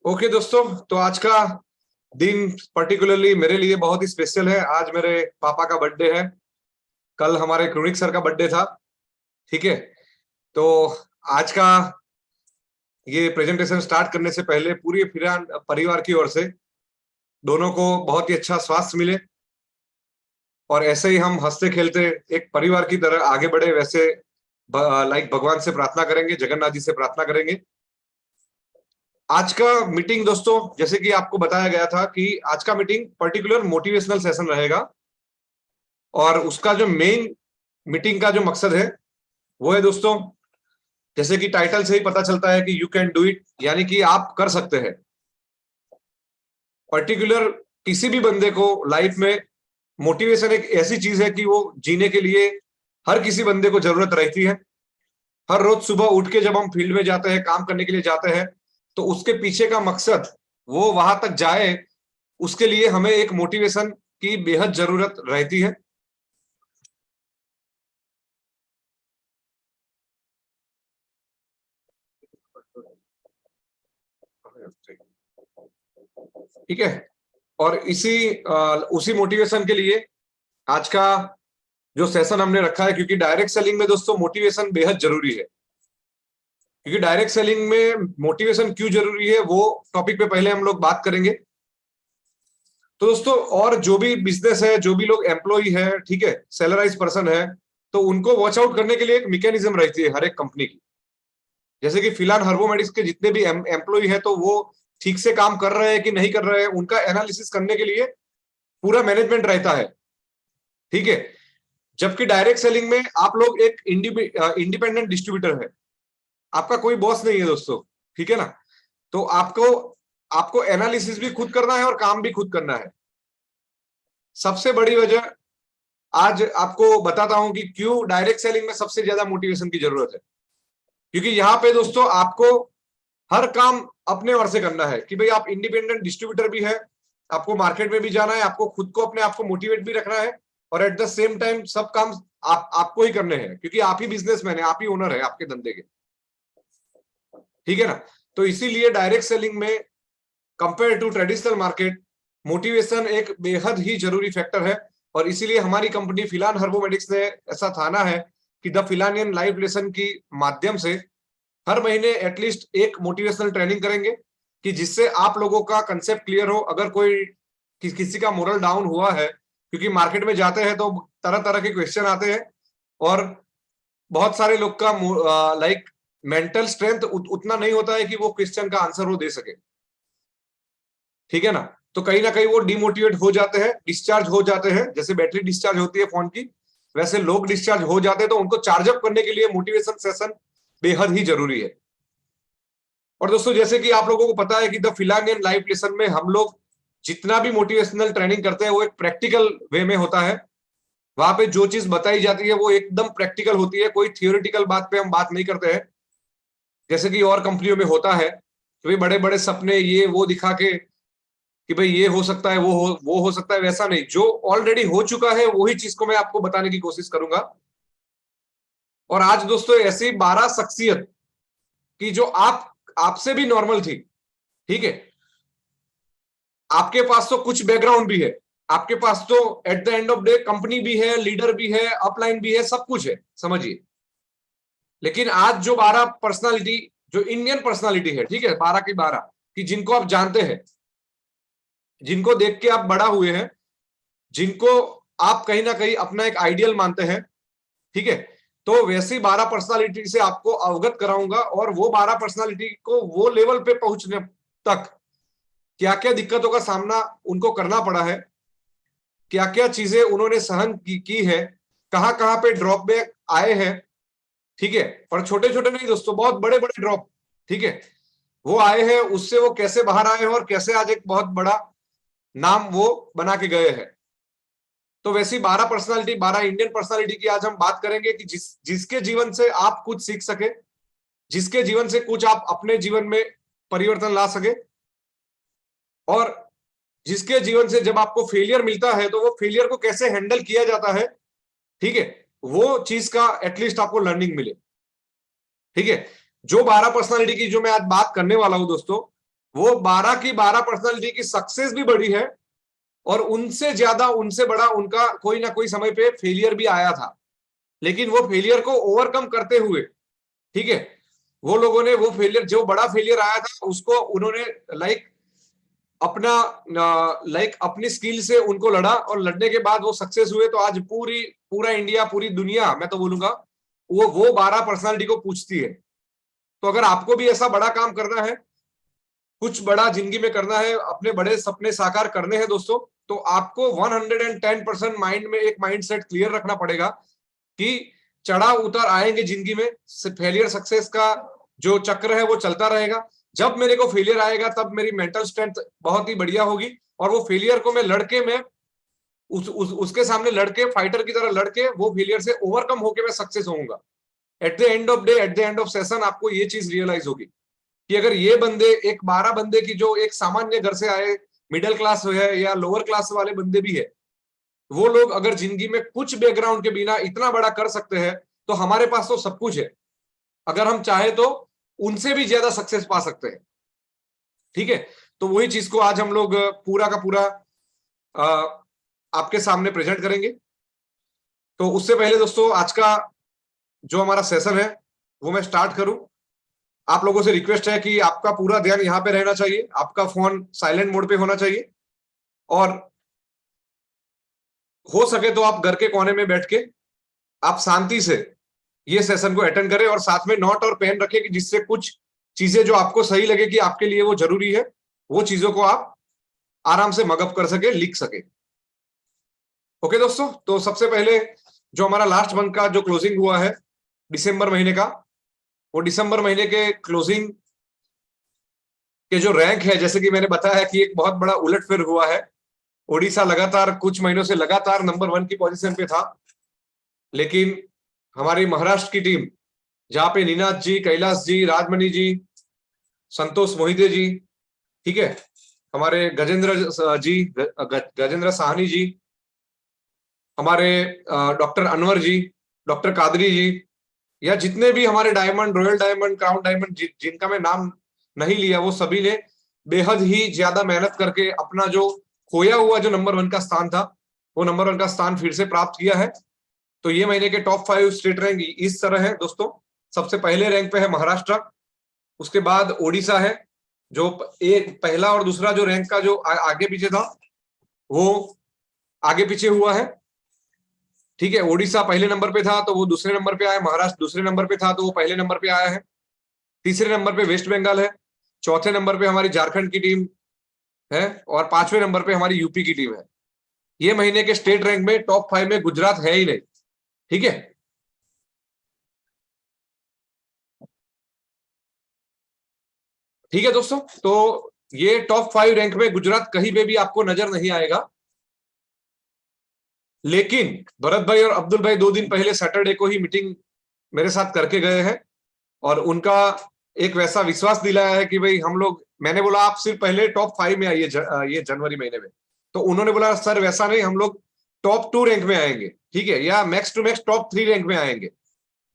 Okay दोस्तों, तो आज का दिन पर्टिकुलरली मेरे लिए बहुत ही स्पेशल है। आज मेरे पापा का बर्थडे है। कल हमारे क्रोनिक सर का बर्थडे था। ठीक है, तो आज का ये प्रेजेंटेशन स्टार्ट करने से पहले पूरी फिरान परिवार की ओर से दोनों को बहुत ही अच्छा स्वास्थ्य मिले और ऐसे ही हम हंसते खेलते एक परिवार की तरह आगे बढ़े। वैसे लाइक भगवान से प्रार्थना करेंगे, जगन्नाथ जी से प्रार्थना करेंगे। आज का मीटिंग दोस्तों, जैसे कि आपको बताया गया था कि आज का मीटिंग पर्टिकुलर मोटिवेशनल सेशन रहेगा और उसका जो मेन मीटिंग का जो मकसद है वो है दोस्तों, जैसे कि टाइटल से ही पता चलता है कि यू कैन डू इट, यानी कि आप कर सकते हैं। पर्टिकुलर किसी भी बंदे को लाइफ में मोटिवेशन एक ऐसी चीज है कि वो जीने के लिए हर किसी बंदे को जरूरत रहती है। हर रोज सुबह उठ के जब हम फील्ड में जाते हैं, काम करने के लिए जाते हैं, तो उसके पीछे का मकसद वो वहां तक जाए, उसके लिए हमें एक मोटिवेशन की बेहद जरूरत रहती है। ठीक है, और उसी मोटिवेशन के लिए आज का जो सेशन हमने रखा है, क्योंकि डायरेक्ट सेलिंग में दोस्तों मोटिवेशन बेहद जरूरी है। क्योंकि डायरेक्ट सेलिंग में मोटिवेशन क्यों जरूरी है वो टॉपिक पे पहले हम लोग बात करेंगे। तो दोस्तों, और जो भी बिजनेस है, जो भी लोग एम्प्लॉय है, ठीक है, सैलराइज पर्सन है, तो उनको वॉच आउट करने के लिए एक मैकेनिज्म रहती है हर एक कंपनी की। जैसे कि फिलहाल हर्बोमेडिक्स के जितने भी एम्प्लॉय है, तो वो ठीक से काम कर रहे हैं कि नहीं कर रहे हैं, उनका एनालिसिस करने के लिए पूरा मैनेजमेंट रहता है। ठीक है, जबकि डायरेक्ट सेलिंग में आप लोग एक इंडिपेंडेंट डिस्ट्रीब्यूटर है, आपका कोई बॉस नहीं है दोस्तों। ठीक है ना, तो आपको आपको एनालिसिस भी खुद करना है और काम भी खुद करना है। सबसे बड़ी वजह आज आपको बताता हूं कि क्यों डायरेक्ट सेलिंग में सबसे ज्यादा मोटिवेशन की जरूरत है। क्योंकि यहाँ पे दोस्तों आपको हर काम अपने ओर से करना है कि भाई आप इंडिपेंडेंट डिस्ट्रीब्यूटर भी है, आपको मार्केट में भी जाना है, आपको खुद को अपने आप को मोटिवेट भी रखना है और एट द सेम टाइम सब काम आपको ही करने हैं, क्योंकि आप ही बिजनेसमैन है, आप ही ओनर है आपके धंधे के। ठीक है ना, तो इसीलिए डायरेक्ट सेलिंग में compare to traditional market motivation एक बेहद ही जरूरी फैक्टर है। और इसीलिए हमारी कंपनी फिलान हर्बोमेडिक्स ने ऐसा ठाना है कि द फिलानियन लाइफ लेसन की माध्यम से हर महीने एटलीस्ट एक मोटिवेशनल ट्रेनिंग करेंगे कि जिससे आप लोगों का कंसेप्ट क्लियर हो। अगर कोई किसी का मोरल डाउन हुआ है, क्योंकि मार्केट में जाते हैं तो तरह तरह के क्वेश्चन आते हैं और बहुत सारे लोग का लाइक मेंटल स्ट्रेंथ उतना नहीं होता है कि वो क्वेश्चन का आंसर वो दे सके। ठीक है ना, तो कहीं ना कहीं वो डिमोटिवेट हो जाते हैं, डिस्चार्ज हो जाते हैं। जैसे बैटरी डिस्चार्ज होती है फोन की, वैसे लोग डिस्चार्ज हो जाते हैं। तो उनको चार्ज अप करने के लिए मोटिवेशन सेशन बेहद ही जरूरी है। और दोस्तों, जैसे कि आप लोगों को पता है कि द फिलानियन लाइफ लेसन में हम लोग जितना भी मोटिवेशनल ट्रेनिंग करते हैं वो एक प्रैक्टिकल वे में होता है। वहां पे जो चीज बताई जाती है वो एकदम प्रैक्टिकल होती है, कोई थियोरिटिकल बात पे हम बात नहीं करते हैं जैसे कि और कंपनियों में होता है कि भाई बड़े बड़े सपने ये वो दिखा के कि भाई ये हो सकता है, वो हो सकता है। वैसा नहीं, जो ऑलरेडी हो चुका है वही चीज को मैं आपको बताने की कोशिश करूंगा। और आज दोस्तों ऐसी 12 शख्सियत की जो आपसे भी नॉर्मल थी। ठीक है, आपके पास तो कुछ बैकग्राउंड भी है, आपके पास तो at the end of day company भी है, लीडर भी है, अपलाइन भी है, सब कुछ है, समझिए। लेकिन आज जो 12 पर्सनालिटी, जो इंडियन पर्सनालिटी है, ठीक है, 12 की 12 कि जिनको आप जानते हैं, जिनको देख के आप बड़ा हुए हैं, जिनको आप कहीं ना कहीं अपना एक आइडियल मानते हैं। ठीक है, तो वैसी 12 पर्सनालिटी से आपको अवगत कराऊंगा और वो 12 पर्सनालिटी को वो लेवल पे पहुंचने तक क्या क्या दिक्कतों का सामना उनको करना पड़ा है, क्या क्या चीजें उन्होंने सहन की है, कहां कहां पे ड्रॉप बैक आए हैं। ठीक है, और छोटे छोटे नहीं दोस्तों, बहुत बड़े बड़े ड्रॉप, ठीक है, वो आए हैं, उससे वो कैसे बाहर आए हैं और कैसे आज एक बहुत बड़ा नाम वो बना के गए हैं। तो वैसी 12 पर्सनालिटी, 12 इंडियन पर्सनालिटी की आज हम बात करेंगे कि जिसके जीवन से आप कुछ सीख सके, जिसके जीवन से कुछ आप अपने जीवन में परिवर्तन ला सके, और जिसके जीवन से जब आपको फेलियर मिलता है तो वो फेलियर को कैसे हैंडल किया जाता है, ठीक है, वो चीज का एटलीस्ट आपको लर्निंग मिले। ठीक है, जो 12 पर्सनालिटी की जो मैं आज बात करने वाला हूं दोस्तों, वो 12 की 12 पर्सनालिटी की सक्सेस भी बड़ी है, और उनसे ज्यादा, उनसे बड़ा उनका कोई ना कोई समय पे फेलियर भी आया था, लेकिन वो फेलियर को ओवरकम करते हुए, ठीक है, वो लोगों ने वो फेलियर, जो बड़ा फेलियर आया था उसको उन्होंने लाइक अपना अपनी स्किल से उनको लड़ा, और लड़ने के बाद वो सक्सेस हुए। तो आज पूरा इंडिया, पूरी दुनिया, मैं तो बोलूंगा, वो 12 पर्सनालिटी को पूछती है। तो अगर आपको भी ऐसा बड़ा काम करना है, कुछ बड़ा जिंदगी में करना है, अपने बड़े सपने साकार करने हैं दोस्तों, तो आपको 110% माइंड में एक माइंडसेट क्लियर रखना पड़ेगा कि चढ़ाव उतार आएंगे जिंदगी में, फेलियर सक्सेस का जो चक्र है वो चलता रहेगा। जब मेरे को फेलियर आएगा तब मेरी मेंटल स्ट्रेंथ बहुत ही बढ़िया होगी, और वो फेलियर को मैं लड़के में उसके सामने लड़के, फाइटर की तरह लड़के, वो फेलियर से ओवरकम होके मैं सक्सेस होऊंगा। At the end of day, at the end of session, आपको ये चीज रियलाइज होगी कि अगर ये बंदे, एक 12 बंदे की, जो एक सामान्य घर से आए, मिडिल क्लास है या लोअर क्लास वाले बंदे भी है, वो लोग अगर जिंदगी में कुछ बैकग्राउंड के बिना इतना बड़ा कर सकते हैं, तो हमारे पास तो सब कुछ है। अगर हम चाहे तो उनसे भी ज्यादा सक्सेस पा सकते हैं। ठीक है, तो वही चीज को आज हम लोग पूरा का पूरा आपके सामने प्रेजेंट करेंगे। तो उससे पहले दोस्तों, आज का जो हमारा सेशन है वो मैं स्टार्ट करूं, आप लोगों से रिक्वेस्ट है कि आपका पूरा ध्यान यहाँ पे रहना चाहिए, आपका फोन साइलेंट मोड पे होना चाहिए, और हो सके तो आप घर के कोने में बैठ के आप शांति से ये सेशन को अटेंड करें, और साथ में नोट और पेन रखें कि जिससे कुछ चीजें जो आपको सही लगे कि आपके लिए वो जरूरी है, वो चीजों को आप आराम से मगअप कर सके, लिख सके। ओके दोस्तों, तो सबसे पहले जो हमारा लास्ट मंथ का जो क्लोजिंग हुआ है दिसंबर महीने का, वो दिसंबर महीने के क्लोजिंग के जो रैंक है, जैसे कि मैंने बताया कि एक बहुत बड़ा उलटफेर हुआ है। ओडिशा लगातार कुछ महीनों से लगातार नंबर 1 की पोजीशन पे था, लेकिन हमारी महाराष्ट्र की टीम, जहां पे निनाद जी, कैलाश जी, राजमणि जी, संतोष मोहिते जी, ठीक है, हमारे गजेंद्र जी, गजेंद्र साहनी जी, हमारे डॉक्टर अनवर जी, डॉक्टर कादरी जी, या जितने भी हमारे diamond, royal diamond, crown diamond, जिनका मैं नाम नहीं लिया, वो सभी ने बेहद ही ज्यादा मेहनत करके अपना जो खोया हुआ जो नंबर 1 का स्थान था, वो नंबर 1 का स्थान फिर से प्राप्त किया है। तो ये महीने के टॉप 5 स्टेट रैंक इस तरह है दोस्तों। सबसे पहले रैंक पे है महाराष्ट्र, उसके बाद ओडिशा है, जो एक पहला और दूसरा जो रैंक का जो आगे पीछे था, वो आगे पीछे हुआ है। ठीक है, ओडिशा पहले नंबर पे था तो वो दूसरे नंबर पे आया, महाराष्ट्र दूसरे नंबर पे था तो वो पहले नंबर पे आया है, तीसरे नंबर पे वेस्ट बंगाल है, चौथे नंबर पे हमारी झारखंड की टीम है, और पांचवें नंबर पे हमारी यूपी की टीम है। ये महीने के स्टेट रैंक में टॉप 5 में गुजरात है ही नहीं। ठीक है, ठीक है दोस्तों, तो ये टॉप 5 रैंक में गुजरात कहीं पे भी आपको नजर नहीं आएगा। लेकिन भरत भाई और अब्दुल भाई 2 दिन पहले सैटरडे को ही मीटिंग मेरे साथ करके गए हैं, और उनका एक वैसा विश्वास दिलाया है कि भाई हम लोग, मैंने बोला आप सिर्फ पहले टॉप 5 में आइए ये जनवरी महीने में, तो उन्होंने बोला सर वैसा नहीं, हम लोग टॉप 2 रैंक में आएंगे, ठीक है, या max to max top 3 rank में आएंगे।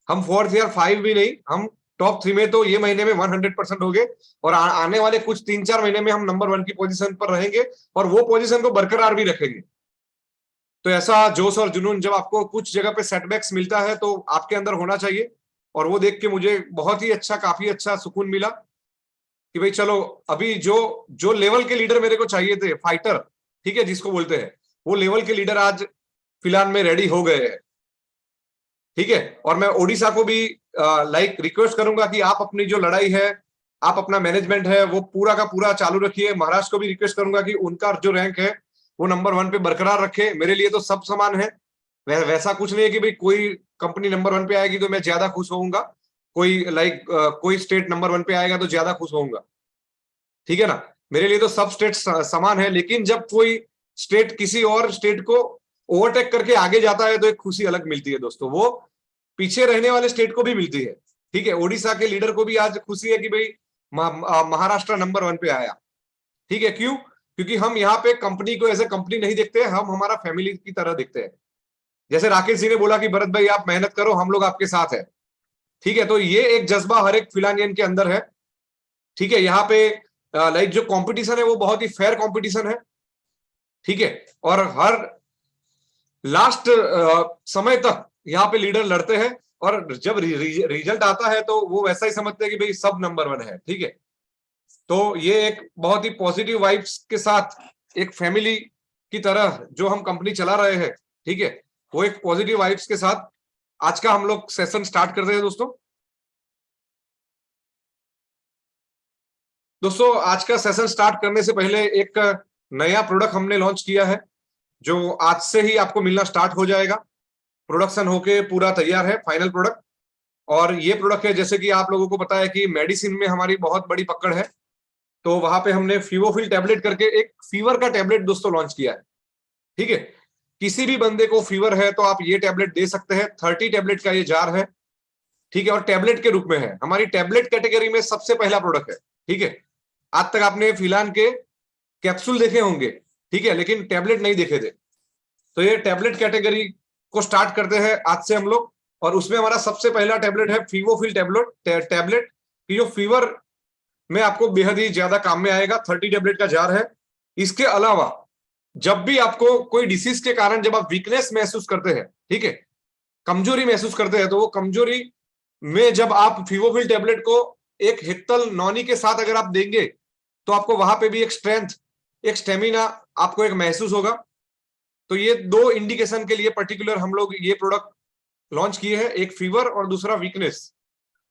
हम 4th या 5 भी नहीं, हम टॉप 3 में तो ये महीने में 100% हो गए, और आने वाले कुछ 3-4 महीने में हम नंबर 1 की पोजीशन पर रहेंगे, और वो पोजीशन को बरकरार भी रखेंगे। तो ऐसा जोश और जुनून जब आपको कुछ जगह पे सेटबैक्स मिलता है तो आपके अंदर होना चाहिए, और वो देख के मुझे बहुत ही अच्छा, काफी अच्छा सुकून मिला कि भाई चलो, अभी जो जो लेवल के लीडर मेरे को चाहिए थे, फाइटर, ठीक है, जिसको बोलते हैं, वो लेवल के लीडर आज फिलहाल में रेडी हो गए हैं। ठीक है, और मैं ओडिशा को भी रिक्वेस्ट करूंगा कि आप अपनी जो लड़ाई है, आप अपना मैनेजमेंट है, वो पूरा का पूरा चालू रखिए। महाराष्ट्र को भी रिक्वेस्ट करूंगा कि उनका जो रैंक है वो नंबर 1 पे बरकरार रखे। मेरे लिए तो सब समान है, वैसा कुछ नहीं है कि भाई कोई कंपनी नंबर 1 पे आएगी तो मैं ज्यादा खुश होऊंगा, कोई कोई स्टेट नंबर 1 पे आएगा तो ज्यादा खुश होऊंगा। ठीक है ना, मेरे लिए तो सब स्टेट समान है, लेकिन जब कोई स्टेट किसी और स्टेट को ओवरटेक करके आगे जाता है तो एक खुशी अलग मिलती है दोस्तों, वो पीछे रहने वाले स्टेट को भी मिलती है। ठीक है, ओडिशा के लीडर को भी आज खुशी है कि भाई महाराष्ट्र नंबर 1 पे आया। ठीक है, क्यों? क्योंकि हम यहाँ पे कंपनी को एज ए कंपनी नहीं देखते, हम हमारा फैमिली की तरह देखते हैं। जैसे राकेश जी ने बोला कि भरत भाई आप मेहनत करो, हम लोग आपके साथ है। ठीक है, तो ये एक जज्बा हर एक फिलानियन के अंदर है। ठीक है, यहाँ पे लाइक जो कंपटीशन है वो बहुत ही फेयर कंपटीशन है, ठीक है। और हर लास्ट समय तक यहाँ पे लीडर लड़ते हैं, और जब रिजल्ट आता है तो वो वैसा ही समझते हैं कि भाई सब नंबर 1 है, ठीक है। तो ये एक बहुत ही पॉजिटिव वाइब्स के साथ एक फैमिली की तरह जो हम कंपनी चला रहे हैं, ठीक है, वो एक पॉजिटिव वाइब्स के साथ आज का हम लोग सेशन स्टार्ट करते हैं दोस्तों। आज का सेशन स्टार्ट करने से पहले एक नया प्रोडक्ट हमने लॉन्च किया है, जो आज से ही आपको मिलना स्टार्ट हो जाएगा। प्रोडक्शन होके पूरा तैयार है, फाइनल प्रोडक्ट। और ये प्रोडक्ट है, जैसे कि आप लोगों को पता है कि मेडिसिन में हमारी बहुत बड़ी पकड़ है, तो वहां पे हमने फीवोफिल टैबलेट करके एक फीवर का टैबलेट दोस्तों लॉन्च किया है, ठीक है। किसी भी बंदे को फीवर है तो आप ये टैबलेट दे सकते हैं। 30 टैबलेट का ये जार है, ठीक है, और टैबलेट के रूप में है। हमारी टैबलेट कैटेगरी में सबसे पहला प्रोडक्ट है, ठीक है। आज तक आपने फिलान के कैप्सूल देखे होंगे, ठीक है, लेकिन टैबलेट नहीं देखे थे। तो ये टैबलेट कैटेगरी को स्टार्ट करते हैं आज से हम लोग, और उसमें हमारा सबसे पहला टैबलेट है फीवोफिल टैबलेट की, जो फीवर में आपको बेहद ही ज्यादा काम में आएगा। 30 टैबलेट का जार है। इसके अलावा जब भी आपको कोई डिसीज के कारण जब आप वीकनेस महसूस करते हैं, ठीक है, कमजोरी महसूस करते हैं, तो वो कमजोरी में जब आप फीवोफिल टैबलेट को एक हित्तल नॉनी के साथ अगर आप देंगे, तो आपको वहां पे भी एक स्ट्रेंथ, एक स्टेमिना आपको एक महसूस होगा। तो ये 2 इंडिकेशन के लिए पर्टिकुलर हम लोग ये प्रोडक्ट लॉन्च किए हैं, एक फीवर और दूसरा वीकनेस,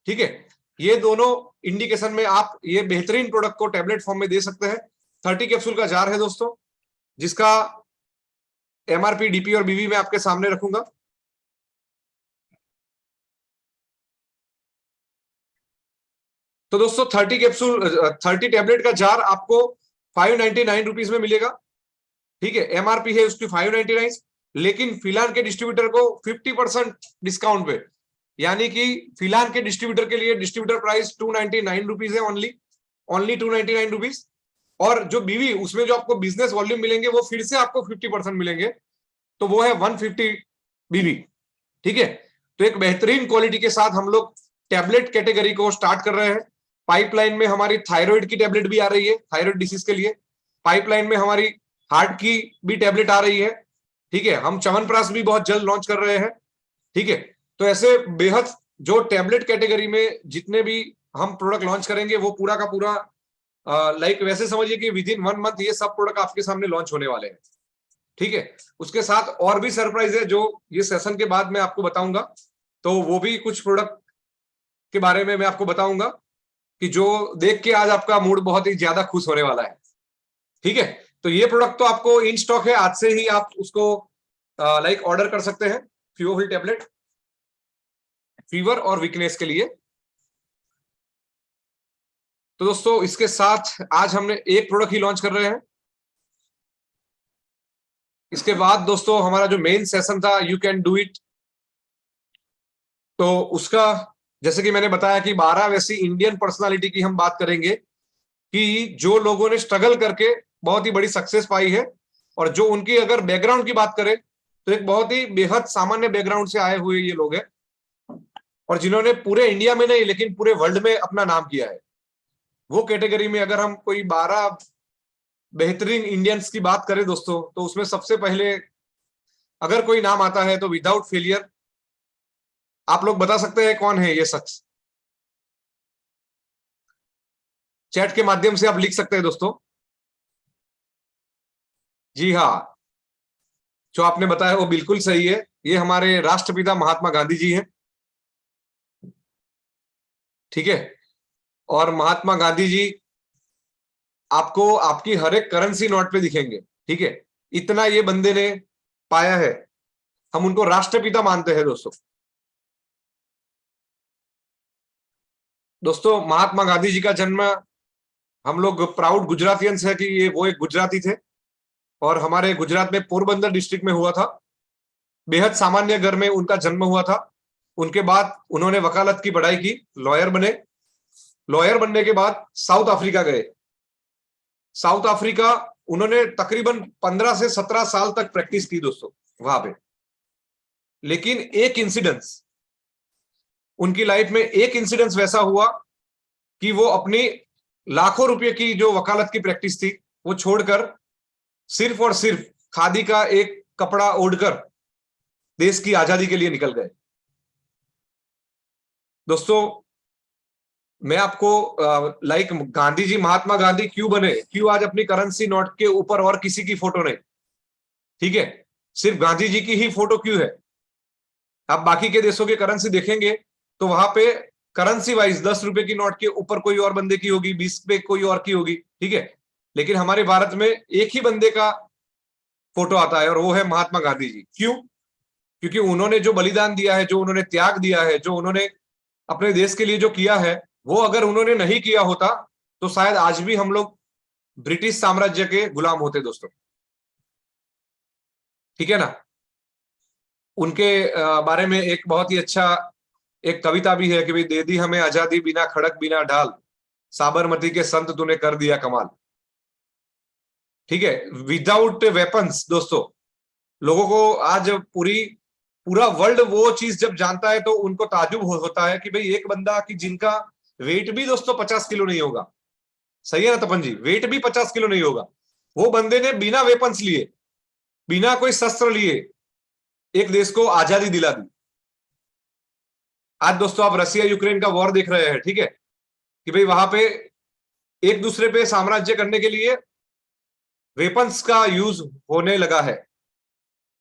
ठीक है। ये दोनों इंडिकेशन में आप ये बेहतरीन प्रोडक्ट को टैबलेट फॉर्म में दे सकते हैं। 30 कैप्सूल का जार है दोस्तों, जिसका एमआरपी, डीपी और बीवी मैं आपके सामने रखूंगा। तो दोस्तों 30 टैबलेट का जार आपको 599 रुपीज में मिलेगा, ठीक है। एमआरपी है उसकी 599, लेकिन फिलहाल के डिस्ट्रीब्यूटर को 50% डिस्काउंट पे, यानी कि फिलहाल के डिस्ट्रीब्यूटर के लिए डिस्ट्रीब्यूटर प्राइस 299 रुपीज है, ओनली 299 रुपीज। और जो बीवी, उसमें जो आपको बिजनेस वॉल्यूम मिलेंगे वो फिर से आपको 50% मिलेंगे, तो वो है 150 बीवी, ठीक है। तो एक बेहतरीन क्वालिटी के साथ हम लोग टैबलेट कैटेगरी को स्टार्ट कर रहे हैं। पाइपलाइन में हमारी थायराइड की टैबलेट भी आ रही है, थायराइड डिसीज के लिए। पाइपलाइन में हमारी हार्ट की भी टैबलेट आ रही है, ठीक है। हम च्यवनप्राश भी बहुत जल्द लॉन्च कर रहे हैं, ठीक है। तो ऐसे बेहद जो टैबलेट कैटेगरी में जितने भी हम प्रोडक्ट लॉन्च करेंगे, वो पूरा का पूरा लाइक वैसे समझिए कि विद इन 1 मंथ ये सब प्रोडक्ट आपके सामने लॉन्च होने वाले हैं, ठीक है। उसके साथ और भी सरप्राइज है जो ये सेशन के बाद मैं आपको बताऊंगा। तो वो भी कुछ प्रोडक्ट के बारे में मैं आपको बताऊंगा कि जो देख के आज आपका मूड बहुत ही ज्यादा खुश होने वाला है, ठीक है। तो ये प्रोडक्ट तो आपको इन स्टॉक है, आज से ही आप उसको लाइक ऑर्डर कर सकते हैं। फ्यूओफिल टैबलेट फीवर और वीकनेस के लिए। तो दोस्तों इसके साथ आज हमने एक प्रोडक्ट ही लॉन्च कर रहे हैं। इसके बाद दोस्तों हमारा जो मेन सेशन था, यू कैन डू इट, तो उसका जैसे कि मैंने बताया कि 12 वैसी इंडियन पर्सनालिटी की हम बात करेंगे कि जो लोगों ने स्ट्रगल करके बहुत ही बड़ी सक्सेस पाई है, और जो उनकी अगर बैकग्राउंड की बात करें तो एक बहुत ही बेहद सामान्य बैकग्राउंड से आए हुए ये लोग हैं, और जिन्होंने पूरे इंडिया में नहीं लेकिन पूरे वर्ल्ड में अपना नाम किया है। वो कैटेगरी में अगर हम कोई 12 बेहतरीन इंडियंस की बात करें दोस्तों, तो उसमें सबसे पहले अगर कोई नाम आता है तो विदाउट फेलियर, आप लोग बता सकते हैं कौन है ये शख्स? चैट के माध्यम से आप लिख सकते हैं दोस्तों। जी हाँ, जो आपने बताया वो बिल्कुल सही है। ये हमारे राष्ट्रपिता महात्मा गांधी जी हैं, ठीक है। और महात्मा गांधी जी आपको आपकी हर एक करेंसी नोट पे दिखेंगे, ठीक है। इतना ये बंदे ने पाया है, हम उनको राष्ट्रपिता मानते हैं दोस्तों। दोस्तों महात्मा गांधी जी का जन्म, हम लोग प्राउड गुजरातियंस है कि ये वो एक गुजराती थे, और हमारे गुजरात में पोरबंदर डिस्ट्रिक्ट में हुआ था। बेहद सामान्य घर में उनका जन्म हुआ था। उनके बाद उन्होंने वकालत की पढ़ाई की, लॉयर बने। लॉयर बनने के बाद साउथ अफ्रीका गए। साउथ अफ्रीका उन्होंने तकरीबन 15 से 17 साल तक प्रैक्टिस की दोस्तों वहां पे। लेकिन एक इंसिडेंस उनकी लाइफ में, एक इंसिडेंस वैसा हुआ कि वो अपनी लाखों रुपए की जो वकालत की प्रैक्टिस थी वो छोड़कर सिर्फ और सिर्फ खादी का एक कपड़ा ओढ़कर देश की आजादी के लिए निकल गए। दोस्तों, मैं आपको लाइक गांधी जी, महात्मा गांधी क्यों बने, क्यों आज अपनी करेंसी नोट के ऊपर और किसी की फोटो नहीं, ठीक है, सिर्फ गांधी जी की ही फोटो क्यों है? आप बाकी के देशों के करेंसी देखेंगे तो वहां पे करेंसी वाइज 10 रुपए की नोट के ऊपर कोई और बंदे की होगी, 20 पे कोई और की होगी, ठीक है, लेकिन हमारे भारत में एक ही बंदे का फोटो आता है और वो है महात्मा गांधी जी। क्यों? क्योंकि उन्होंने जो बलिदान दिया है, जो उन्होंने त्याग दिया है, जो उन्होंने अपने देश के लिए जो किया है, वो अगर उन्होंने नहीं किया होता तो शायद आज भी हम लोग ब्रिटिश साम्राज्य के गुलाम होते दोस्तों, ठीक है ना। उनके बारे में एक बहुत ही अच्छा एक कविता भी है कि भाई, दे दी हमें आजादी बिना खड़क बिना ढाल, साबरमती के संत तूने कर दिया कमाल, ठीक है। विदाउट वेपन्स दोस्तों, लोगों को आज पूरा वर्ल्ड वो चीज जब जानता है तो उनको ताजुब होता है कि भाई एक बंदा की जिनका वेट भी दोस्तों 50 किलो नहीं होगा, सही है ना तपन जी, वेट भी 50 किलो नहीं होगा, वो बंदे ने बिना वेपन्स लिए, बिना कोई शस्त्र लिए एक देश को आजादी दिला दी। आज दोस्तों आप रसिया यूक्रेन का वॉर देख रहे हैं, ठीक है, कि भाई वहां पे एक दूसरे पे साम्राज्य करने के लिए वेपन्स का यूज होने लगा है,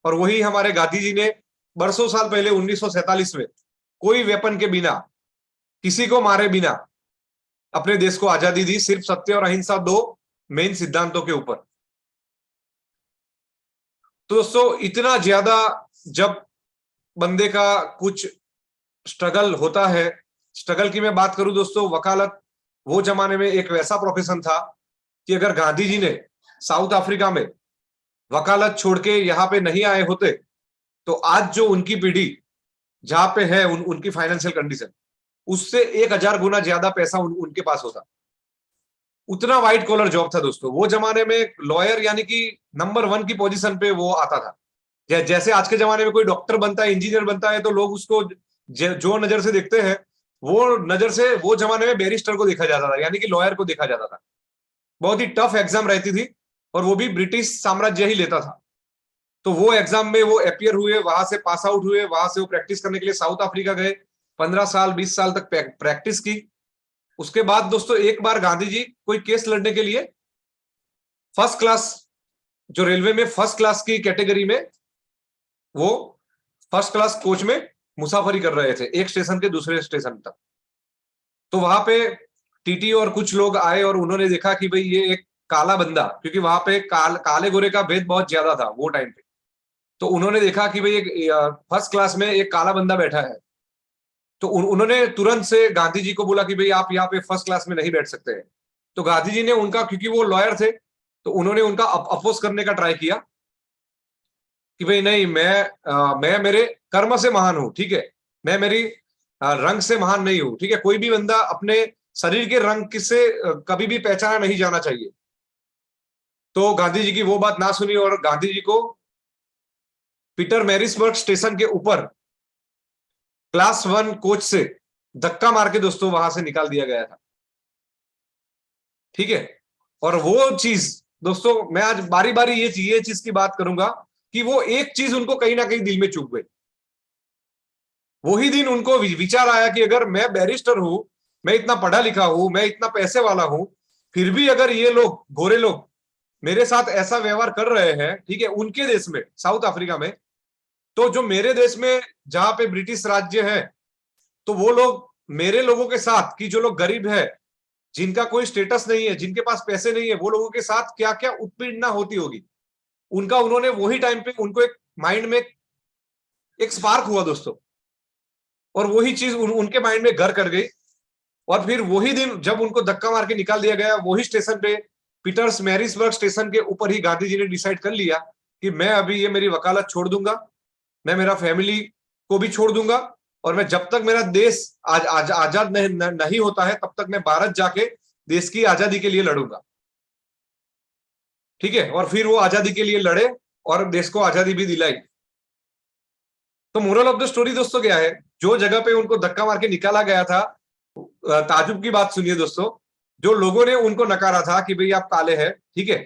और वही हमारे गांधी जी ने बरसों साल पहले 1947 में कोई वेपन के बिना, किसी को मारे बिना अपने देश को आजादी दी, सिर्फ सत्य और अहिंसा, दो मेन सिद्धांतों के ऊपर। तो दोस्तों इतना ज्यादा जब बंदे का कुछ स्ट्रगल होता है, स्ट्रगल की मैं बात करूं दोस्तों, वकालत वो जमाने में एक वैसा प्रोफेशन था कि अगर गांधी जी ने साउथ अफ्रीका में वकालत छोड़ के यहाँ पे नहीं आए होते तो आज जो उनकी पीढ़ी जहां पे है, उनकी फाइनेंशियल कंडीशन, उससे 1000 गुना ज्यादा पैसा उनके पास होता। उतना व्हाइट कॉलर जॉब था दोस्तों वो जमाने में। लॉयर यानी कि नंबर 1 की पोजीशन पे वो आता था। जैसे आज के जमाने में कोई डॉक्टर बनता है, इंजीनियर बनता है, तो लोग उसको जो नजर से देखते हैं, वो नजर से वो जमाने में बैरिस्टर को देखा जाता था, यानी कि लॉयर को देखा जाता था। बहुत ही टफ एग्जाम रहती थी और वो भी ब्रिटिश साम्राज्य ही लेता था। तो वो एग्जाम में वो अपियर हुए, वहां से पास आउट हुए, वहां से वो प्रैक्टिस करने के लिए साउथ अफ्रीका गए, 15 साल 20 साल तक प्रैक्टिस की। उसके बाद दोस्तों एक बार गांधी जी कोई केस लड़ने के लिए फर्स्ट क्लास, जो रेलवे में फर्स्ट क्लास की कैटेगरी में, वो फर्स्ट क्लास कोच में मुसाफरी कर रहे थे एक स्टेशन के दूसरे स्टेशन तक। तो वहां पे टीटी और कुछ लोग आए और उन्होंने देखा कि भाई ये एक काला बंदा, क्योंकि वहां पे काले गोरे का भेद बहुत ज्यादा था वो टाइम पे, तो उन्होंने देखा कि भाई एक फर्स्ट क्लास में एक काला बंदा बैठा है। तो उन्होंने तुरंत से गांधी जी को बोला कि भाई आप यहाँ पे फर्स्ट क्लास में नहीं बैठ सकते हैं। तो गांधी जी ने उनका, क्योंकि वो लॉयर थे, तो उन्होंने उनका अपोज करने का ट्राई किया कि भाई नहीं, मैं मेरे कर्म से महान हूं, ठीक है, मैं मेरी रंग से महान नहीं हूं, ठीक है, कोई भी बंदा अपने शरीर के रंग से कभी भी पहचाना नहीं जाना चाहिए। तो गांधी जी की वो बात ना सुनी और गांधी जी को पीटर मैरिसबर्ग स्टेशन के ऊपर क्लास 1 कोच से धक्का मार के दोस्तों वहां से निकाल दिया गया था, ठीक है। और वो चीज दोस्तों, मैं आज बारी बारी ये चीज की बात करूंगा कि वो एक चीज उनको कहीं ना कहीं दिल में चुभ गई। वही दिन उनको विचार आया कि अगर मैं बैरिस्टर हूं, मैं इतना पढ़ा लिखा हूं, मैं इतना पैसे वाला हूं, फिर भी अगर ये लोग, गोरे लोग, मेरे साथ ऐसा व्यवहार कर रहे हैं, ठीक है, उनके देश में साउथ अफ्रीका में, तो जो मेरे देश में जहां पे ब्रिटिश राज्य है, तो वो लोग मेरे लोगों के साथ, कि जो लोग गरीब है, जिनका कोई स्टेटस नहीं है, जिनके पास पैसे नहीं है, वो लोगों के साथ क्या क्या उत्पीड़ना होती होगी, उनका उन्होंने वही टाइम पे उनको एक माइंड में एक स्पार्क हुआ दोस्तों, और वही चीज उनके माइंड में घर कर गई। और फिर वही दिन जब उनको धक्का मार के निकाल दिया गया, वही स्टेशन पे पीटर्स मैरिसबर्ग स्टेशन के ऊपर ही गांधी जी ने डिसाइड कर लिया कि मैं अभी ये मेरी वकालत छोड़ दूंगा, मैं मेरा फैमिली को भी छोड़ दूंगा, और मैं जब तक मेरा देश आजाद नहीं होता है तब तक मैं भारत जाके देश की आजादी के लिए लड़ूंगा, ठीक है। और फिर वो आजादी के लिए लड़े और देश को आजादी भी दिलाई। तो मोरल ऑफ द स्टोरी दोस्तों क्या है, जो जगह पे उनको धक्का मार के निकाला गया था, ताजुब की बात सुनिए दोस्तों, जो लोगों ने उनको नकारा था कि भाई आप काले हैं, ठीक है,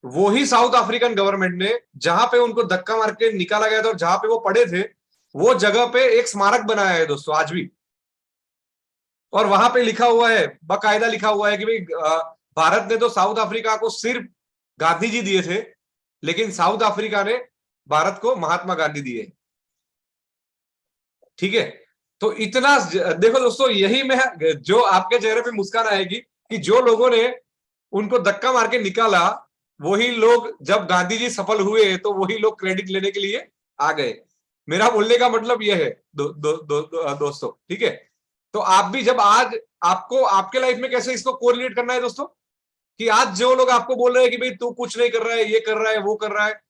वही साउथ अफ्रीकन गवर्नमेंट ने जहां पे उनको धक्का मार के निकाला गया था और जहां पे वो पड़े थे, वो जगह पे एक स्मारक बनाया है दोस्तों आज भी। और वहां पे लिखा हुआ है, बाकायदा लिखा हुआ है कि भाई भारत ने तो साउथ अफ्रीका को सिर्फ गांधी जी दिए थे, लेकिन साउथ अफ्रीका ने भारत को महात्मा गांधी दिए। ठीक है, तो इतना देखो दोस्तों, यही मैं जो आपके चेहरे पे मुस्कान आएगी कि जो लोगों ने उनको धक्का मार के निकाला, वही लोग जब गांधी जी सफल हुए तो वही लोग क्रेडिट लेने के लिए आ गए। मेरा बोलने का मतलब यह है दोस्तों, ठीक है। तो आप भी जब आज आपको आपके लाइफ में कैसे इसको कोरिलेट करना है दोस्तों, कि आज जो लोग आपको बोल रहे हैं कि भाई तू कुछ नहीं कर रहा है, ये कर रहा है, वो कर रहा है,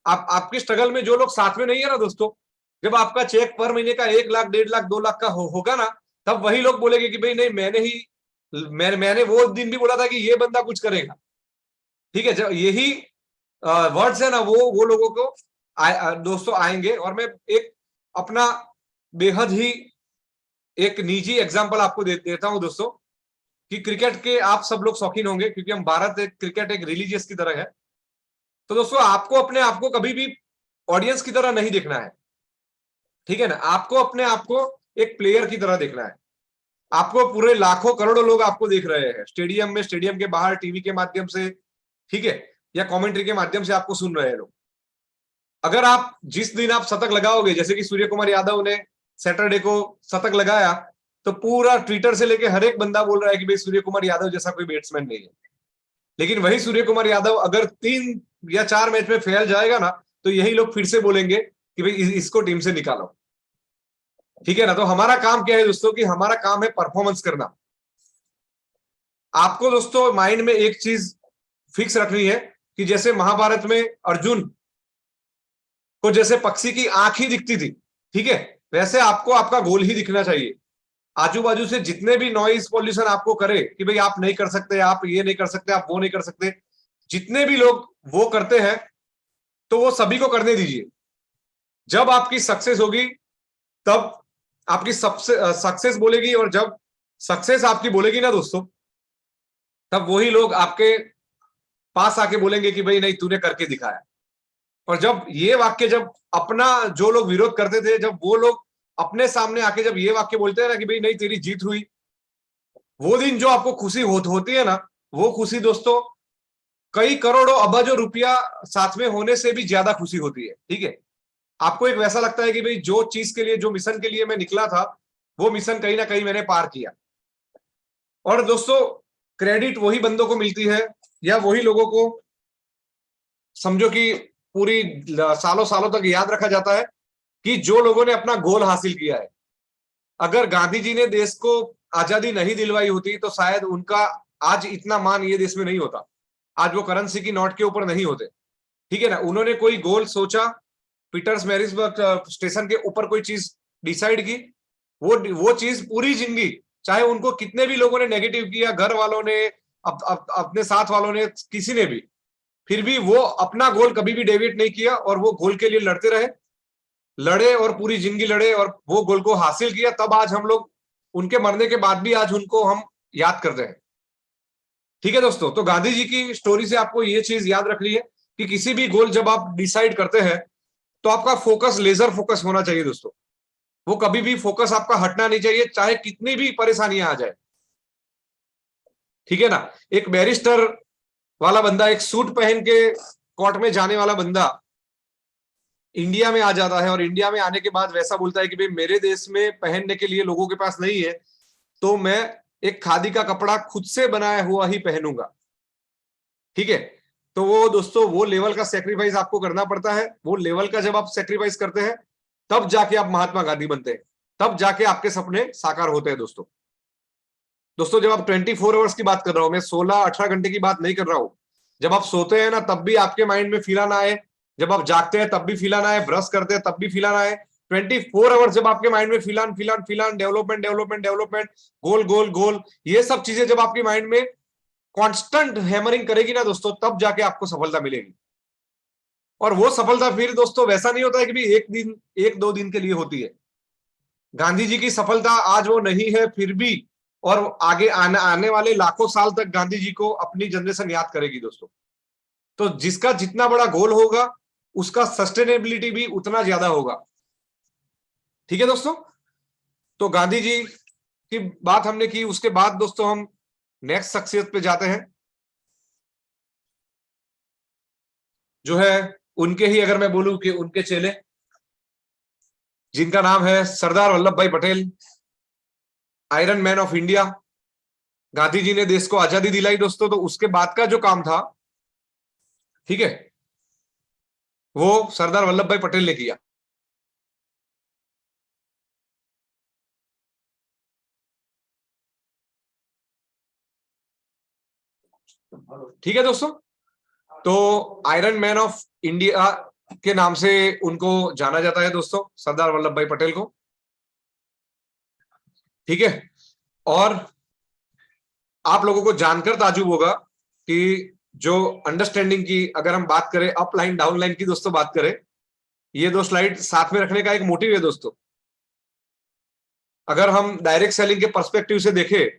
आपकी स्ट्रगल में जो लोग साथ में नहीं है ना दोस्तों, जब आपका चेक पर महीने का 1 लाख, 1.5 लाख, 2 लाख का होगा ना, तब वही लोग बोलेंगे कि भाई नहीं, मैंने वो दिन भी बोला था कि ये बंदा कुछ करेगा। ठीक है, जब यही वर्ड्स है ना, वो लोगों को दोस्तों आएंगे। और मैं एक अपना बेहद ही एक निजी एग्जांपल आपको देता हूं दोस्तों, कि क्रिकेट के आप सब लोग शौकीन होंगे, क्योंकि हम भारत क्रिकेट एक रिलीजियस की तरह है। तो दोस्तों आपको अपने आप को कभी भी ऑडियंस की तरह नहीं देखना है, ठीक है ना। आपको अपने आप को एक प्लेयर की तरह देखना है। आपको पूरे लाखों करोड़ों लोग आपको देख रहे हैं स्टेडियम में, स्टेडियम के बाहर, टीवी के माध्यम से, ठीक है, या कमेंट्री के माध्यम से आपको सुन रहे हैं लोग। अगर आप जिस दिन आप शतक लगाओगे, जैसे कि सूर्य कुमार यादव ने सैटरडे को शतक लगाया, तो पूरा ट्विटर से लेके हर एक बंदा बोल रहा है कि भाई सूर्य कुमार यादव जैसा कोई बैट्समैन नहीं है। लेकिन वही सूर्य कुमार यादव अगर 3 या 4 मैच में फेल जाएगा ना, तो यही लोग फिर से बोलेंगे कि भाई इसको टीम से निकालो। ठीक है ना। तो हमारा काम क्या है दोस्तों, कि हमारा काम है परफॉर्मेंस करना। आपको दोस्तों माइंड में एक चीज फिक्स रखनी है कि जैसे महाभारत में अर्जुन को जैसे पक्षी की आंख ही दिखती थी, ठीक है, वैसे आपको आपका गोल ही दिखना चाहिए। आजू बाजू से जितने भी नॉइज पॉल्यूशन आपको करे कि भाई आप नहीं कर सकते, आप ये नहीं कर सकते, आप वो नहीं कर सकते, जितने भी लोग वो करते हैं, तो वो सभी को करने दीजिए। जब आपकी सक्सेस होगी, तब आपकी सबसे सक्सेस बोलेगी, और जब सक्सेस आपकी बोलेगी ना दोस्तों, तब वही लोग आपके पास आके बोलेंगे कि भाई नहीं, तूने करके दिखाया। और जब ये वाक्य, जब अपना जो लोग विरोध करते थे, जब वो लोग अपने सामने आके जब ये वाक्य बोलते हैं ना कि भाई नहीं, तेरी जीत हुई, वो दिन जो आपको खुशी होती है ना, वो खुशी दोस्तों कई करोड़ों अबजों रुपया साथ में होने से भी ज्यादा खुशी होती है। ठीक है, आपको एक वैसा लगता है कि भाई जो चीज के लिए, जो मिशन के लिए मैं निकला था, वो मिशन कहीं ना कहीं मैंने पार किया। और दोस्तों क्रेडिट वही बंदों को मिलती है, या वही लोगों को समझो कि पूरी सालों सालों तक याद रखा जाता है, कि जो लोगों ने अपना गोल हासिल किया है। अगर गांधी जी ने देश को आजादी नहीं दिलवाई होती, तो शायद उनका आज इतना मान ये देश में नहीं होता, आज वो करेंसी की नोट के ऊपर नहीं होते। ठीक है ना, उन्होंने कोई गोल सोचा, पीटर्स मैरिसबर्ग स्टेशन के ऊपर कोई चीज डिसाइड की, वो चीज पूरी जिंदगी, चाहे उनको कितने भी लोगों ने नेगेटिव किया, घर वालों ने, अपने साथ वालों ने, किसी ने भी, फिर भी वो अपना गोल कभी भी डेविएट नहीं किया, और वो गोल के लिए लड़ते रहे, लड़े और पूरी जिंदगी लड़े, और वो गोल को हासिल किया। तब आज हम लोग उनके मरने के बाद भी आज उनको हम याद करते हैं। ठीक है दोस्तों, तो गांधी जी की स्टोरी से आपको ये चीज याद रखनी है कि किसी भी गोल जब आप डिसाइड करते हैं, तो आपका फोकस लेजर फोकस होना चाहिए दोस्तों। वो कभी भी फोकस आपका हटना नहीं चाहिए, चाहे कितनी भी परेशानियां आ जाए। ठीक है ना, एक बैरिस्टर वाला बंदा, एक सूट पहन के कोर्ट में जाने वाला बंदा इंडिया में आ जाता है, और इंडिया में आने के बाद वैसा बोलता है कि भाई मेरे देश में पहनने के लिए लोगों के पास नहीं है, तो मैं एक खादी का कपड़ा खुद से बनाया हुआ ही पहनूंगा। ठीक है, तो वो दोस्तों वो लेवल का सेक्रीफाइस आपको करना पड़ता है। वो लेवल का जब आप सेक्रीफाइस करते हैं, तब जाके आप महात्मा गांधी बनते हैं, तब जाके आपके सपने साकार होते हैं दोस्तों। दोस्तों जब आप 24 आवर्स की बात कर रहा हूं मैं, 16-18 घंटे की बात नहीं कर रहा हूं। जब आप सोते हैं ना, तब भी आपके माइंड में फील आना है, जब आप जागते हैं तब भी फील आना है, ब्रश करते हैं तब भी फील आना है। 24 आवर्स जब आपके माइंड में फीलान फीलान फीलान, डेवलपमेंट डेवलपमेंट डेवलपमेंट, गोल गोल गोल, ये सब चीजें जब आपके माइंड में कांस्टेंट हैमरिंग करेगी ना दोस्तों, तब जाके आपको सफलता मिलेगी। और वो सफलता फिर दोस्तों वैसा नहीं होता है कि भी एक दिन, 1-2 दिन के लिए होती है। गांधी जी की सफलता आज वो नहीं है, फिर भी और आगे आने वाले लाखों साल तक गांधी जी को अपनी जनरेशन याद करेगी दोस्तों। तो जिसका जितना बड़ा गोल होगा उसका सस्टेनेबिलिटी भी उतना ज्यादा होगा। ठीक है दोस्तों, तो गांधी जी की बात हमने की। उसके बाद दोस्तों हम नेक्स्ट शख्सियत पे जाते हैं, जो है उनके ही, अगर मैं बोलूं कि उनके चेले, जिनका नाम है Sardar Vallabhbhai Patel, iron man of India. Gandhi ji ने देश को आजादी दिलाई दोस्तों, तो उसके बाद का जो काम था, ठीक है, वो सरदार वल्लभ भाई पटेल ने किया। ठीक है दोस्तों, तो आयरन मैन ऑफ इंडिया के नाम से उनको जाना जाता है दोस्तों, सरदार वल्लभ भाई पटेल को। ठीक है, और आप लोगों को जानकर ताजुब होगा कि जो अंडरस्टैंडिंग की अगर हम बात करें, अप लाइन डाउन लाइन की दोस्तों बात करें, ये दो स्लाइड साथ में रखने का एक मोटिव है दोस्तों। अगर हम डायरेक्ट सेलिंग के पर्सपेक्टिव से देखें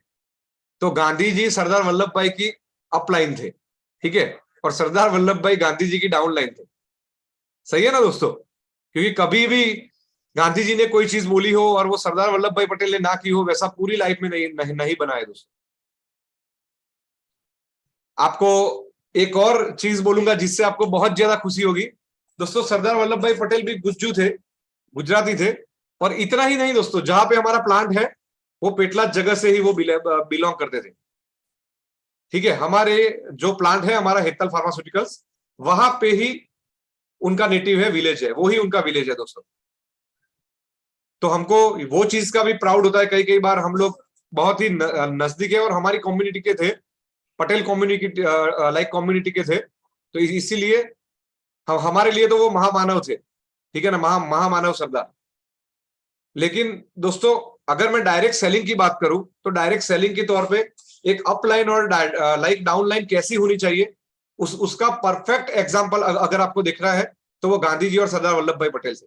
तो गांधी जी सरदार वल्लभ भाई की अप लाइन थे, ठीक है, और सरदार वल्लभ भाई गांधी जी की डाउन लाइन थे। सही है ना दोस्तों, क्योंकि कभी भी गांधी जी ने कोई चीज बोली हो और वो सरदार वल्लभ भाई पटेल ने ना की हो, वैसा पूरी लाइफ में नहीं बना है दोस्तों। आपको एक और चीज बोलूंगा जिससे आपको बहुत ज्यादा खुशी होगी दोस्तों। सरदार वल्लभ भाई पटेल भी गुज्जू थे, गुजराती थे। और इतना ही नहीं दोस्तों, जहां पे हमारा प्लांट है वो पेटलाद जगह से ही वो बिलोंग करते थे। ठीक है, हमारे जो प्लांट है हमारा हेतल फार्मास्यूटिकल्स, वहां पे ही उनका नेटिव है, विलेज है, वो ही उनका विलेज है दोस्तों। तो हमको वो चीज का भी प्राउड होता है। कई कई बार हम लोग बहुत ही नजदीक है और हमारी कम्युनिटी के थे, पटेल कम्युनिटी, लाइक कम्युनिटी के थे। तो इसीलिए हमारे लिए तो वो महामानव थे, ठीक है ना, महामानव सरदार। लेकिन दोस्तों अगर मैं डायरेक्ट सेलिंग की बात करूं तो डायरेक्ट सेलिंग के तौर पे एक अपलाइन और लाइक डाउनलाइन कैसी होनी चाहिए, उसका परफेक्ट एग्जांपल अगर आपको दिख रहा है तो वो गांधी जी और सरदार वल्लभ भाई पटेल से।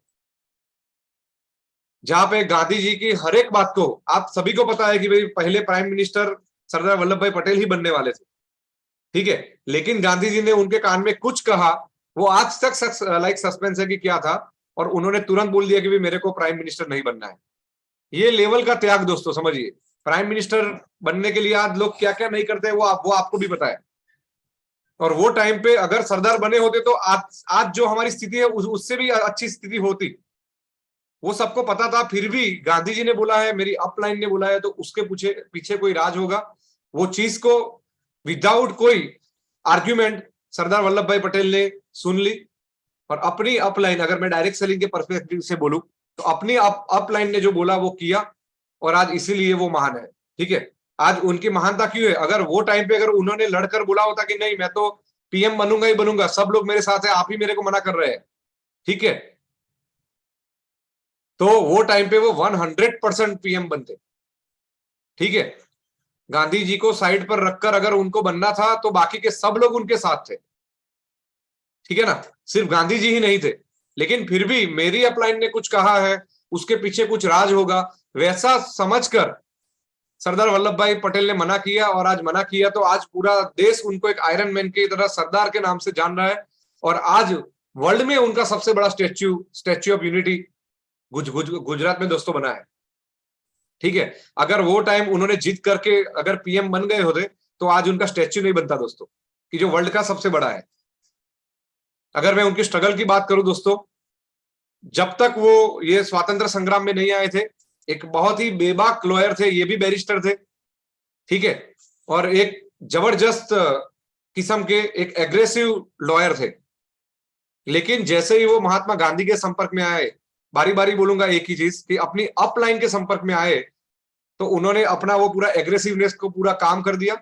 जहां पे गांधी जी की हर एक बात को, आप सभी को पता है कि भाई पहले प्राइम मिनिस्टर सरदार वल्लभ भाई पटेल ही बनने वाले थे, ठीक है, लेकिन गांधी जी ने उनके कान में कुछ कहा, वो आज तक लाइक सस्पेंस है कि क्या था, और उन्होंने तुरंत बोल दिया कि भाई मेरे को प्राइम मिनिस्टर नहीं बनना है। ये लेवल का त्याग दोस्तों, समझिए। प्राइम मिनिस्टर बनने के लिए आज लोग क्या क्या नहीं करते हैं, वो आपको भी पता है। और वो टाइम पे अगर सरदार बने होते तो आज जो हमारी स्थिति है उससे भी अच्छी स्थिति होती, वो सबको पता था। फिर भी गांधी जी ने बोला है, मेरी अपलाइन ने बोला है, तो उसके पीछे पीछे कोई राज होगा। वो चीज को विदाउट कोई आर्ग्यूमेंट सरदार वल्लभ भाई पटेल ने सुन ली, और अपनी अपलाइन, अगर मैं डायरेक्ट सेलिंग के पर्सपेक्टिव से बोलूं तो अपनी अपलाइन ने जो बोला वो किया, और आज इसीलिए वो महान है। ठीक है, आज उनकी महानता क्यों है? अगर वो टाइम पे अगर उन्होंने लड़कर बोला होता कि नहीं मैं तो पीएम बनूंगा ही बनूंगा, सब लोग मेरे साथ है, आप ही मेरे को मना कर रहे हैं, ठीक है, तो वो टाइम पे वो 100% पीएम बनते। ठीक है, गांधी जी को साइड पर रखकर अगर उनको बनना था तो बाकी के सब लोग उनके साथ थे, ठीक है ना, सिर्फ गांधी जी ही नहीं थे। लेकिन फिर भी मेरी अपलाइन ने कुछ कहा है, उसके पीछे कुछ राज होगा, वैसा समझकर सरदार वल्लभ भाई पटेल ने मना किया। और आज मना किया तो आज पूरा देश उनको एक आयरन मैन की तरह सरदार के नाम से जान रहा है। और आज वर्ल्ड में उनका सबसे बड़ा स्टैच्यू ऑफ यूनिटी गुजरात में दोस्तों बना है। ठीक है, अगर वो टाइम उन्होंने जीत करके अगर पीएम बन गए होते तो आज उनका स्टैच्यू नहीं बनता दोस्तों, कि जो वर्ल्ड का सबसे बड़ा है। अगर मैं उनकी स्ट्रगल की बात करूं दोस्तों, जब तक वो ये स्वातंत्र संग्राम में नहीं आए थे, एक बहुत ही बेबाक लॉयर थे, ये भी बैरिस्टर थे, ठीक है, और एक जबरदस्त किस्म के एक एग्रेसिव लॉयर थे। लेकिन जैसे ही वो महात्मा गांधी के संपर्क में आए, बारी बारी बोलूंगा एक ही चीज, कि अपनी अपलाइन के संपर्क में आए तो उन्होंने अपना वो पूरा एग्रेसिवनेस को पूरा काम कर दिया,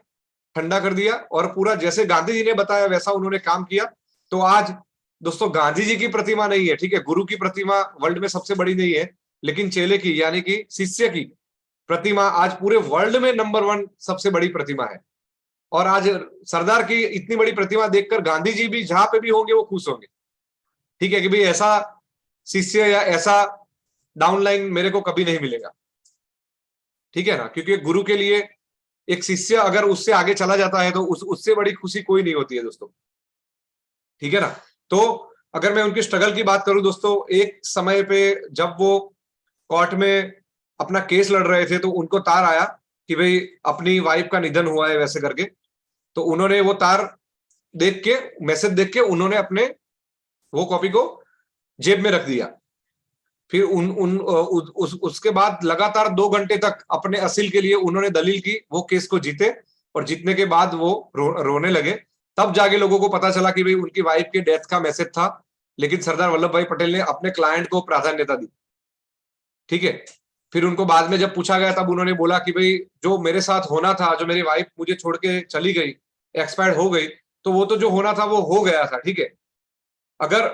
ठंडा कर दिया, और पूरा जैसे गांधी जी ने बताया वैसा उन्होंने काम किया। तो आज दोस्तों गांधी जी की प्रतिमा नहीं है, ठीक है, गुरु की प्रतिमा वर्ल्ड में सबसे बड़ी नहीं है, लेकिन चेले की यानी कि शिष्य की प्रतिमा आज पूरे वर्ल्ड में नंबर 1 सबसे बड़ी प्रतिमा है। और आज सरदार की इतनी बड़ी प्रतिमा देखकर गांधी जी भी जहां पे भी होंगे वो खुश होंगे, ठीक है, कि भाई ऐसा शिष्य या ऐसा डाउनलाइन मेरे को कभी नहीं मिलेगा। ठीक है ना, क्योंकि गुरु के लिए एक शिष्य अगर उससे आगे चला जाता है तो उससे बड़ी खुशी कोई नहीं होती है दोस्तों, ठीक है ना। तो अगर मैं उनकी स्ट्रगल की बात करूं दोस्तों, एक समय पे जब वो कोर्ट में अपना केस लड़ रहे थे तो उनको तार आया कि भाई अपनी वाइफ का निधन हुआ है वैसे करके। तो उन्होंने वो तार देख के, मैसेज देख के उन्होंने अपने वो कॉपी को जेब में रख दिया। फिर उन उन उसके बाद लगातार 2 घंटे तक अपने असील के लिए उन्होंने दलील की, वो केस को जीते और जीतने के बाद वो रोने लगे। तब जाके लोगों को पता चला कि भाई उनकी वाइफ के डेथ का मैसेज था, लेकिन सरदार वल्लभ भाई पटेल ने अपने क्लाइंट को प्राधान्यता दी, ठीक है। फिर उनको बाद में जब पूछा गया तब उन्होंने बोला कि भाई जो मेरे साथ होना था, जो मेरी वाइफ मुझे छोड़ के चली गई, एक्सपायर हो गई, तो वो तो जो होना था वो हो गया था, ठीक है। अगर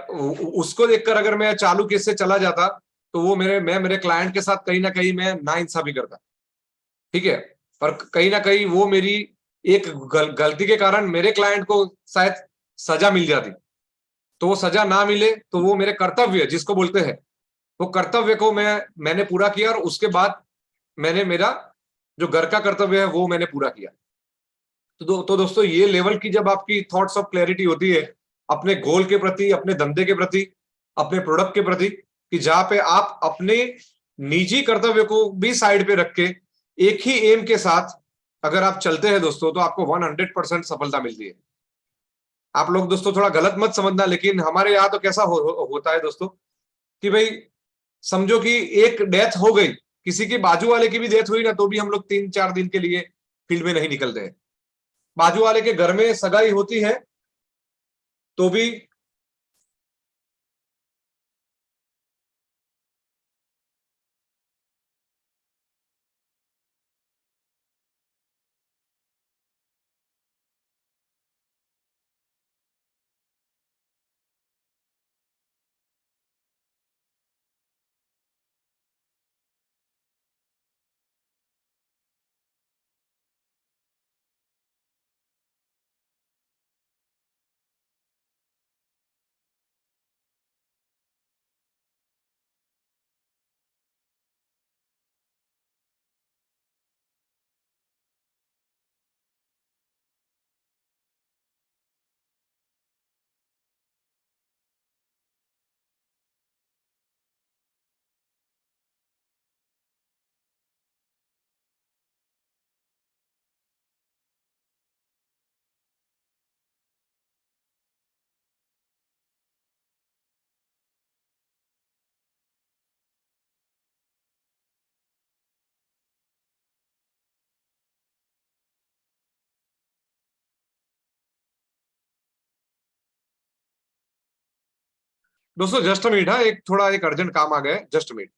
उसको देखकर अगर मैं चालू केस से चला जाता तो वो मैं मेरे क्लाइंट के साथ कहीं ना कहीं मैं नाइंसाफी करता, ठीक है। पर कहीं ना कहीं वो मेरी एक गलती के कारण मेरे क्लाइंट को शायद सजा मिल जाती। तो वो सजा ना मिले तो वो मेरे कर्तव्य जिसको बोलते हैं, वो कर्तव्य को मैंने पूरा किया और उसके बाद मैंने मेरा जो घर का कर्तव्य है वो मैंने पूरा किया। तो दोस्तों ये लेवल की जब आपकी थॉट्स ऑफ क्लैरिटी होती है अपने गोल के प्रति, अपने धंधे के प्रति, अपने प्रोडक्ट के प्रति, कि जहां पे आप अपने निजी कर्तव्य को भी साइड पे रख के एक ही एम के साथ अगर आप चलते हैं दोस्तों, तो आपको 100% सफलता मिलती है। आप लोग दोस्तों थोड़ा गलत मत समझना, लेकिन हमारे यहाँ तो कैसा होता है दोस्तों कि भाई समझो कि एक डेथ हो गई, किसी के बाजू वाले की भी डेथ हुई ना, तो भी हम लोग 3-4 दिन के लिए फील्ड में नहीं निकलते हैं। बाजू वाले के घर में सगाई होती है तो भी दोस्तों जस्ट मिनट, हाँ एक थोड़ा एक अर्जेंट काम आ गया है, जस्ट मिनट।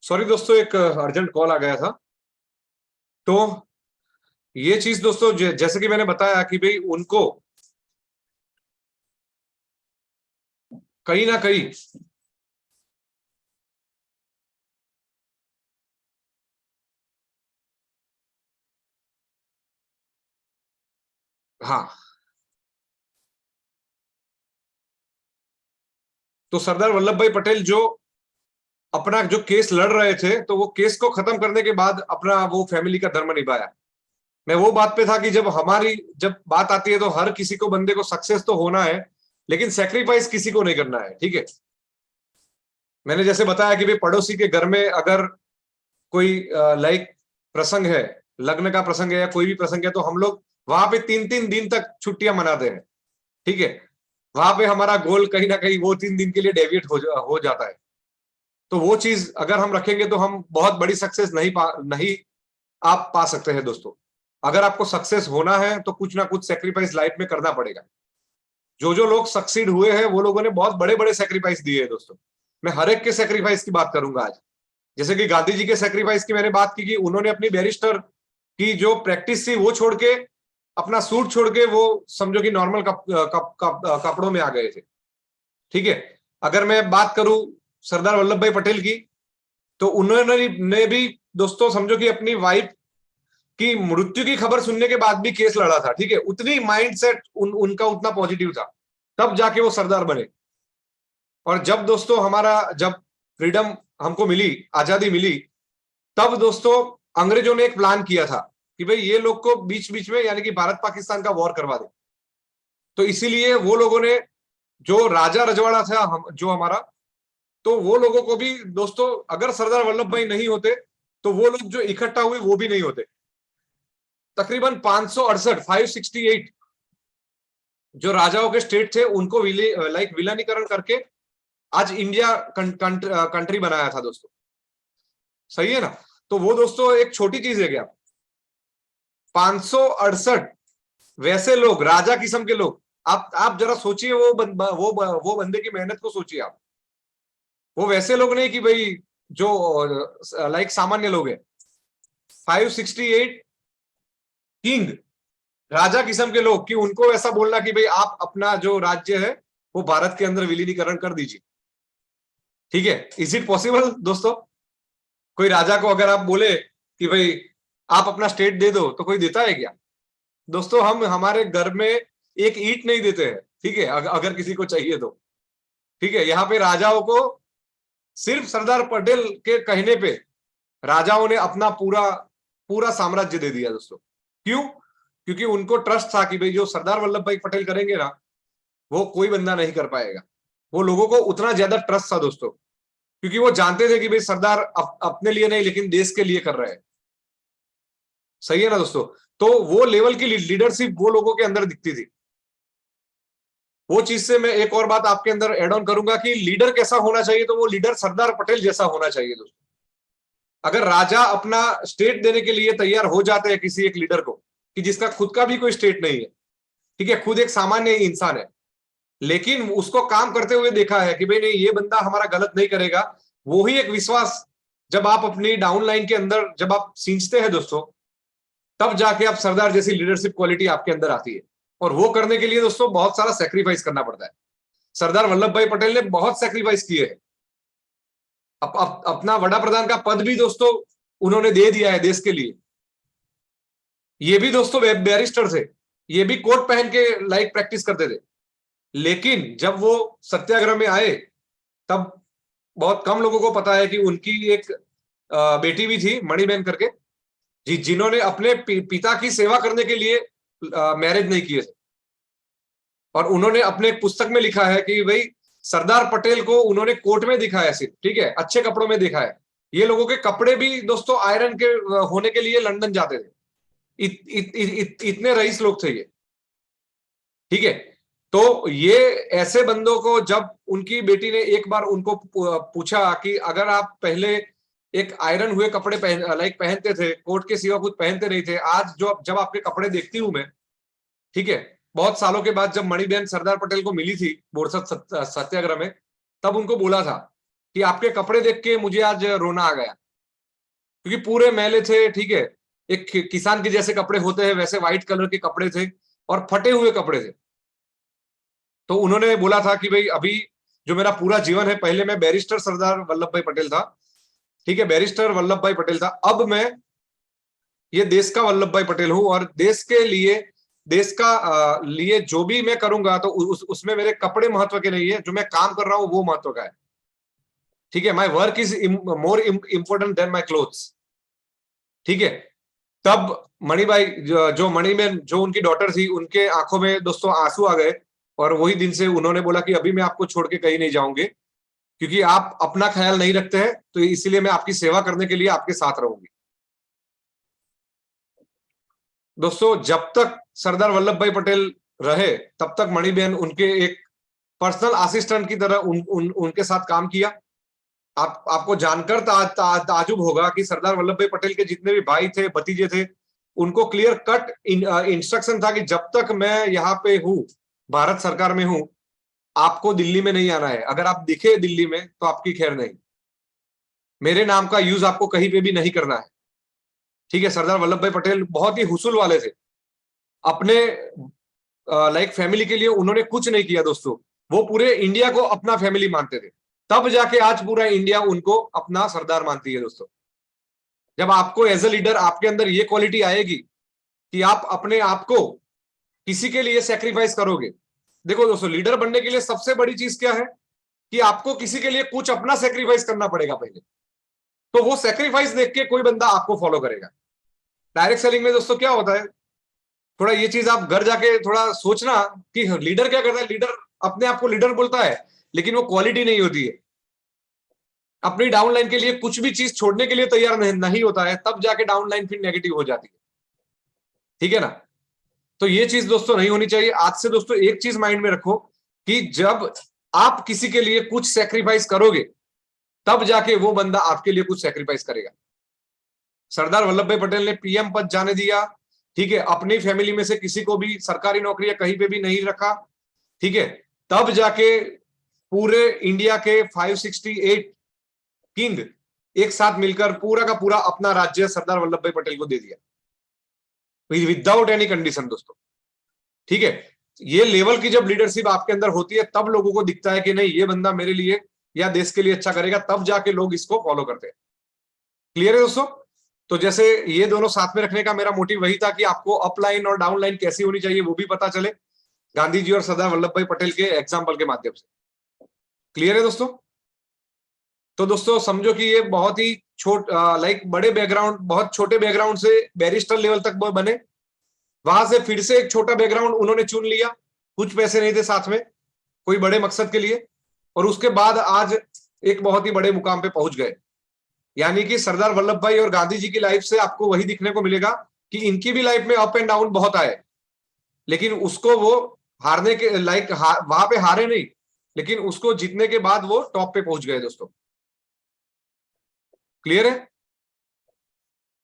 सॉरी दोस्तों, एक अर्जेंट कॉल आ गया था। तो ये चीज दोस्तों जैसे कि मैंने बताया कि भाई उनको कहीं ना कहीं हाँ, तो सरदार वल्लभ भाई पटेल जो अपना जो केस लड़ रहे थे, तो वो केस को खत्म करने के बाद अपना वो फैमिली का धर्म निभाया। मैं वो बात पे था कि जब बात आती है तो हर किसी को, बंदे को सक्सेस तो होना है, लेकिन सेक्रीफाइस किसी को नहीं करना है, ठीक है। मैंने जैसे बताया कि भाई पड़ोसी के घर में अगर कोई लाइक प्रसंग है, लग्न का प्रसंग है या कोई भी प्रसंग है, तो हम लोग वहां पे 3-3 दिन तक छुट्टियां मनाते हैं, ठीक है। वहां पे हमारा गोल कहीं ना कहीं वो 3 दिन के लिए डेविएट हो जाता है। तो वो चीज अगर हम रखेंगे तो हम बहुत बड़ी सक्सेस नहीं आप पा सकते हैं दोस्तों। अगर आपको सक्सेस होना है तो कुछ ना कुछ सेक्रीफाइस लाइफ में करना पड़ेगा। जो जो लोग सक्सीड हुए हैं वो लोगों ने बहुत बड़े बड़े सेक्रीफाइस दिए हैं दोस्तों। मैं हर एक के सेक्रीफाइस की बात करूंगा आज। जैसे कि गांधी जी के सेक्रीफाइस की मैंने बात की कि उन्होंने अपनी बैरिस्टर की जो प्रैक्टिस थी वो छोड़ के, अपना सूट छोड़ के, वो समझो कि नॉर्मल कपड़ों में आ गए थे। ठीक है। अगर मैं बात करूं सरदार वल्लभ भाई पटेल की, तो उन्होंने भी दोस्तों समझो कि अपनी वाइफ की मृत्यु की खबर सुनने के बाद भी केस लड़ा था। ठीक है, उतनी माइंडसेट उनका उतना पॉजिटिव था, तब जाके वो सरदार बने। और जब दोस्तों जब फ्रीडम हमको मिली, आजादी मिली, तब दोस्तों अंग्रेजों ने एक प्लान किया था कि भाई ये लोग को बीच बीच में यानी कि भारत पाकिस्तान का वॉर करवा दे। तो इसीलिए वो लोगों ने, जो राजा रजवाड़ा था जो हमारा, तो वो लोगों को भी दोस्तों, अगर सरदार वल्लभ भाई नहीं होते तो वो लोग जो इकट्ठा हुए वो भी नहीं होते। तकरीबन 568 568 जो राजाओं के स्टेट थे उनको विलीनीकरण करके आज इंडिया कंट्री बनाया था दोस्तों। सही है ना? तो वो दोस्तों एक छोटी चीज है क्या? 568 वैसे लोग, राजा किस्म के लोग, आप जरा सोचिए, वो बंदे की मेहनत को सोचिए आप। वो वैसे लोग नहीं कि भाई जो सामान्य लोग हैं। 568 किंग, राजा किस्म के लोग, कि उनको ऐसा बोलना कि भाई आप अपना जो राज्य है वो भारत के अंदर विलीनीकरण कर दीजिए। ठीक है, इज इट पॉसिबल दोस्तों? कोई राजा को अगर आप बोले कि भाई आप अपना स्टेट दे दो, तो कोई देता है क्या दोस्तों? हम हमारे घर में एक ईंट नहीं देते हैं। ठीक है, अगर किसी को चाहिए तो। ठीक है, यहाँ पे राजाओं को सिर्फ सरदार पटेल के कहने पे राजाओं ने अपना पूरा पूरा साम्राज्य दे दिया दोस्तों। क्यों? क्योंकि उनको ट्रस्ट था कि भाई जो सरदार वल्लभ भाई पटेल करेंगे ना, वो कोई बंदा नहीं कर पाएगा। वो लोगों को उतना ज्यादा ट्रस्ट था दोस्तों, क्योंकि वो जानते थे कि भाई सरदार अपने लिए नहीं लेकिन देश के लिए कर रहे हैं। सही है ना दोस्तों? तो वो लेवल की लीडरशिप वो लोगों के अंदर दिखती थी। वो चीज से मैं एक और बात आपके अंदर एड ऑन करूंगा कि लीडर कैसा होना चाहिए, तो वो लीडर सरदार पटेल जैसा होना चाहिए दोस्तों। अगर राजा अपना स्टेट देने के लिए तैयार हो जाते हैं किसी एक लीडर को, कि जिसका खुद का भी कोई स्टेट नहीं है, ठीक है, खुद एक सामान्य इंसान है, लेकिन उसको काम करते हुए देखा है कि भाई नहीं, ये बंदा हमारा गलत नहीं करेगा, वो ही एक विश्वास जब आप अपनी डाउन लाइन के अंदर जब आप सींचते हैं दोस्तों, तब जाके आप सरदार जैसी लीडरशिप क्वालिटी आपके अंदर आती है। और वो करने के लिए दोस्तों बहुत सारा सेक्रीफाइस करना पड़ता है। सरदार वल्लभ भाई पटेल ने बहुत सेक्रीफाइस किए हैं। अपना वड़ा प्रधान का पद भी दोस्तों उन्होंने दे दिया है देश के लिए। ये भी दोस्तों बैरिस्टर थे, ये भी कोट पहन के प्रैक्टिस करते थे। लेकिन जब वो सत्याग्रह में आए, तब बहुत कम लोगों को पता है कि उनकी एक बेटी भी थी, मणिबेन करके, जिन्होंने अपने पिता की सेवा करने के लिए मैरिज नहीं किए थे। और उन्होंने अपने एक पुस्तक में लिखा है कि भाई सरदार पटेल को उन्होंने कोर्ट में दिखाया सिर्फ, ठीक है, अच्छे कपड़ों में दिखाया। ये लोगों के कपड़े भी दोस्तों आयरन के होने के लिए लंदन जाते थे। इतने रईस लोग थे ये। ठीक है, तो ये ऐसे बंदों को जब उनकी बेटी ने एक बार उनको पूछा कि अगर आप पहले एक आयरन हुए कपड़े पहनते थे, कोट के सिवा कुछ पहनते नहीं थे, आज जब आपके कपड़े देखती हूं मैं, ठीक है, बहुत सालों के बाद जब मणिबेन सरदार पटेल को मिली थी बोरसद सत्याग्रह में, तब उनको बोला था कि आपके कपड़े देख के मुझे आज रोना आ गया, क्योंकि पूरे मैले थे। ठीक है, एक किसान के जैसे कपड़े होते हैं वैसे व्हाइट कलर के कपड़े थे और फटे हुए कपड़े थे। तो उन्होंने बोला था कि भाई अभी जो मेरा पूरा जीवन है, पहले मैं बैरिस्टर सरदार वल्लभ भाई पटेल था, ठीक है, बैरिस्टर वल्लभ भाई पटेल था, अब मैं ये देश का वल्लभ भाई पटेल हूं, और देश के लिए, देश का लिए जो भी मैं करूंगा तो उसमें मेरे कपड़े महत्व के नहीं है, जो मैं काम कर रहा हूं वो महत्व का है। ठीक है, my work is more important than my clothes. ठीक है, तब मणिबाई जो मणिबेन जो उनकी डॉटर थी, उनके आंखों में दोस्तों आंसू आ गए, और वही दिन से उन्होंने बोला कि अभी मैं आपको छोड़ के कहीं नहीं जाऊंगे, क्योंकि आप अपना ख्याल नहीं रखते हैं, तो इसीलिए मैं आपकी सेवा करने के लिए आपके साथ रहूंगी। दोस्तों जब तक सरदार वल्लभ भाई पटेल रहे, तब तक मणिबेन उनके एक पर्सनल असिस्टेंट की तरह उनके साथ काम किया। आपको जानकर ताजुब होगा कि सरदार वल्लभ भाई पटेल के जितने भी भाई थे, भतीजे थे, उनको क्लियर कट इंस्ट्रक्शन था कि जब तक मैं यहाँ पे हूं, भारत सरकार में हूं, आपको दिल्ली में नहीं आना है। अगर आप दिखे दिल्ली में तो आपकी खैर नहीं, मेरे नाम का यूज आपको कहीं पे भी नहीं करना है। ठीक है, सरदार वल्लभ भाई पटेल बहुत ही हुसूल वाले थे। अपने लाइक फैमिली के लिए उन्होंने कुछ नहीं किया दोस्तों, वो पूरे इंडिया को अपना फैमिली मानते थे, तब जाके आज पूरा इंडिया उनको अपना सरदार मानती है दोस्तों। जब आपको एज ए लीडर आपके अंदर ये क्वालिटी आएगी कि आप अपने आप को किसी के लिए सेक्रीफाइस करोगे। देखो दोस्तों, लीडर बनने के लिए सबसे बड़ी चीज क्या है कि आपको किसी के लिए कुछ अपना सेक्रीफाइस करना पड़ेगा पहले, तो वो सेक्रीफाइस देख के कोई बंदा आपको फॉलो करेगा। डायरेक्ट सेलिंग में दोस्तों क्या होता है, थोड़ा ये चीज आप घर जाके थोड़ा सोचना कि लीडर क्या करता है। लीडर अपने आप को लीडर बोलता है, लेकिन वो क्वालिटी नहीं होती है। अपनी डाउनलाइन के लिए कुछ भी चीज छोड़ने के लिए तैयार नहीं होता है, तब जाके डाउनलाइन फिर नेगेटिव हो जाती है। ठीक है ना, तो ये चीज दोस्तों नहीं होनी चाहिए। आज से दोस्तों एक चीज माइंड में रखो कि जब आप किसी के लिए कुछ सेक्रीफाइस करोगे, तब जाके वो बंदा आपके लिए कुछ सेक्रीफाइस करेगा। सरदार वल्लभ भाई पटेल ने पीएम पद जाने दिया, ठीक है, अपनी फैमिली में से किसी को भी सरकारी नौकरी या कहीं पे भी नहीं रखा, ठीक है, तब जाके पूरे इंडिया के 568 किंग एक साथ मिलकर पूरा का पूरा अपना राज्य सरदार वल्लभ भाई पटेल को दे दिया, विदाउट एनी कंडीशन दोस्तों। ठीक है, ये लेवल की जब लीडरशिप आपके अंदर होती है, तब लोगों को दिखता है कि नहीं, ये बंदा मेरे लिए या देश के लिए अच्छा करेगा, तब जाके लोग इसको फॉलो करते हैं। क्लियर है दोस्तों? तो जैसे ये दोनों साथ में रखने का मेरा मोटिव वही था कि आपको अपलाइन और डाउनलाइन कैसी होनी चाहिए वो भी पता चले, गांधी जी और सरदार वल्लभ भाई पटेल के एग्जाम्पल के माध्यम से। क्लियर है दोस्तों? तो दोस्तों समझो कि ये बहुत ही लाइक बड़े बैकग्राउंड, बहुत छोटे बैकग्राउंड से बैरिस्टर लेवल तक वो बने, वहां से फिर से एक छोटा बैकग्राउंड उन्होंने चुन लिया, कुछ पैसे नहीं थे साथ में, कोई बड़े मकसद के लिए, और उसके बाद आज एक बहुत ही बड़े मुकाम पे पहुंच गए। यानी कि सरदार वल्लभ भाई और गांधी जी की लाइफ से आपको वही दिखने को मिलेगा कि इनकी भी लाइफ में अप एंड डाउन बहुत आए, लेकिन उसको वो हारने के वहां पे हारे नहीं, लेकिन उसको जीतने के बाद वो टॉप पे पहुंच गए दोस्तों। क्लियर है?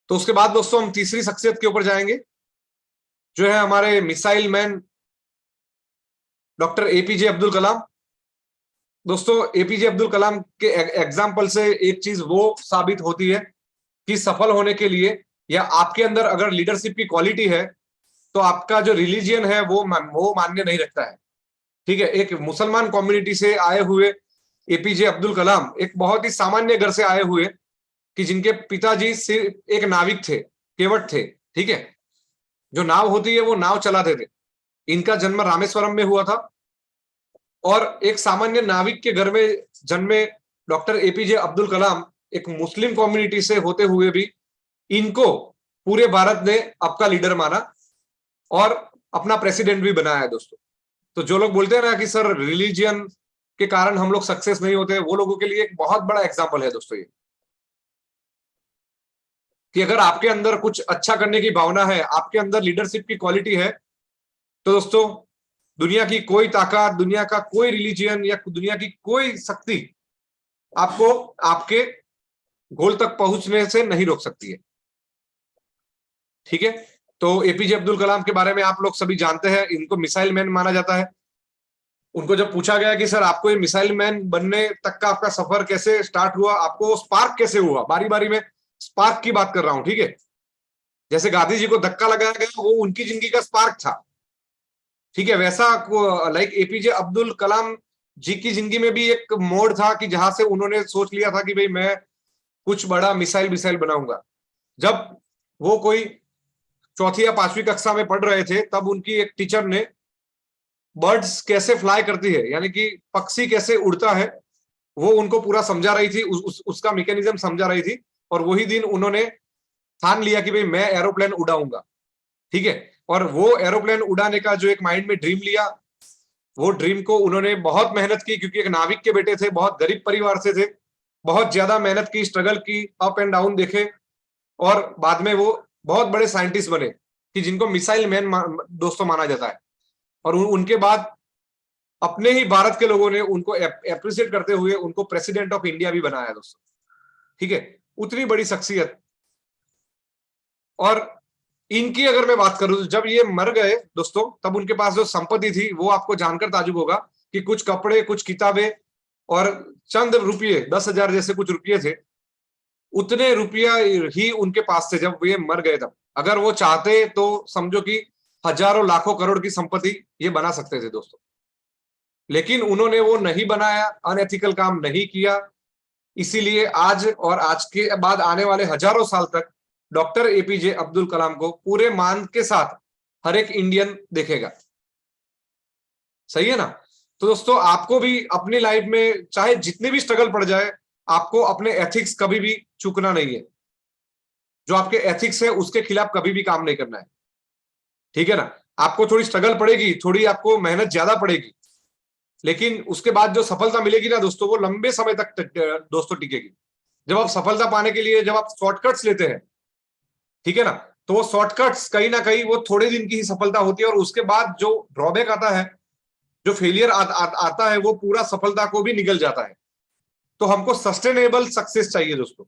तो उसके बाद दोस्तों हम तीसरी शख्सियत के ऊपर जाएंगे, जो है हमारे missile man doctor APJ Abdul Kalam. दोस्तों एपीजे अब्दुल कलाम के एग्जाम्पल से एक चीज वो साबित होती है कि सफल होने के लिए या आपके अंदर अगर लीडरशिप की क्वालिटी है, तो आपका जो रिलीजियन है वो मान्य नहीं रखता है। ठीक है, एक मुसलमान कम्युनिटी से आए हुए एपीजे अब्दुल कलाम एक बहुत ही सामान्य घर से आए हुए, कि जिनके पिताजी सिर्फ एक नाविक थे, केवट थे। ठीक है, जो नाव होती है वो नाव चलाते थे। इनका जन्म रामेश्वरम में हुआ था, और एक सामान्य नाविक के घर में जन्मे डॉक्टर एपीजे अब्दुल कलाम एक मुस्लिम कम्युनिटी से होते हुए भी इनको पूरे भारत ने आपका लीडर माना और अपना प्रेसिडेंट भी बनाया दोस्तों। तो जो लोग बोलते हैं ना कि सर रिलीजियन के कारण हम लोग सक्सेस नहीं होते, वो लोगों के लिए एक बहुत बड़ा एग्जाम्पल है दोस्तों ये, कि अगर आपके अंदर कुछ अच्छा करने की भावना है, आपके अंदर लीडरशिप की क्वालिटी है, तो दोस्तों दुनिया की कोई ताकत, दुनिया का कोई रिलीजियन या दुनिया की कोई शक्ति आपको आपके गोल तक पहुंचने से नहीं रोक सकती है। ठीक है, तो एपीजे अब्दुल कलाम के बारे में आप लोग सभी जानते हैं, इनको मिसाइल मैन माना जाता है। उनको जब पूछा गया कि सर आपको ये मिसाइल मैन बनने तक का आपका सफर कैसे स्टार्ट हुआ, आपको स्पार्क कैसे हुआ, बारी बारी में स्पार्क की बात कर रहा हूं। ठीक है, जैसे गांधी जी को धक्का लगाया गया वो उनकी जिंदगी का स्पार्क था। ठीक है, वैसा लाइक एपीजे अब्दुल कलाम जी की जिंदगी में भी एक मोड़ था कि जहां से उन्होंने सोच लिया था कि भाई मैं कुछ बड़ा मिसाइल बनाऊंगा। जब वो कोई चौथी या पांचवी कक्षा में पढ़ रहे थे, तब उनकी एक टीचर ने बर्ड्स कैसे फ्लाई करती है, यानी कि पक्षी कैसे उड़ता है, वो उनको पूरा समझा रही थी, उसका मैकेनिज्म समझा रही थी। और वही दिन उन्होंने ठान लिया कि भाई मैं एरोप्लेन उड़ाऊंगा। ठीक है, और वो एरोप्लेन उड़ाने का जो एक माइंड में ड्रीम लिया, वो ड्रीम को उन्होंने बहुत मेहनत की, क्योंकि एक नाविक के बेटे थे, बहुत गरीब परिवार से थे, बहुत ज्यादा मेहनत की, स्ट्रगल की, अप एंड डाउन देखे, और बाद में वो बहुत बड़े साइंटिस्ट बने, कि जिनको मिसाइल मैन दोस्तों माना जाता है। और उनके बाद अपने ही भारत के लोगों ने उनको एप्रिशिएट करते हुए उनको प्रेसिडेंट ऑफ इंडिया भी बनाया दोस्तों। ठीक है, उतनी बड़ी शख्सियत। और इनकी अगर मैं बात करूं तो जब ये मर गए दोस्तों, तब उनके पास जो संपत्ति थी वो आपको जानकर ताजुब होगा कि कुछ कपड़े, कुछ किताबें और चंद रुपये, 10,000 जैसे कुछ रुपये थे, उतने रुपया ही उनके पास थे जब ये मर गए तब। अगर वो चाहते तो समझो कि हजारों लाखों करोड़ की संपत्ति ये बना सकते थे दोस्तों, लेकिन उन्होंने वो नहीं बनाया, अनएथिकल काम नहीं किया। इसीलिए आज और आज के बाद आने वाले हजारों साल तक डॉक्टर एपीजे अब्दुल कलाम को पूरे मान के साथ हर एक इंडियन देखेगा। सही है ना? तो दोस्तों आपको भी अपनी लाइफ में चाहे जितनी भी स्ट्रगल पड़ जाए, आपको अपने एथिक्स कभी भी चूकना नहीं है। जो आपके एथिक्स है उसके खिलाफ कभी भी काम नहीं करना है। ठीक है ना? आपको थोड़ी स्ट्रगल पड़ेगी, थोड़ी आपको मेहनत ज्यादा पड़ेगी, लेकिन उसके बाद जो सफलता मिलेगी ना दोस्तों, वो लंबे समय तक दोस्तों टिकेगी। जब आप सफलता पाने के लिए जब आप शॉर्टकट्स लेते हैं, ठीक है ना, तो वो शॉर्टकट्स कहीं ना कहीं वो थोड़े दिन की ही सफलता होती है, और उसके बाद जो ड्रॉबैक आता है, जो फेलियर आता है, वो पूरा सफलता को भी निगल जाता है। तो हमको सस्टेनेबल सक्सेस चाहिए दोस्तों,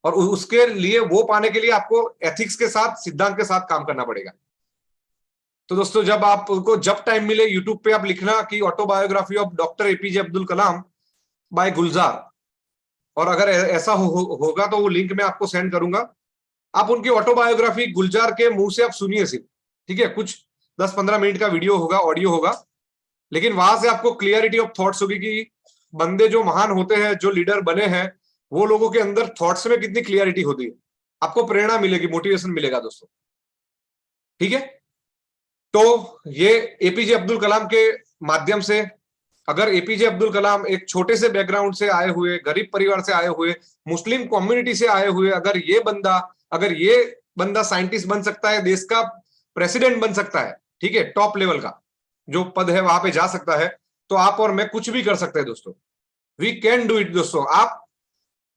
और उसके लिए वो पाने के लिए आपको एथिक्स के साथ, सिद्धांत के साथ काम करना पड़ेगा। तो दोस्तों जब आपको जब टाइम मिले यूट्यूब पे आप लिखना कि autobiography of doctor APJ Abdul Kalam by Gulzar, और अगर ऐसा होगा तो वो लिंक मैं आपको सेंड करूंगा। आप उनकी ऑटोबायोग्राफी गुलजार के मुंह से आप सुनिए सिर्फ, ठीक है? कुछ 10-15 मिनट का वीडियो होगा, ऑडियो होगा, लेकिन वहां से आपको क्लियरिटी ऑफ थॉट्स होगी कि बंदे जो महान होते हैं, जो लीडर बने हैं, वो लोगों के अंदर थॉट्स में कितनी क्लियरिटी होती है। आपको प्रेरणा मिलेगी, मोटिवेशन मिलेगा दोस्तों। ठीक है? तो ये एपीजे अब्दुल कलाम के माध्यम से, अगर एपीजे अब्दुल कलाम एक छोटे से बैकग्राउंड से आए हुए, गरीब परिवार से आए हुए, मुस्लिम कम्युनिटी से आए हुए, अगर ये बंदा साइंटिस्ट बन सकता है, देश का प्रेसिडेंट बन सकता है, ठीक है, टॉप लेवल का जो पद है वहां पे जा सकता है, तो आप और मैं कुछ भी कर सकते हैं दोस्तों। वी कैन डू इट दोस्तों। आप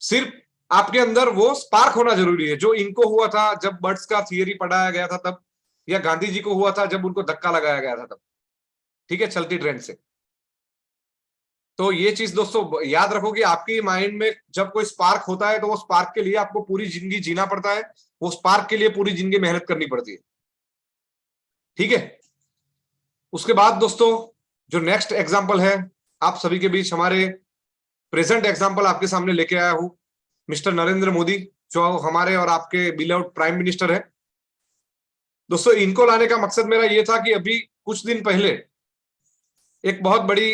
सिर्फ, आपके अंदर वो स्पार्क होना जरूरी है, जो इनको हुआ था जब बर्ड्स का थियरी पढ़ाया गया था तब, या गांधी जी को हुआ था जब उनको धक्का लगाया गया था तब, ठीक है, चलती ट्रेन से। तो ये चीज दोस्तों याद रखो कि आपकी माइंड में जब कोई स्पार्क होता है, तो वो स्पार्क के लिए आपको पूरी जिंदगी जीना पड़ता है, वो स्पार्क के लिए पूरी जिंदगी मेहनत करनी पड़ती है। ठीक है? उसके बाद दोस्तों जो नेक्स्ट एग्जाम्पल है आप सभी के बीच, हमारे प्रेजेंट एग्जाम्पल आपके सामने लेके आया हूं, मिस्टर नरेंद्र मोदी, जो हमारे और आपके बिलव्ड प्राइम मिनिस्टर है। दोस्तों इनको लाने का मकसद मेरा ये था कि अभी कुछ दिन पहले एक बहुत बड़ी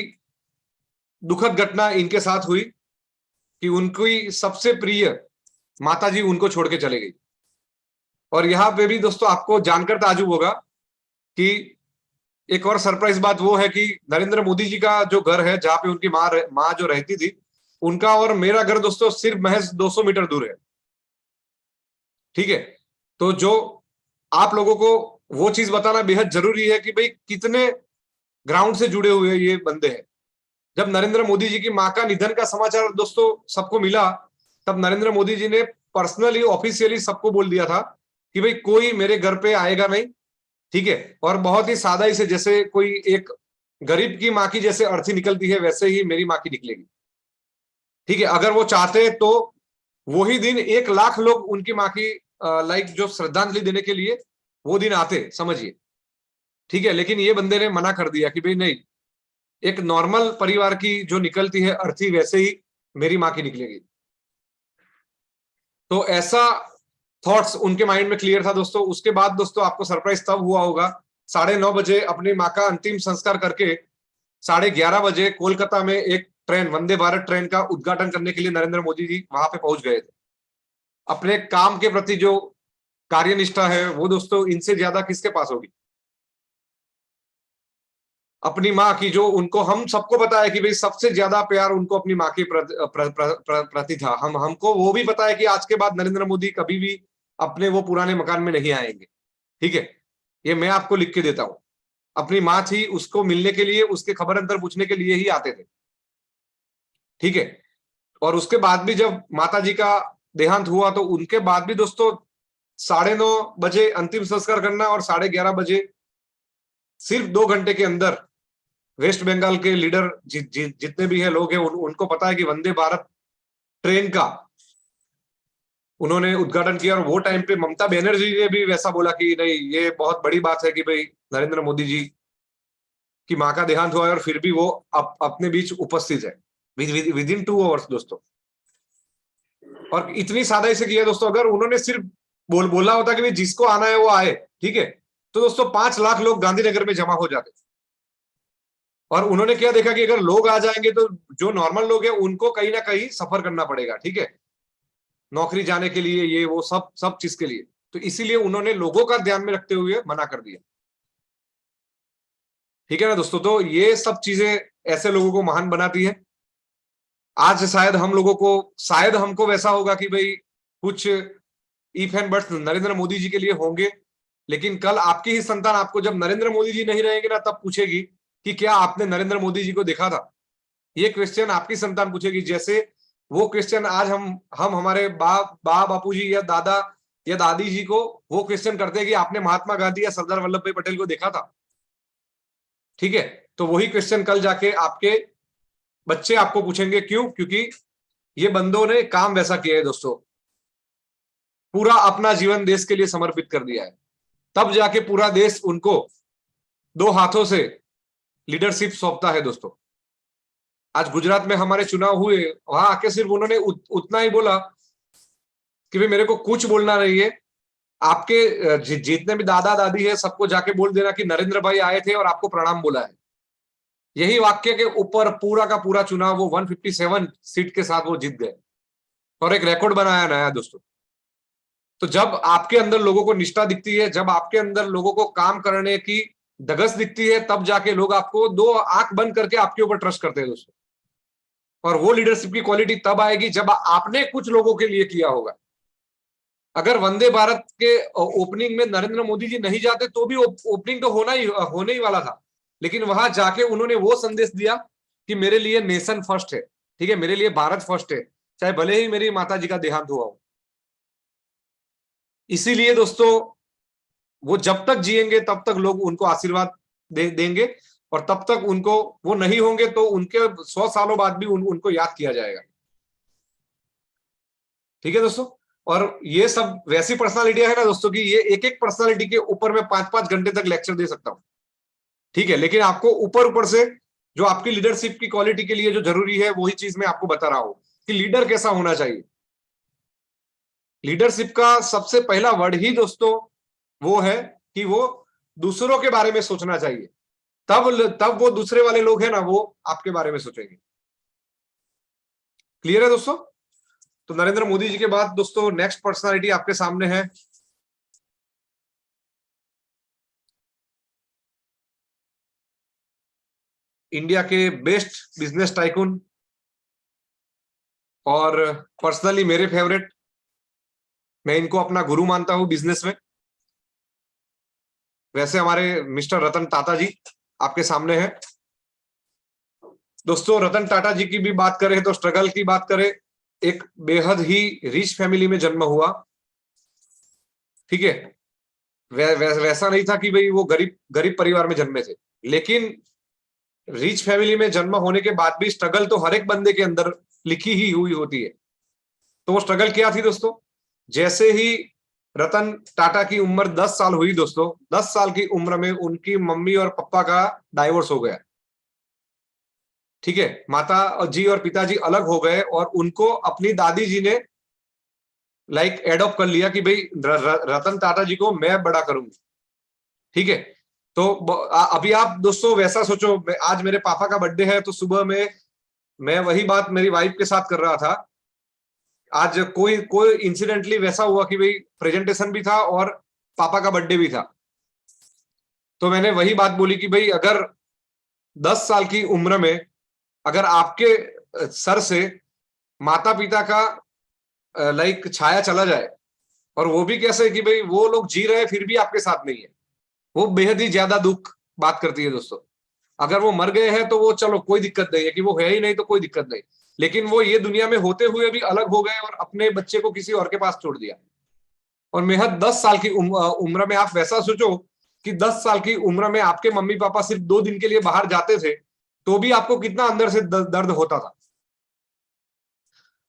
दुखद घटना इनके साथ हुई कि उनकी सबसे प्रिय माताजी उनको छोड़ के चले गई। और यहाँ पे भी दोस्तों आपको जानकर ताजुब होगा कि एक और सरप्राइज बात वो है कि नरेंद्र मोदी जी का जो घर है, जहां पे उनकी माँ जो रहती थी, उनका और मेरा घर दोस्तों सिर्फ महज 200 मीटर दूर है। ठीक है? तो जो आप लोगों को वो चीज बताना बेहद जरूरी है कि भाई कितने ग्राउंड से जुड़े हुए ये बंदे हैं। जब नरेंद्र मोदी जी की मां का निधन का समाचार दोस्तों सबको मिला, तब नरेंद्र मोदी जी ने पर्सनली, ऑफिशियली सबको बोल दिया था कि भाई कोई मेरे घर पे आएगा नहीं। ठीक है? और बहुत ही सादा ही से, जैसे कोई एक गरीब की मां की जैसे अर्थी निकलती है, वैसे ही मेरी मां की निकलेगी। ठीक है? अगर वो चाहते तो वही दिन 1 लाख लोग उनकी मां की लाइक जो श्रद्धांजलि देने के लिए वो दिन आते, समझिए। ठीक है? लेकिन ये बंदे ने मना कर दिया कि भाई नहीं, एक नॉर्मल परिवार की जो निकलती है अर्थी, वैसे ही मेरी मां की निकलेगी। तो ऐसा थॉट्स उनके माइंड में क्लियर था दोस्तों। उसके बाद दोस्तों आपको सरप्राइज तब हुआ होगा, 9:30 बजे अपनी मां का अंतिम संस्कार करके 11:30 बजे कोलकाता में एक ट्रेन, वंदे भारत ट्रेन का उद्घाटन करने के लिए नरेंद्र मोदी जी वहां पे पहुंच गए थे। अपने काम के प्रति जो कार्यनिष्ठा है वो दोस्तों इनसे ज्यादा किसके पास होगी? अपनी माँ की, जो उनको, हम सबको पता है कि भाई सबसे ज्यादा प्यार उनको अपनी माँ के प्रति था। हमको वो भी पता है कि आज के बाद नरेंद्र मोदी कभी भी अपने वो पुराने मकान में नहीं आएंगे। ठीक है? ये मैं आपको लिख के देता हूं। अपनी माँ थी, उसको मिलने के लिए, उसके खबर अंतर पूछने के लिए ही आते थे। ठीक है? और उसके बाद भी जब माता जी का देहांत हुआ, तो उनके बाद भी दोस्तों 9:30 बजे अंतिम संस्कार करना और 11:30 बजे, सिर्फ 2 घंटे के अंदर वेस्ट बंगाल के लीडर जितने भी है लोग हैं, उनको पता है कि वंदे भारत ट्रेन का उन्होंने उद्घाटन किया। और वो टाइम पे ममता बनर्जी ने भी वैसा बोला कि नहीं, ये बहुत बड़ी बात है कि भाई नरेंद्र मोदी जी की माँ का देहांत हुआ है और फिर भी वो अपने बीच उपस्थित है विद इन 2 आवर्स दोस्तों। और इतनी सादा से किया दोस्तों। अगर उन्होंने सिर्फ बोला होता कि भाई जिसको आना है वो आए, ठीक है, तो दोस्तों 5 लाख लोग गांधीनगर में जमा हो जाते। और उन्होंने क्या देखा कि अगर लोग आ जाएंगे तो जो नॉर्मल लोग हैं उनको कहीं ना कहीं सफर करना पड़ेगा, ठीक है, नौकरी जाने के लिए, ये वो सब सब चीज के लिए। तो इसीलिए उन्होंने लोगों का ध्यान में रखते हुए मना कर दिया, ठीक है ना दोस्तों। तो ये सब चीजें ऐसे लोगों को महान बनाती है। आज शायद हम लोगों को, शायद हमको वैसा होगा कि भाई कुछ if and buts Narendra Modi ji के लिए होंगे, लेकिन कल आपकी ही संतान आपको, जब नरेंद्र मोदी जी नहीं रहेंगे ना, तब पूछेगी कि क्या आपने नरेंद्र मोदी जी को देखा था। ये क्वेश्चन आपकी संतान पूछेगी, जैसे वो क्वेश्चन आज हम हमारे बापू जी या दादा या दादी जी को वो क्वेश्चन करते हैं कि आपने महात्मा गांधी या सरदार वल्लभ भाई पटेल को देखा था, ठीक है। तो वही क्वेश्चन कल जाके आपके बच्चे आपको पूछेंगे। क्यों? क्योंकि ये बंदों ने काम वैसा किया है दोस्तों, पूरा अपना जीवन देश के लिए समर्पित कर दिया है, तब जाके पूरा देश उनको 2 हाथों से लीडरशिप सौंपता है दोस्तों। आज गुजरात में हमारे चुनाव हुए, वहां आके सिर्फ उन्होंने उतना ही बोला कि भाई मेरे को कुछ बोलना नहीं है, आपके जितने भी दादा दादी है सबको जाके बोल देना कि नरेंद्र भाई आए थे और आपको प्रणाम बोला है। यही वाक्य के ऊपर पूरा का पूरा चुनाव वो 157 सीट के साथ वो जीत गए और एक रिकॉर्ड बनाया नया दोस्तों। तो जब आपके अंदर लोगों को निष्ठा दिखती है, जब आपके अंदर लोगों को काम करने की धगस दिखती है, तब जाके लोग आपको 2 आंख बंद करके आपके ऊपर ट्रस्ट करते हैं दोस्तों। और वो लीडरशिप की क्वालिटी तब आएगी जब आपने कुछ लोगों के लिए किया होगा। अगर वंदे भारत के ओपनिंग में नरेंद्र मोदी जी नहीं जाते तो भी ओपनिंग तो होने ही वाला था, लेकिन वहां जाके उन्होंने वो संदेश दिया कि मेरे लिए नेशन फर्स्ट है, ठीक है, मेरे लिए भारत फर्स्ट है, चाहे भले ही मेरी माता जी का देहांत हुआ हो। इसीलिए दोस्तों वो जब तक जिएंगे तब तक लोग उनको आशीर्वाद देंगे, और तब तक उनको, वो नहीं होंगे तो उनके 100 सालों बाद भी उनको याद किया जाएगा, ठीक है दोस्तों। और ये सब वैसी पर्सनालिटियां है ना दोस्तों कि ये एक एक पर्सनालिटी के ऊपर मैं 5-5 घंटे तक लेक्चर दे सकता हूं, ठीक है, लेकिन आपको ऊपर ऊपर से जो आपकी लीडरशिप की क्वालिटी के लिए जो जरूरी है वही चीज मैं आपको बता रहा हूं कि लीडर कैसा होना चाहिए। लीडरशिप का सबसे पहला वर्ड ही दोस्तों वो है कि वो दूसरों के बारे में सोचना चाहिए, तब वो दूसरे वाले लोग हैं ना, वो आपके बारे में सोचेंगे। क्लियर है दोस्तों? तो नरेंद्र मोदी जी के बाद दोस्तों नेक्स्ट पर्सनालिटी आपके सामने है इंडिया के बेस्ट बिजनेस टाइकून और पर्सनली मेरे फेवरेट, मैं इनको अपना गुरु मानता हूं बिजनेस में। वैसे हमारे मिस्टर रतन टाटा जी आपके सामने है दोस्तों। रतन टाटा जी की भी बात करें तो स्ट्रगल की बात करें, एक बेहद ही रिच फैमिली में जन्म हुआ, ठीक है, वैसा नहीं था कि भाई वो गरीब गरीब परिवार में जन्मे थे, लेकिन रिच फैमिली में जन्म होने के बाद भी स्ट्रगल तो हर एक बंदे के अंदर लिखी ही हुई होती है। तो वो स्ट्रगल क्या थी दोस्तों? जैसे ही रतन टाटा की उम्र 10 साल हुई दोस्तों, 10 साल की उम्र में उनकी मम्मी और पापा का डाइवोर्स हो गया, ठीक है, माता जी और पिताजी अलग हो गए और उनको अपनी दादी जी ने एडॉप्ट कर लिया कि भाई रतन टाटा जी को मैं बड़ा करूंगी, ठीक है। तो अभी आप दोस्तों वैसा सोचो, आज मेरे पापा का बर्थडे है तो सुबह में मैं वही बात मेरी वाइफ के साथ कर रहा था। आज कोई कोई इंसिडेंटली वैसा हुआ कि भाई प्रेजेंटेशन भी था और पापा का बर्थडे भी था, तो मैंने वही बात बोली कि भाई अगर 10 साल की उम्र में अगर आपके सर से माता पिता का छाया चला जाए, और वो भी कैसे कि भाई वो लोग जी रहे फिर भी आपके साथ नहीं है, वो बेहद ही ज्यादा दुख बात करती है दोस्तों। अगर वो मर गए हैं तो वो चलो कोई दिक्कत नहीं है कि वो है ही नहीं तो कोई दिक्कत नहीं, लेकिन वो ये दुनिया में होते हुए भी अलग हो गए और अपने बच्चे को किसी और के पास छोड़ दिया। और महज 10 साल की उम्र में आप वैसा सोचो कि 10 साल की उम्र में आपके मम्मी पापा सिर्फ 2 दिन के लिए बाहर जाते थे तो भी आपको कितना अंदर से दर्द होता था।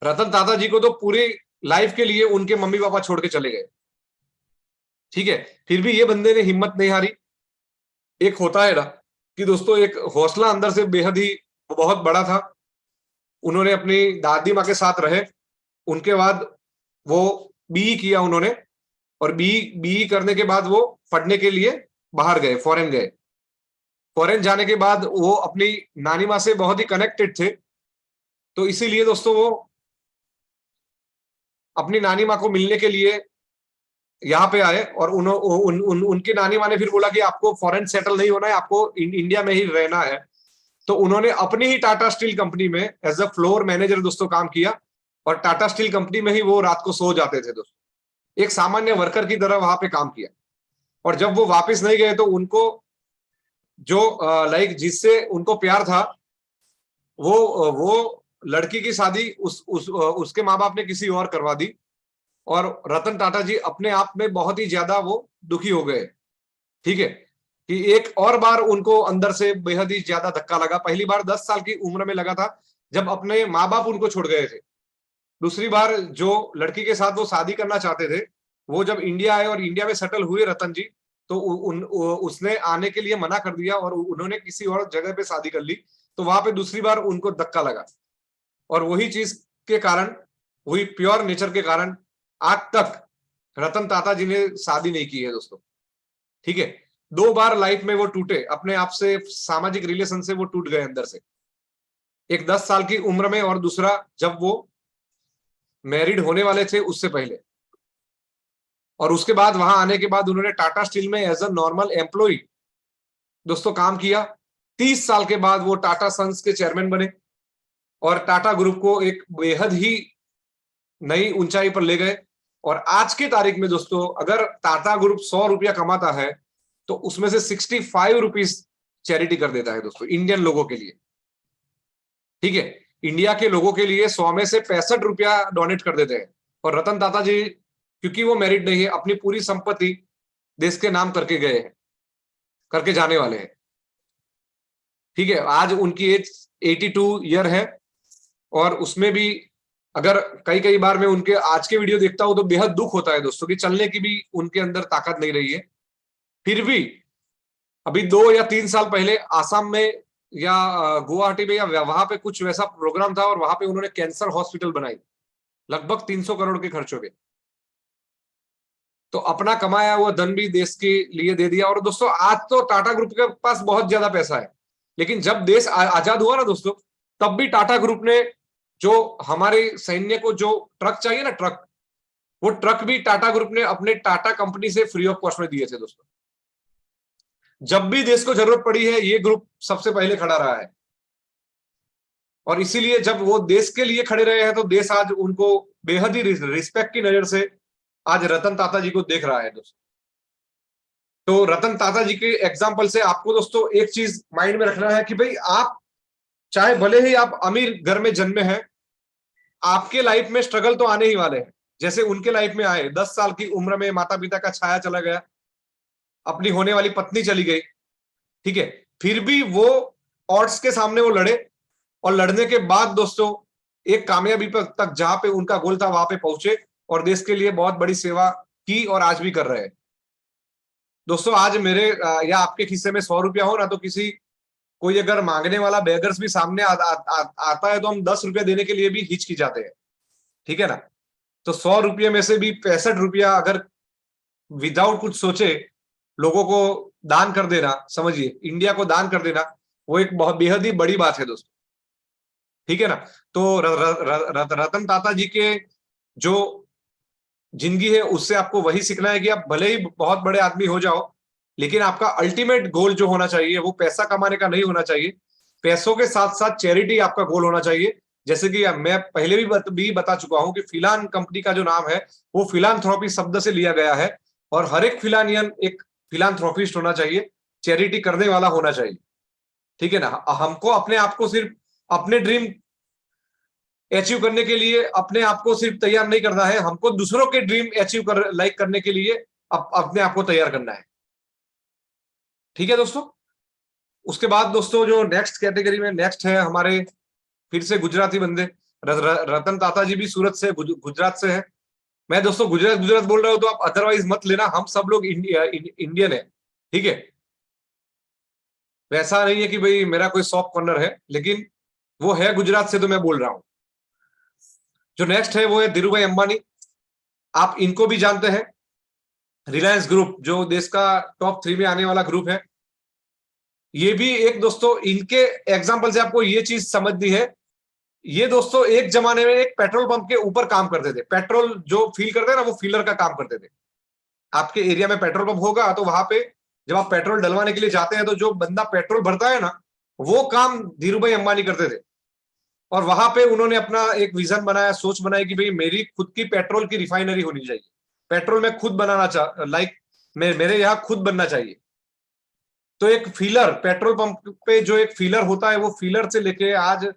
रतन टाटा जी को तो पूरी लाइफ के लिए उनके मम्मी पापा छोड़ के चले गए। ठीक है, फिर भी ये बंदे ने हिम्मत नहीं हारी। एक होता है ना कि दोस्तों एक हौसला अंदर से बेहद ही बहुत बड़ा था। उन्होंने अपनी दादी माँ के साथ रहे, उनके बाद वो बीई किया उन्होंने, और बीई करने के बाद वो पढ़ने के लिए बाहर गए, फॉरेन गए। फॉरेन जाने के बाद वो अपनी नानी माँ से बहुत ही कनेक्टेड थे, तो इसीलिए दोस्तों वो अपनी नानी माँ को मिलने के लिए यहाँ पे आए, और उनकी नानी माँ ने फिर बोला कि आपको फॉरेन सेटल नहीं होना है, आपको इंडिया में ही रहना है। तो उन्होंने अपनी ही टाटा स्टील कंपनी में एज अ फ्लोर मैनेजर दोस्तों काम किया, और टाटा स्टील कंपनी में ही वो रात को सो जाते थे दोस्तों, एक सामान्य वर्कर की तरह वहां पे काम किया। और जब वो वापस नहीं गए तो उनको जो लाइक जिससे उनको प्यार था, वो लड़की की शादी उसके माँ बाप ने किसी और करवा दी, और रतन टाटा जी अपने आप में बहुत ही ज्यादा वो दुखी हो गए। ठीक है, कि एक और बार उनको अंदर से बेहद ही ज्यादा धक्का लगा। पहली बार 10 साल की उम्र में लगा था, जब अपने माँ बाप उनको छोड़ गए थे। दूसरी बार जो लड़की के साथ वो शादी करना चाहते थे, वो जब इंडिया आए और इंडिया में सेटल हुए रतन जी, तो उसने आने के लिए मना कर दिया और उन्होंने किसी और जगह पे शादी कर ली। तो वहां पे दूसरी बार उनको धक्का लगा, और वही चीज के कारण, वही प्योर नेचर के कारण आज तक रतन टाटा जी ने शादी नहीं की है दोस्तों। ठीक है, 2 बार लाइफ में वो टूटे, अपने आप से सामाजिक रिलेशन से वो टूट गए अंदर से, एक 10 साल की उम्र में, और दूसरा जब वो मैरिड होने वाले थे उससे पहले। और उसके बाद वहां आने के बाद उन्होंने टाटा स्टील में एज अ नॉर्मल एम्प्लॉय दोस्तों काम किया। 30 साल के बाद वो टाटा सन्स के चेयरमैन बने, और टाटा ग्रुप को एक बेहद ही नई ऊंचाई पर ले गए। और आज की तारीख में दोस्तों अगर टाटा ग्रुप 100 रुपया कमाता है, तो उसमें से 65 रुपीज चैरिटी कर देता है दोस्तों, इंडियन लोगों के लिए। ठीक है, इंडिया के लोगों के लिए 100 में से 65 रुपया डोनेट कर देते हैं। और रतन टाटा जी, क्योंकि वो मैरिड नहीं है, अपनी पूरी संपत्ति देश के नाम करके गए हैं, करके जाने वाले हैं। ठीक है, आज उनकी एज 82 ईयर है, और उसमें भी अगर कई कई बार मैं उनके आज के वीडियो देखता हूं तो बेहद दुख होता है दोस्तों, कि चलने की भी उनके अंदर ताकत नहीं रही है। फिर भी अभी 2 या 3 साल पहले आसाम में या गुवाहाटी में या वहां पे कुछ वैसा प्रोग्राम था, और वहां पे उन्होंने कैंसर हॉस्पिटल बनाई, लगभग 300 करोड़ के खर्चों के। तो अपना कमाया हुआ धन भी देश के लिए दे दिया। और दोस्तों आज तो टाटा ग्रुप के पास बहुत ज्यादा पैसा है, लेकिन जब देश आजाद हुआ ना दोस्तों, तब भी टाटा ग्रुप ने जो हमारे सैन्य को जो ट्रक चाहिए ना, ट्रक, वो ट्रक भी टाटा ग्रुप ने अपने टाटा कंपनी से फ्री ऑफ कॉस्ट में दिए थे दोस्तों। जब भी देश को जरूरत पड़ी है, ये ग्रुप सबसे पहले खड़ा रहा है। और इसीलिए जब वो देश के लिए खड़े रहे हैं, तो देश आज उनको बेहद ही रिस्पेक्ट की नजर से आज रतन टाटा जी को देख रहा है दोस्तों। तो रतन टाटा जी के एग्जाम्पल से आपको दोस्तों एक चीज माइंड में रखना है कि भाई आप चाहे भले ही आप अमीर घर में जन्मे हैं, आपके लाइफ में स्ट्रगल तो आने ही वाले हैं। जैसे उनके लाइफ में आए, 10 साल की उम्र में माता पिता का छाया चला गया, अपनी होने वाली पत्नी चली गई। ठीक है, फिर भी वो ऑड्स के सामने वो लड़े, और लड़ने के बाद दोस्तों एक कामयाबी पर तक जहां पे उनका गोल था वहां पे पहुंचे, और देश के लिए बहुत बड़ी सेवा की, और आज भी कर रहे हैं दोस्तों। आज मेरे या आपके खिस्से में 100 रुपया हो ना, तो किसी कोई अगर मांगने वाला बेगर्स भी सामने आता है, तो हम 10 रुपया देने के लिए भी हिचकिचाते हैं। ठीक है ना, तो 100 रुपये में से भी 65 रुपया अगर विदाउट कुछ सोचे लोगों को दान कर देना, समझिए इंडिया को दान कर देना, वो एक बहुत बेहद ही बड़ी बात है दोस्तों। ठीक है ना, तो रतन टाटा जी के जो जिंदगी है उससे आपको वही सीखना है कि आप भले ही बहुत बड़े आदमी हो जाओ, लेकिन आपका अल्टीमेट गोल जो होना चाहिए वो पैसा कमाने का नहीं होना चाहिए। पैसों के साथ साथ चैरिटी आपका गोल होना चाहिए। जैसे कि मैं पहले भी बता चुका हूं कि फिलान कंपनी का जो नाम है वो फिलांथ्रोपी शब्द से लिया गया है, और हर एक फिलानियन एक फिलांथ्रोपिस्ट होना चाहिए, चैरिटी करने वाला होना चाहिए। ठीक है ना, हमको अपने आप को सिर्फ अपने ड्रीम अचीव करने के लिए अपने आप को सिर्फ तैयार नहीं करना है, हमको दूसरों के ड्रीम अचीव करने के लिए अपने आप को तैयार करना है। ठीक है दोस्तों, उसके बाद दोस्तों जो नेक्स्ट कैटेगरी में नेक्स्ट है हमारे फिर से गुजराती बंदे, रतन टाटा जी भी सूरत से, गुजरात से है। मैं दोस्तों गुजरात गुजरात बोल रहा हूँ तो आप अदरवाइज मत लेना, हम सब लोग इंडियन है, ठीक है। वैसा नहीं है कि भाई मेरा कोई सॉफ्ट कॉर्नर है, लेकिन वो है गुजरात से तो मैं बोल रहा हूँ। जो नेक्स्ट है वो है धीरू भाई अंबानी। आप इनको भी जानते हैं। रिलायंस ग्रुप जो देश का टॉप 3 में आने वाला ग्रुप है, ये भी एक दोस्तों, इनके एग्जाम्पल से आपको ये चीज समझनी है। ये दोस्तों एक जमाने में एक पेट्रोल पंप के ऊपर काम करते थे। पेट्रोल जो फील करते हैं ना, वो फीलर का काम करते थे। आपके एरिया में पेट्रोल पंप होगा तो वहां पे जब आप पेट्रोल डलवाने के लिए जाते हैं तो जो बंदा पेट्रोल भरता है ना, वो काम धीरू भाई अंबानी करते थे। और वहां पे उन्होंने अपना एक विजन बनाया, सोच बनाई कि भाई मेरी खुद की पेट्रोल की रिफाइनरी होनी चाहिए। पेट्रोल मैं खुद बनाना मेरे यहाँ खुद बनना चाहिए। तो एक फीलर, पेट्रोल पंप पे जो एक फीलर होता है, वो फीलर से लेके आज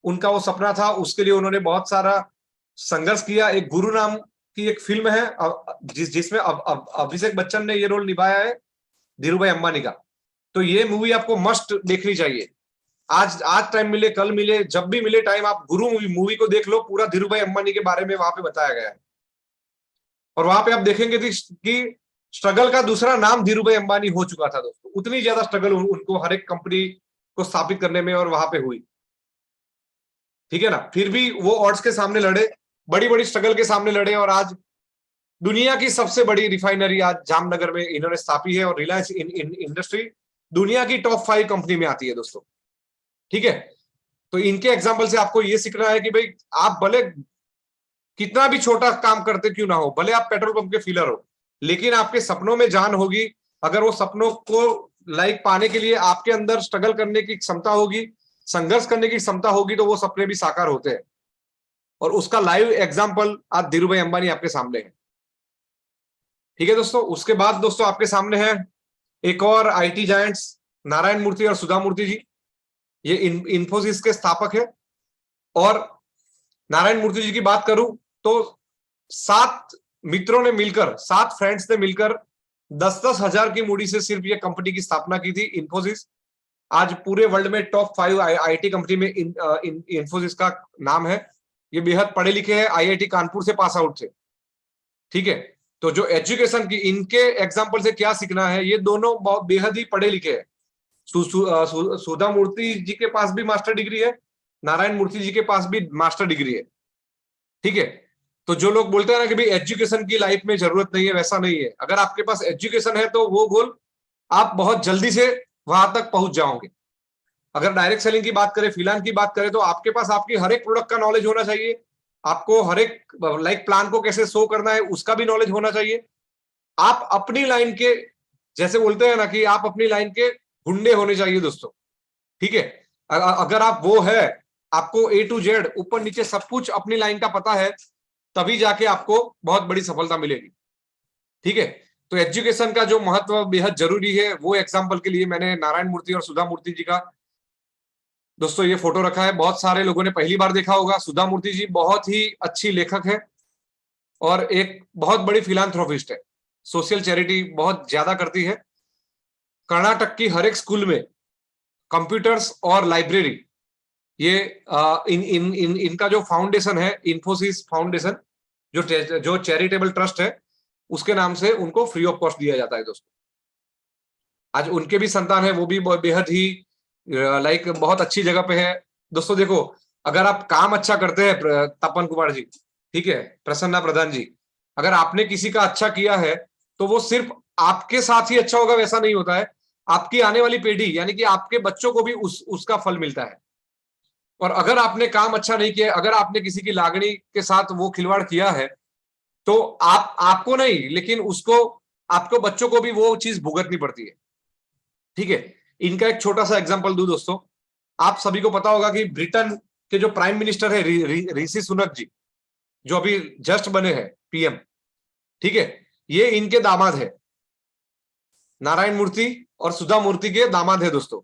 उनका वो सपना था, उसके लिए उन्होंने बहुत सारा संघर्ष किया। एक गुरु नाम की एक फिल्म है जिसमें अभिषेक बच्चन ने ये रोल निभाया है धीरू भाई अंबानी का। तो ये मूवी आपको मस्ट देखनी चाहिए। आज टाइम मिले, कल मिले, जब भी मिले टाइम, आप गुरु मूवी को देख लो। पूरा धीरू भाई अंबानी के बारे में वहां पे बताया गया है। और वहां पे आप देखेंगे कि स्ट्रगल का दूसरा नाम धीरू भाई अंबानी हो चुका था दोस्तों। उतनी ज्यादा स्ट्रगल उनको हर एक कंपनी को स्थापित करने में और वहां पे हुई, ठीक है ना। फिर भी वो ऑड्स के सामने लड़े, बड़ी बड़ी स्ट्रगल के सामने लड़े, और आज दुनिया की सबसे बड़ी रिफाइनरी आज जामनगर में इन्होंने स्थापी है। और रिलायंस इंडस्ट्री दुनिया की टॉप 5 कंपनी में आती है दोस्तों, ठीक है। तो इनके एग्जाम्पल से आपको ये सीखना है कि भाई आप भले कितना भी छोटा काम करते क्यों ना हो, भले आप पेट्रोल पंप के फीलर हो, लेकिन आपके सपनों में जान होगी। अगर वो सपनों को पाने के लिए आपके अंदर स्ट्रगल करने की क्षमता होगी, संघर्ष करने की क्षमता होगी, तो वो सपने भी साकार होते हैं। और उसका लाइव एग्जाम्पल आज धीरू भाई अंबानी आपके सामने है, ठीक है दोस्तों। उसके बाद दोस्तों आपके सामने है एक और आईटी जायंट्स, नारायण मूर्ति और सुधा मूर्ति जी। ये इन्फोसिस के स्थापक है। और नारायण मूर्ति जी की बात करूं तो 7 मित्रों ने मिलकर, 7 फ्रेंड्स ने मिलकर 10-10 हजार की मूडी से सिर्फ ये कंपनी की स्थापना की थी, इन्फोसिस। आज पूरे वर्ल्ड में टॉप 5 आईटी कंपनी में इन्फोसिस का नाम है। ये बेहद पढ़े लिखे हैं, आईआईटी कानपुर से पास आउट थे, ठीक है। तो जो एजुकेशन की, इनके एग्जाम्पल से क्या सीखना है, ये दोनों बहुत बेहद ही पढ़े लिखे हैं। सुधा मूर्ति जी के पास भी मास्टर डिग्री है, नारायण मूर्ति जी के पास भी मास्टर डिग्री है, ठीक है। तो जो लोग बोलते हैं ना कि भाई एजुकेशन की लाइफ में जरूरत नहीं है, वैसा नहीं है। अगर आपके पास एजुकेशन है तो वो गोल आप बहुत जल्दी से वहां तक पहुंच जाओगे। अगर डायरेक्ट सेलिंग की बात करें, फ्रीलांस की बात करें, तो आपके पास आपकी हर एक प्रोडक्ट का नॉलेज होना चाहिए। आपको हर एक प्लान को कैसे शो करना है उसका भी नॉलेज होना चाहिए। आप अपनी लाइन के, जैसे बोलते हैं ना कि आप अपनी लाइन के गुंडे होने चाहिए दोस्तों, ठीक है। अगर आप वो है, आपको A to Z ऊपर नीचे सब कुछ अपनी लाइन का पता है, तभी जाके आपको बहुत बड़ी सफलता मिलेगी, ठीक है। तो एजुकेशन का जो महत्व बेहद जरूरी है, वो एग्जाम्पल के लिए मैंने नारायण मूर्ति और सुधा मूर्ति जी का दोस्तों ये फोटो रखा है। बहुत सारे लोगों ने पहली बार देखा होगा। सुधा मूर्ति जी बहुत ही अच्छी लेखक है और एक बहुत बड़ी फिलांथ्रोपिस्ट है, सोशल चैरिटी बहुत ज्यादा करती है। कर्नाटक की हर एक स्कूल में कंप्यूटर्स और लाइब्रेरी, ये इनका जो फाउंडेशन है, इन्फोसिस फाउंडेशन, जो चैरिटेबल ट्रस्ट है, उसके नाम से उनको फ्री ऑफ कॉस्ट दिया जाता है दोस्तों। आज उनके भी संतान है, वो भी बेहद ही बहुत अच्छी जगह पे है दोस्तों। देखो, अगर आप काम अच्छा करते हैं, तपन कुमार जी, ठीक है, प्रसन्ना प्रधान जी, अगर आपने किसी का अच्छा किया है तो वो सिर्फ आपके साथ ही अच्छा होगा वैसा नहीं होता है। आपकी आने वाली पीढ़ी यानी कि आपके बच्चों को भी उसका फल मिलता है। और अगर आपने काम अच्छा नहीं किया, अगर आपने किसी की लागणी के साथ वो खिलवाड़ किया है, तो आपको नहीं, लेकिन उसको, आपको बच्चों को भी वो चीज भुगतनी पड़ती है, ठीक है। इनका एक छोटा सा एग्जांपल दूं दोस्तों। आप सभी को पता होगा कि ब्रिटेन के जो प्राइम मिनिस्टर है ऋषि सुनक जी, जो अभी जस्ट बने हैं पीएम, ठीक है, ये इनके दामाद है। नारायण मूर्ति और सुधा मूर्ति के दामाद है दोस्तों।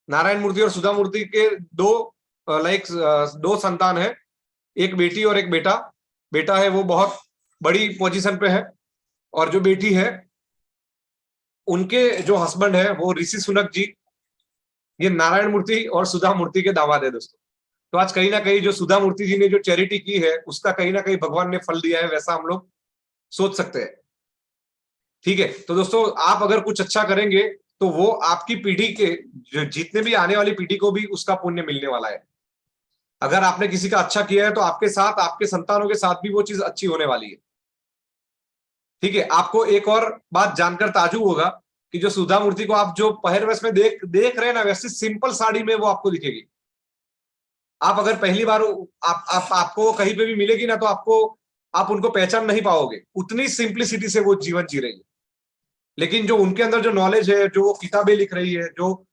नारायण मूर्ति और सुधा मूर्ति के दो संतान है, एक बेटी और एक बेटा। बेटा है वो बहुत बड़ी पोजीशन पे है, और जो बेटी है, उनके जो हस्बैंड है वो ऋषि सुनक जी, ये नारायण मूर्ति और सुधा मूर्ति के दामाद है दोस्तों। तो आज कहीं ना कहीं जो सुधा मूर्ति जी ने जो चैरिटी की है उसका कहीं ना कहीं भगवान ने फल दिया है, वैसा हम लोग सोच सकते हैं। ठीक है, तो दोस्तों आप अगर कुछ अच्छा करेंगे तो वो आपकी पीढ़ी के जितने भी आने वाली पीढ़ी को भी उसका पुण्य मिलने वाला है। अगर आपने किसी का अच्छा किया है तो आपके साथ, आपके संतानों के साथ भी वो चीज अच्छी होने वाली है। ठीक है, आपको एक और बात जानकर ताज्जुब होगा कि जो सुधा मूर्ति को आप जो पहरवेश में देख देख रहे हैं ना, वैसे सिंपल साड़ी में वो आपको दिखेगी। आप अगर पहली बार आपको कहीं पे भी मिलेगी ना, तो आप उनको पहचान नहीं पाओगे, उतनी सिंप्लिसिटी से वो जीवन जी रही है। लेकिन जो उनके अंदर जो नॉलेज है, जो वो किताबें लिख रही है, जो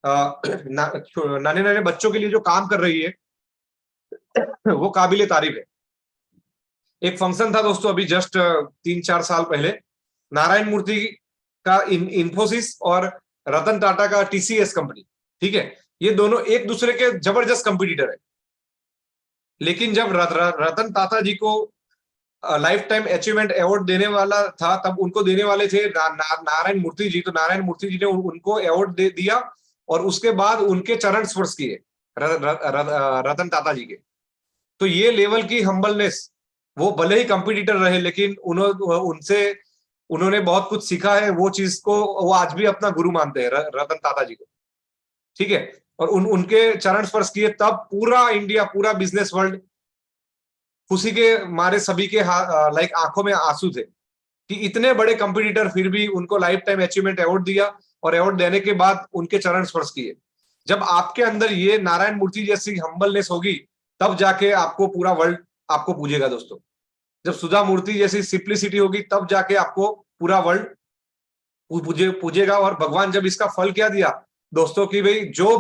नाने नाने बच्चों के लिए जो काम कर रही है, वो काबिले तारीफ है। एक फंक्शन था दोस्तों अभी जस्ट 3-4 साल पहले, नारायण मूर्ति का इन्फोसिस और रतन टाटा का टीसीएस कंपनी। ठीक है, ये दोनों एक दूसरे के जबरदस्त कंपटीटर है। लेकिन जब रतन टाटा जी को लाइफ टाइम अचीवमेंट अवार्ड देने वाला था, तब उनको देने वाले थे नारायण मूर्ति जी। तो नारायण मूर्ति जी ने उनको अवार्ड दे दिया और उसके बाद उनके चरण स्पर्श किए रतन टाटा जी के। तो ये लेवल की हम्बलनेस, वो भले ही कंपटीटर रहे लेकिन उन्होंने बहुत कुछ सीखा है। वो चीज को वो आज भी अपना गुरु मानते हैं, रतन टाटा जी को। ठीक है, और उनके चरण स्पर्श किए, तब पूरा इंडिया, पूरा बिजनेस वर्ल्ड खुशी के मारे सभी के लाइक आंखों में आंसू थे कि इतने बड़े कंपटीटर फिर भी उनको लाइफ टाइम अचीवमेंट अवार्ड दिया, और अवार्ड देने के बाद उनके चरण स्पर्श किए। जब आपके अंदर ये नारायण मूर्ति जैसी हम्बलनेस होगी, तब जाके आपको पूरा वर्ल्ड आपको पूजेगा दोस्तों। जब सुधा मूर्ति जैसी सिंप्लिसिटी होगी, तब जाके आपको पूरा वर्ल्ड पूजेगा। और भगवान जब इसका फल क्या दिया दोस्तों, कि भाई जो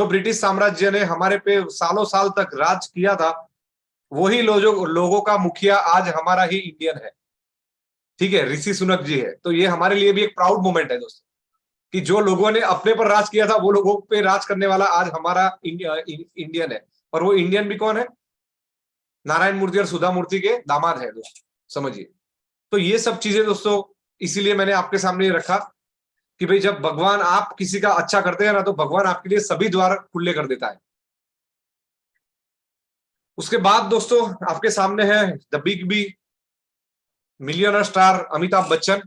ब्रिटिश साम्राज्य ने हमारे पे सालों साल तक राज किया था, वही लोगों का मुखिया आज हमारा ही इंडियन है। ठीक है, ऋषि सुनक जी है। तो ये हमारे लिए भी एक प्राउड मोमेंट है दोस्तों, कि जो लोगों ने अपने पर राज किया था, वो लोगों पे राज करने वाला आज हमारा इंडियन है। और वो इंडियन भी कौन है? नारायण मूर्ति और सुधा मूर्ति के दामाद है दोस्तों, समझिए। तो ये सब चीजें दोस्तों, इसीलिए मैंने आपके सामने रखा कि भाई जब भगवान आप किसी का अच्छा करते हैं ना, तो भगवान आपके लिए सभी द्वार खुले कर देता है। उसके बाद दोस्तों आपके सामने है the big B, millionaire star Amitabh Bachchan.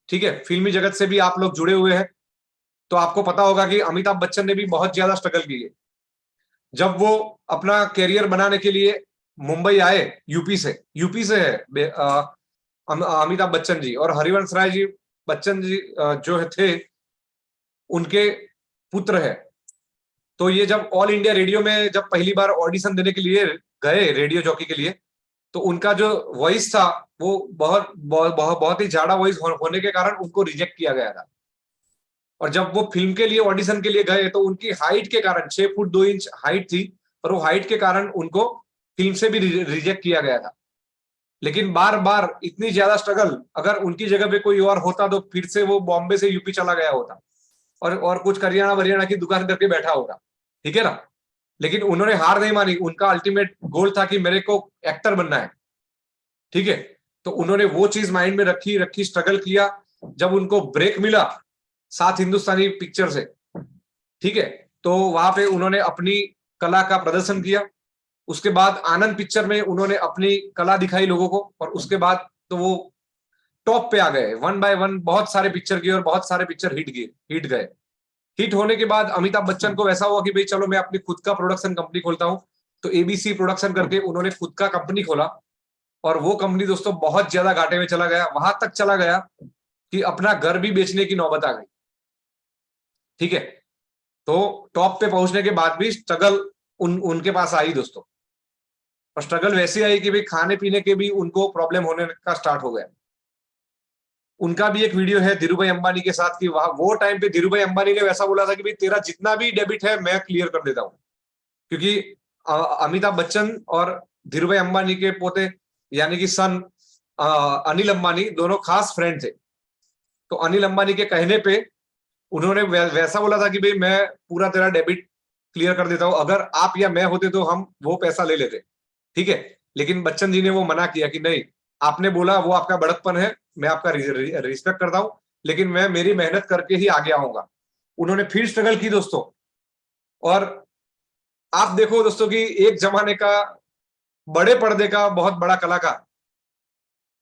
ठीक है, फिल्मी जगत से भी आप लोग जुड़े हुए हैं, तो आपको पता होगा कि अमिताभ बच्चन ने भी बहुत ज्यादा स्ट्रगल की है। जब वो अपना कैरियर बनाने के लिए मुंबई आए, यूपी से है अमिताभ बच्चन जी, और हरिवंश राय जी बच्चन जी जो थे उनके पुत्र है। तो ये जब ऑल इंडिया रेडियो में जब पहली बार ऑडिशन देने के लिए गए, रेडियो जॉकी के लिए, तो उनका जो वॉइस था वो बहुत ही झाड़ा वॉइस होने के कारण उनको रिजेक्ट किया गया था। और जब वो फिल्म के लिए ऑडिशन के लिए गए, तो उनकी हाइट के कारण, 6 फुट 2 इंच हाइट थी, और वो हाइट के कारण उनको फिल्म से भी रिजेक्ट किया गया था। लेकिन बार बार इतनी ज्यादा स्ट्रगल, अगर उनकी जगह पे कोई और होता तो फिर से वो बॉम्बे से यूपी चला गया होता, और कुछ करियाना वरियाना की दुकान करके बैठा होता। ठीक है ना? लेकिन उन्होंने हार नहीं मानी। उनका अल्टीमेट गोल था कि मेरे को एक्टर बनना है। ठीक है, तो उन्होंने वो चीज माइंड में रखी स्ट्रगल किया। जब उनको ब्रेक मिला 7 हिंदुस्तानी पिक्चर से, ठीक है, तो वहां पे उन्होंने अपनी कला का प्रदर्शन किया। उसके बाद आनंद पिक्चर में उन्होंने अपनी कला दिखाई लोगों को, और उसके बाद तो वो टॉप पे आ गए। 1 बाय 1 बहुत सारे पिक्चर किए और बहुत सारे पिक्चर हिट गए। हिट होने के बाद अमिताभ बच्चन को वैसा हुआ कि भाई चलो मैं अपनी खुद का प्रोडक्शन कंपनी खोलता हूं। तो एबीसी प्रोडक्शन करके उन्होंने खुद का कंपनी खोला, और वो कंपनी दोस्तों बहुत ज्यादा घाटे में चला गया। वहां तक चला गया कि अपना घर भी बेचने की नौबत आ गई। ठीक है, तो टॉप पे पहुंचने के बाद भी स्ट्रगल उनके पास आई दोस्तों। और स्ट्रगल वैसी आई कि भाई खाने पीने के भी उनको प्रॉब्लम होने का स्टार्ट हो गया। उनका भी एक वीडियो है धीरू भाई अंबानी के साथ, कि वो टाइम पे धीरू भाई अंबानी ने वैसा बोला था कि भाई तेरा जितना भी डेबिट है मैं क्लियर कर देता हूं। क्योंकि अमिताभ बच्चन और धीरू भाई अंबानी के पोते यानी कि सन अनिल अंबानी दोनों खास फ्रेंड थे। तो अनिल अंबानी के कहने पे उन्होंने वैसा बोला था कि भाई मैं पूरा तेरा डेबिट क्लियर कर देता हूं, अगर आप या मैं होते तो हम वो पैसा ले लेते। ठीक है, लेकिन बच्चन जी ने वो मना किया कि नहीं, आपने बोला वो आपका बड़कपन है, मैं आपका रिस्पेक्ट करता हूं, लेकिन मैं मेरी मेहनत करके ही आगे आऊंगा। उन्होंने फिर स्ट्रगल की दोस्तों, और आप देखो दोस्तों कि एक जमाने का बड़े पर्दे का बहुत बड़ा कलाकार,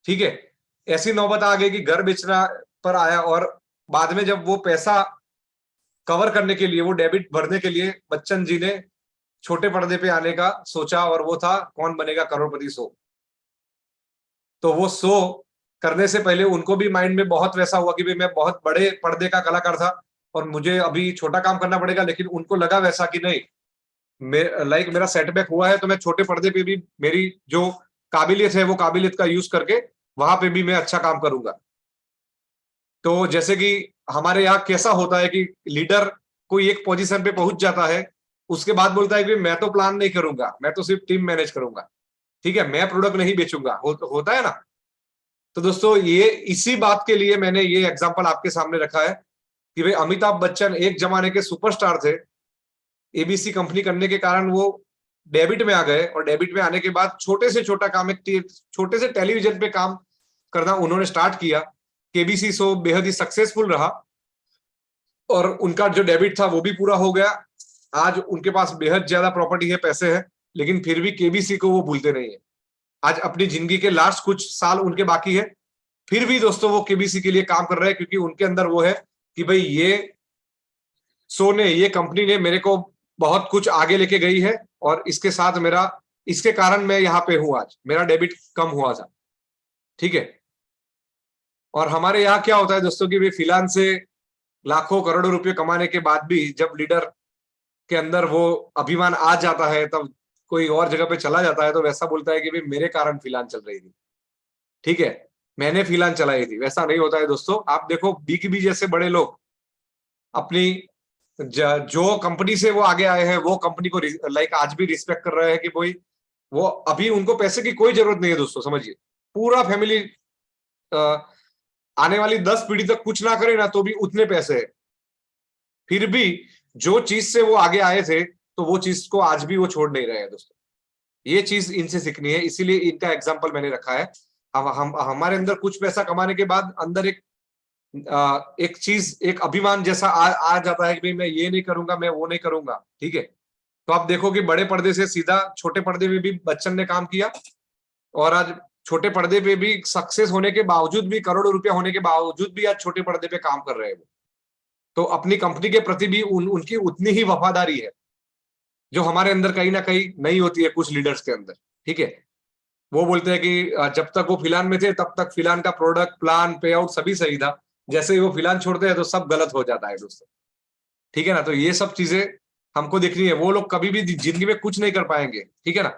ठीक है, ऐसी नौबत आ गई कि घर बेचना पर आया, और बाद में जब वो पैसा कवर करने के लिए, वो डेबिट भरने के लिए बच्चन जी ने छोटे पर्दे पे आने का सोचा, और वो था कौन बनेगा करोड़पति शो। तो वो शो करने से पहले उनको भी माइंड में बहुत वैसा हुआ कि भाई मैं बहुत बड़े पर्दे का कलाकार था और मुझे अभी छोटा काम करना पड़ेगा, लेकिन उनको लगा वैसा कि नहीं, मेरा सेटबैक हुआ है तो मैं छोटे पर्दे पे भी मेरी जो काबिलियत है वो काबिलियत का यूज करके वहां पे भी मैं अच्छा काम करूंगा। तो जैसे कि हमारे यहाँ कैसा होता है कि लीडर कोई एक पोजीशन पे पहुंच जाता है, उसके बाद बोलता है कि मैं तो प्लान नहीं करूंगा, मैं तो सिर्फ टीम मैनेज करूंगा, ठीक है, मैं प्रोडक्ट नहीं बेचूंगा, होता है ना। तो दोस्तों ये इसी बात के लिए मैंने ये एग्जांपल आपके सामने रखा है कि भाई अमिताभ बच्चन एक जमाने के सुपरस्टार थे। एबीसी कंपनी करने के कारण वो डेबिट में आ गए, और डेबिट में आने के बाद छोटे से छोटा काम, एक छोटे से टेलीविजन पे काम करना उन्होंने स्टार्ट किया। केबीसी शो बेहद ही सक्सेसफुल रहा और उनका जो डेबिट था वो भी पूरा हो गया। आज उनके पास बेहद ज्यादा प्रॉपर्टी है, पैसे है, लेकिन फिर भी केबीसी को वो भूलते नहीं है। आज अपनी जिंदगी के लास्ट कुछ साल उनके बाकी है, फिर भी दोस्तों वो केबीसी के लिए काम कर रहे हैं, क्योंकि उनके अंदर वो है कि भाई ये शो ने, ये कंपनी ने मेरे को बहुत कुछ आगे लेके गई है, और इसके साथ मेरा, इसके कारण मैं यहाँ पे हूं, आज मेरा डेबिट कम हुआ था, ठीक है। और हमारे यहाँ क्या होता है दोस्तों कि भाई फिलहाल से लाखों करोड़ों रुपए कमाने के बाद भी जब लीडर के अंदर वो अभिमान आ जाता है, तब कोई और जगह पे चला जाता है तो वैसा बोलता है कि भाई मेरे कारण फिलहाल चल रही थी, ठीक है, मैंने फिलहाल चलाई थी। वैसा नहीं होता है दोस्तों। आप देखो बिग बी जैसे बड़े लोग अपनी जो कंपनी से वो आगे आए हैं, वो कंपनी को लाइक आज भी रिस्पेक्ट कर रहे हैं कि भाई वो अभी उनको पैसे की कोई जरूरत नहीं है दोस्तों, समझिए। पूरा फैमिली आने वाली 10 पीढ़ी तक कुछ ना करे ना तो भी उतने पैसे है, फिर भी जो चीज से वो आगे आए थे तो वो चीज को आज भी वो छोड़ नहीं रहे हैं दोस्तों। ये चीज इनसे सीखनी है, इसीलिए इनका एग्जाम्पल मैंने रखा है। हम हमारे अंदर कुछ पैसा कमाने के बाद अंदर एक चीज, एक अभिमान जैसा आ जाता है कि भाई मैं ये नहीं करूंगा, मैं वो नहीं करूंगा, ठीक है। तो आप देखो कि बड़े पर्दे से सीधा छोटे पर्दे में भी बच्चन ने काम किया, और आज छोटे पर्दे पे भी सक्सेस होने के बावजूद भी, करोड़ों रुपया होने के बावजूद भी आज छोटे पर्दे पे काम कर रहे हैं वो। तो अपनी कंपनी के प्रति भी उनकी उतनी ही वफादारी है, जो हमारे अंदर कहीं ना कहीं नहीं होती है कुछ लीडर्स के अंदर, ठीक है। वो बोलते हैं कि जब तक वो फिलान में थे तब तक फिलान का प्रोडक्ट, प्लान, पे आउट सभी सही था, जैसे ही वो फिलान छोड़ते हैं तो सब गलत हो जाता है दोस्तों, ठीक है ना। तो ये सब चीजें हमको देखनी है। वो लोग कभी भी जिंदगी में कुछ नहीं कर पाएंगे, ठीक है ना।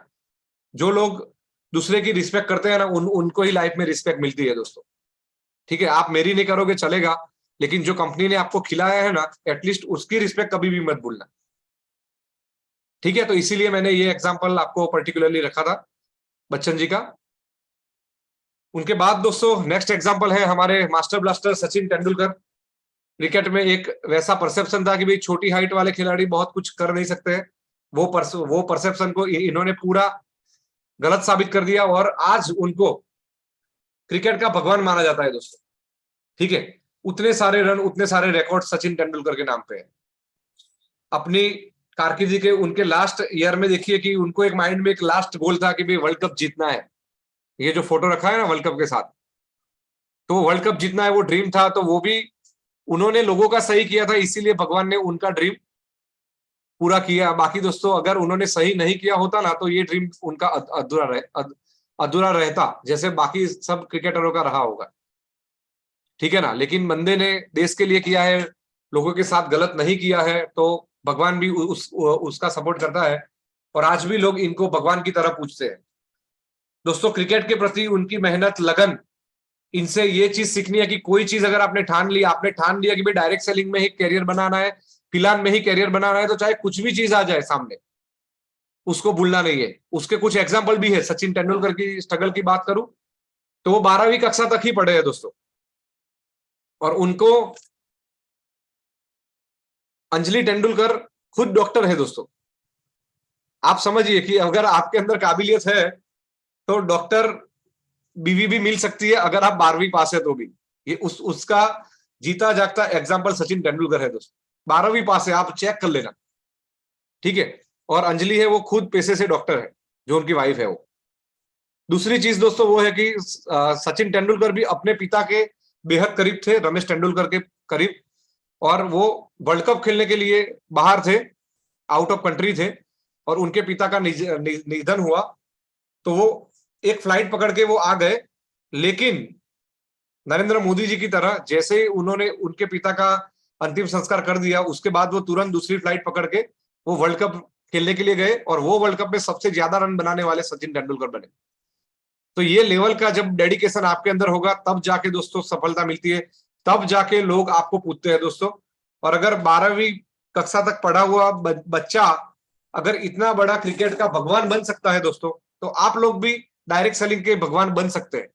जो लोग दूसरे की रिस्पेक्ट करते हैं ना, उनको ही लाइफ में रिस्पेक्ट मिलती है दोस्तों, ठीक है। आप मेरी नहीं करोगे चलेगा, लेकिन जो कंपनी ने आपको खिलाया है ना, एटलीस्ट उसकी रिस्पेक्ट कभी भी मत भूलना, ठीक है। तो इसीलिए मैंने ये एग्जाम्पल आपको पर्टिकुलरली रखा था बच्चन जी का। उनके बाद दोस्तों नेक्स्ट एग्जाम्पल है हमारे master blaster Sachin Tendulkar. Cricket में एक वैसा परसेप्शन था कि भाई छोटी हाइट वाले खिलाड़ी बहुत कुछ कर नहीं सकते हैं। वो परसेप्शन को इन्होंने पूरा गलत साबित कर दिया, और आज उनको क्रिकेट का भगवान माना जाता है दोस्तों, ठीक है। उतने सारे रन, उतने सारे रिकॉर्ड सचिन तेंदुलकर के नाम पे है। अपनी कारकिर्दी के उनके लास्ट ईयर में देखिए कि उनको एक माइंड में एक लास्ट गोल था कि भाई वर्ल्ड कप जीतना है। ये जो फोटो रखा है ना वर्ल्ड कप के साथ, तो वर्ल्ड कप जीतना है, वो ड्रीम था। तो वो भी उन्होंने लोगों का सही किया था, इसीलिए भगवान ने उनका ड्रीम पूरा किया। बाकी दोस्तों अगर उन्होंने सही नहीं किया होता ना, तो ये ड्रीम उनका अधूरा रहता, जैसे बाकी सब क्रिकेटरों का रहा होगा, ठीक है ना। लेकिन बंदे ने देश के लिए किया है, लोगों के साथ गलत नहीं किया है, तो भगवान भी उसका सपोर्ट करता है, और आज भी लोग इनको भगवान की तरह पूछते हैं दोस्तों। क्रिकेट के प्रति उनकी मेहनत, लगन, इनसे ये चीज सीखनी है कि कोई चीज अगर आपने ठान लिया कि भाई डायरेक्ट सेलिंग में ही कैरियर बनाना है, फिलहाल में ही कैरियर बनाना है, तो चाहे कुछ भी चीज आ जाए सामने, उसको भूलना नहीं है। उसके कुछ एग्जाम्पल भी है। सचिन तेंदुलकर की स्ट्रगल की बात करूं तो वो 12वीं कक्षा तक ही पढ़े हैं दोस्तों, और उनको अंजलि तेंदुलकर खुद डॉक्टर है दोस्तों। आप समझिए कि अगर आपके अंदर काबिलियत है तो डॉक्टर बीवी भी मिल सकती है, अगर आप 12वीं पास है तो भी। ये उसका जीता जागता एग्जाम्पल सचिन तेंदुलकर है दोस्तों। 12वीं पास है, आप चेक कर लेना, ठीक है। और अंजलि है वो खुद पेशे से डॉक्टर है, जो उनकी वाइफ है वो। दूसरी चीज दोस्तों वो है कि सचिन तेंदुलकर भी अपने पिता के बेहद करीब थे, रमेश तेंदुलकर के करीब, और वो वर्ल्ड कप खेलने के लिए बाहर थे, आउट ऑफ कंट्री थे, और उनके पिता का निधन हुआ, तो वो एक फ्लाइट पकड़ के वो आ गए। लेकिन नरेंद्र मोदी जी की तरह जैसे ही उन्होंने उनके पिता का अंतिम संस्कार कर दिया, उसके बाद वो तुरंत दूसरी फ्लाइट पकड़ के वो वर्ल्ड कप खेलने के लिए गए, और वो वर्ल्ड कप में सबसे ज्यादा रन बनाने वाले सचिन तेंदुलकर बने। तो ये लेवल का जब डेडिकेशन आपके अंदर होगा, तब जाके दोस्तों सफलता मिलती है, तब जाके लोग आपको पूछते हैं दोस्तों। और अगर 12वीं कक्षा तक पढ़ा हुआ बच्चा अगर इतना बड़ा क्रिकेट का भगवान बन सकता है दोस्तों, तो आप लोग भी डायरेक्ट सेलिंग के भगवान बन सकते हैं।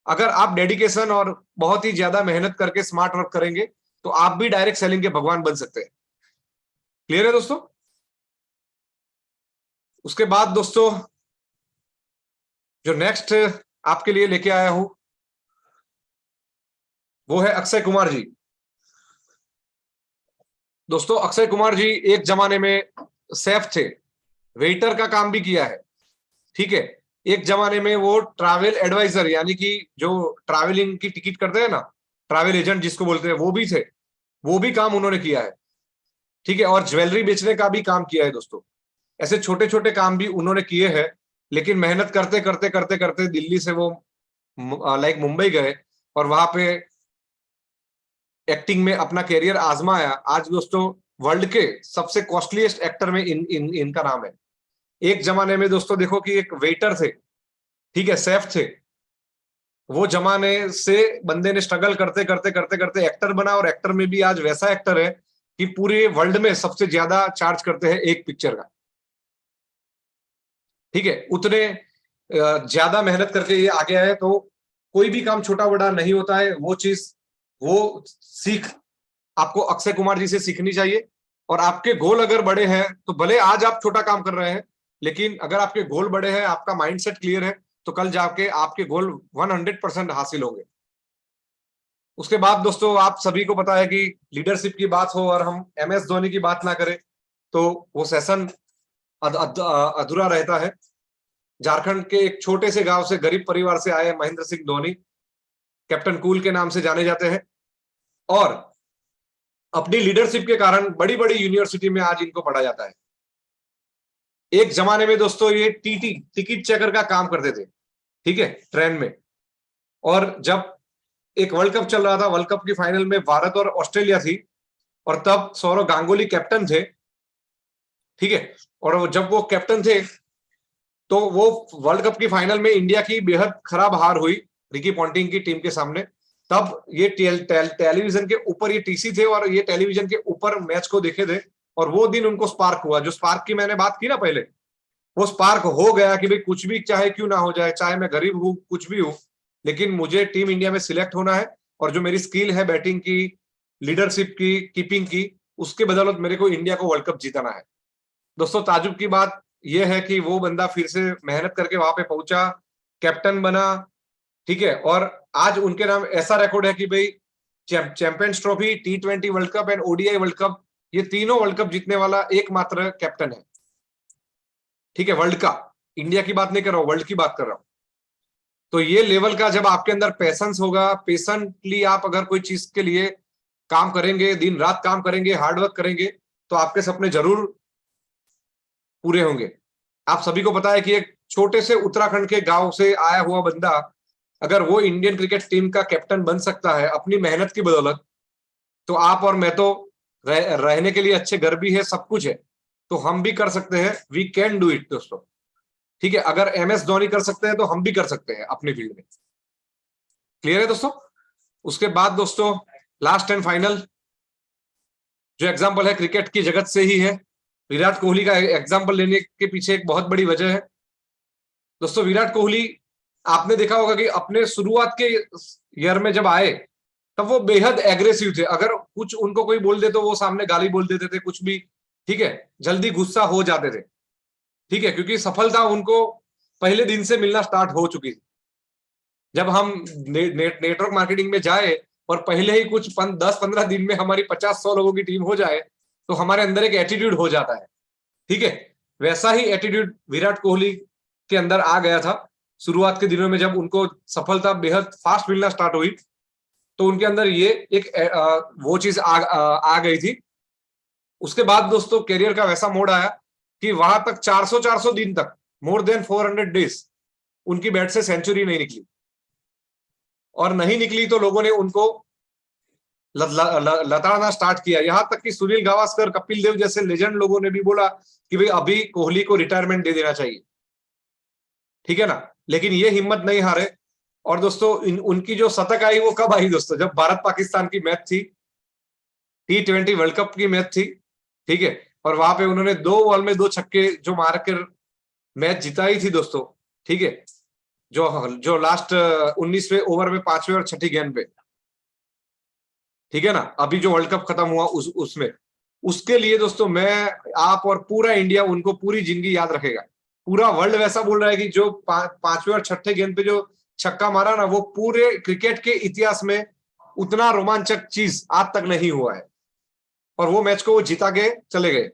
अगर आप डेडिकेशन और बहुत ही ज्यादा मेहनत करके स्मार्ट वर्क करेंगे, तो आप भी डायरेक्ट सेलिंग के भगवान बन सकते हैं। क्लियर है दोस्तों? उसके बाद दोस्तों जो नेक्स्ट आपके लिए लेके आया हूं, वो है अक्षय कुमार जी। दोस्तों अक्षय कुमार जी एक जमाने में सेफ थे, वेटर का काम भी किया है, ठीक है। एक जमाने में वो ट्रैवल एडवाइजर, यानी कि जो ट्रैवलिंग की टिकट करते हैं ना, ट्रैवल एजेंट जिसको बोलते हैं, वो भी थे, वो भी काम उन्होंने किया है, ठीक है। और ज्वेलरी बेचने का भी काम किया है दोस्तों। ऐसे छोटे छोटे काम भी उन्होंने किए हैं, लेकिन मेहनत करते करते करते करते दिल्ली से वो लाइक मुंबई गए, और वहां पे एक्टिंग में अपना करियर आजमाया। आज दोस्तों वर्ल्ड के सबसे कॉस्टलीस्ट एक्टर में इनका नाम है। एक जमाने में दोस्तों देखो कि एक वेटर थे, ठीक है, सेफ थे, वो जमाने से बंदे ने स्ट्रगल करते करते करते करते एक्टर बना, और एक्टर में भी आज वैसा एक्टर है कि पूरे वर्ल्ड में सबसे ज्यादा चार्ज करते हैं एक पिक्चर का, ठीक है। उतने ज्यादा मेहनत करके ये आगे आए, तो कोई भी काम छोटा बड़ा नहीं होता है, वो चीज, वो सीख आपको अक्षय कुमार जी से सीखनी चाहिए। और आपके गोल अगर बड़े हैं, तो भले आज आप छोटा काम कर रहे हैं, लेकिन अगर आपके गोल बड़े हैं, आपका माइंडसेट क्लियर है, तो कल जाके आपके गोल 100% हासिल होंगे। उसके बाद दोस्तों आप सभी को पता है कि लीडरशिप की बात हो और हम MS धोनी की बात ना करें, तो वो सेशन अधूरा रहता है। झारखंड के एक छोटे से गांव से, गरीब परिवार से आए महेंद्र सिंह धोनी, कैप्टन कूल के नाम से जाने जाते हैं, और अपनी लीडरशिप के कारण बड़ी बड़ी यूनिवर्सिटी में आज इनको पढ़ा जाता है। एक जमाने में दोस्तों ये टीटी, टिकट चेकर का काम करते थे, ठीक है, ट्रेन में। और जब एक वर्ल्ड कप चल रहा था, वर्ल्ड कप की फाइनल में भारत और ऑस्ट्रेलिया थी, और तब सौरव गांगुली कैप्टन थे, ठीक है। और जब वो कैप्टन थे, तो वो वर्ल्ड कप की फाइनल में इंडिया की बेहद खराब हार हुई रिकी पॉन्टिंग की टीम के सामने। तब ये टेलीविजन के ऊपर ये टीसी थे, और ये टेलीविजन के ऊपर मैच को देखे थे, और वो दिन उनको स्पार्क हुआ, जो स्पार्क की मैंने बात की ना पहले, वो स्पार्क हो गया कि भाई कुछ भी चाहे क्यों ना हो जाए, चाहे मैं गरीब हूं, कुछ भी हूं, लेकिन मुझे टीम इंडिया में सिलेक्ट होना है, और जो मेरी स्किल है बैटिंग की, लीडरशिप की, कीपिंग की, उसके बदौलत मेरे को इंडिया को वर्ल्ड कप जीतना है। दोस्तों ताजुब की बात यह है कि वो बंदा फिर से मेहनत करके वहां पे पहुंचा, कैप्टन बना, ठीक है। और आज उनके नाम ऐसा रिकॉर्ड है कि भाई champions trophy, T20 world cup and ODI world cup, ये तीनों वर्ल्ड कप जीतने वाला एकमात्र कैप्टन है, ठीक है, वर्ल्ड का। इंडिया की बात नहीं कर रहा हूं, वर्ल्ड की बात कर रहा हूं। तो ये लेवल का जब आपके अंदर पेशेंस होगा, पेशेंटली आप अगर कोई चीज के लिए काम करेंगे, दिन रात काम करेंगे, हार्डवर्क करेंगे, तो आपके सपने जरूर पूरे होंगे। आप सभी को पता है कि एक छोटे से उत्तराखंड के गांव से आया हुआ बंदा, अगर वो इंडियन क्रिकेट टीम का कैप्टन बन सकता है अपनी मेहनत की बदौलत, तो आप और मैं तो रहने के लिए अच्छे घर भी है, सब कुछ है, तो हम भी कर सकते हैं। वी कैन डू इट दोस्तों, ठीक है। अगर MS धोनी कर सकते हैं, तो हम भी कर सकते हैं अपनी फील्ड में। क्लियर है दोस्तों? उसके बाद दोस्तों लास्ट एंड फाइनल जो एग्जाम्पल है, क्रिकेट की जगत से ही है। विराट कोहली का एग्जाम्पल लेने के पीछे एक बहुत बड़ी वजह है दोस्तों। विराट कोहली, आपने देखा होगा कि अपने शुरुआत के ईयर में जब आए, तब वो बेहद एग्रेसिव थे। अगर कुछ उनको कोई बोल दे, तो वो सामने गाली बोल देते थे, कुछ भी, ठीक है, जल्दी गुस्सा हो जाते थे, ठीक है, क्योंकि सफलता उनको पहले दिन से मिलना स्टार्ट हो चुकी थी। जब हम नेटवर्क मार्केटिंग में जाए, और पहले ही कुछ 10-15 दिन में हमारी 50-100 लोगों की टीम हो जाए, तो हमारे अंदर एक एटीट्यूड हो जाता है, ठीक है। वैसा ही एटीट्यूड विराट कोहली के अंदर आ गया था शुरुआत के दिनों में। जब उनको सफलता बेहद फास्ट मिलना स्टार्ट हुई तो उनके अंदर ये एक वो चीज आ गई थी। उसके बाद दोस्तों करियर का वैसा मोड़ आया कि वहां तक 400 दिन तक, मोर देन 400 डेज, उनकी बैट से सेंचुरी नहीं निकली। और नहीं निकली तो लोगों ने उनको लताड़ना स्टार्ट किया। यहां तक कि सुनील गावस्कर, कपिल देव जैसे लेजेंड लोगों ने भी बोला कि भाई अभी कोहली को रिटायरमेंट दे देना चाहिए, ठीक है ना। लेकिन ये हिम्मत नहीं हारे। और दोस्तों उनकी जो शतक आई वो कब आई दोस्तों? जब भारत पाकिस्तान की मैच थी, T20 वर्ल्ड कप की मैच थी, ठीक है। और वहां पे उन्होंने 2 बॉल में 2 छक्के जो मारकर मैच जिताई थी दोस्तों, ठीक है। जो जो लास्ट 19वें ओवर में 5वें और 6ठी गेंद पे, ठीक है ना, अभी जो वर्ल्ड कप खत्म हुआ उसमें, उसके लिए दोस्तों मैं, आप और पूरा इंडिया उनको पूरी जिंदगी याद रखेगा। पूरा वर्ल्ड वैसा बोल रहा है कि जो 5वें और 6ठे गेंद पे जो छक्का मारा ना, वो पूरे क्रिकेट के इतिहास में उतना रोमांचक चीज आज तक नहीं हुआ है। और वो मैच को वो जिता के चले गए।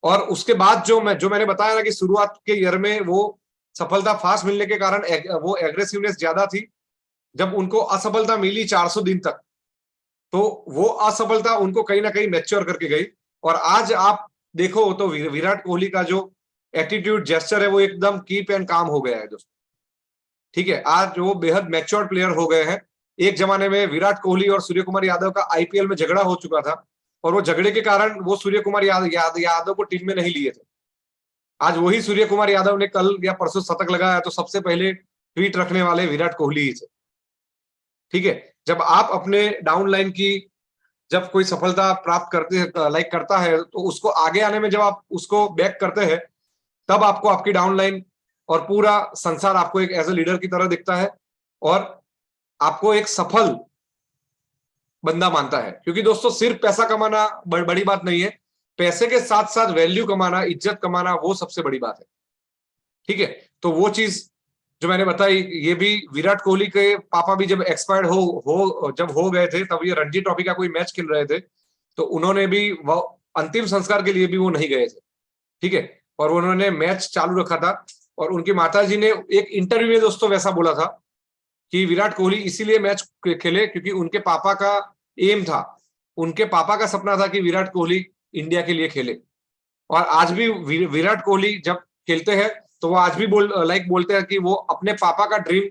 और उसके बाद जो मैंने बताया ना कि शुरुआत के ईयर में वो सफलता फास्ट मिलने के कारण वो एग्रेसिवनेस ज्यादा थी। जब उनको असफलता मिली 400 दिन तक, तो वो असफलता उनको कहीं ना कहीं मैच्योर करके गई। और आज आप देखो तो विराट कोहली का जो एटीट्यूड, जेस्चर है, वो एकदम कीप एंड काम हो गया है दोस्तों, ठीक है। आज वो बेहद मैच्योर प्लेयर हो गए हैं। एक जमाने में विराट कोहली और सूर्य कुमार यादव का आईपीएल में झगड़ा हो चुका था, और वो झगड़े के कारण वो सूर्य कुमार यादव को टीम में नहीं लिए थे। आज वही सूर्य कुमार यादव ने कल या परसों शतक लगाया, तो सबसे पहले ट्वीट रखने वाले विराट कोहली ही थे, ठीक है। जब आप अपने डाउन लाइन की, जब कोई सफलता प्राप्त करता है, तो उसको आगे आने में जब आप उसको बैक करते हैं, तब आपको आपकी डाउन लाइन और पूरा संसार आपको एक एज ए लीडर की तरह दिखता है, और आपको एक सफल बंदा मानता है। क्योंकि दोस्तों सिर्फ पैसा कमाना बड़ी बात नहीं है, पैसे के साथ साथ वैल्यू कमाना, इज्जत कमाना, वो सबसे बड़ी बात है, ठीक है। तो वो चीज जो मैंने बताई, ये भी विराट कोहली के पापा भी जब एक्सपायर्ड जब हो गए थे, तब ये रणजी ट्रॉफी का कोई मैच खेल रहे थे, तो उन्होंने भी वो अंतिम संस्कार के लिए भी वो नहीं गए थे, ठीक है। और उन्होंने मैच चालू रखा था। और उनकी माताजी ने एक इंटरव्यू में दोस्तों वैसा बोला था कि विराट कोहली इसीलिए मैच खेले क्योंकि उनके पापा का एम था, उनके पापा का सपना था कि विराट कोहली इंडिया के लिए खेले। और आज भी विराट कोहली जब खेलते हैं तो वो आज भी बोलते हैं कि वो अपने पापा का ड्रीम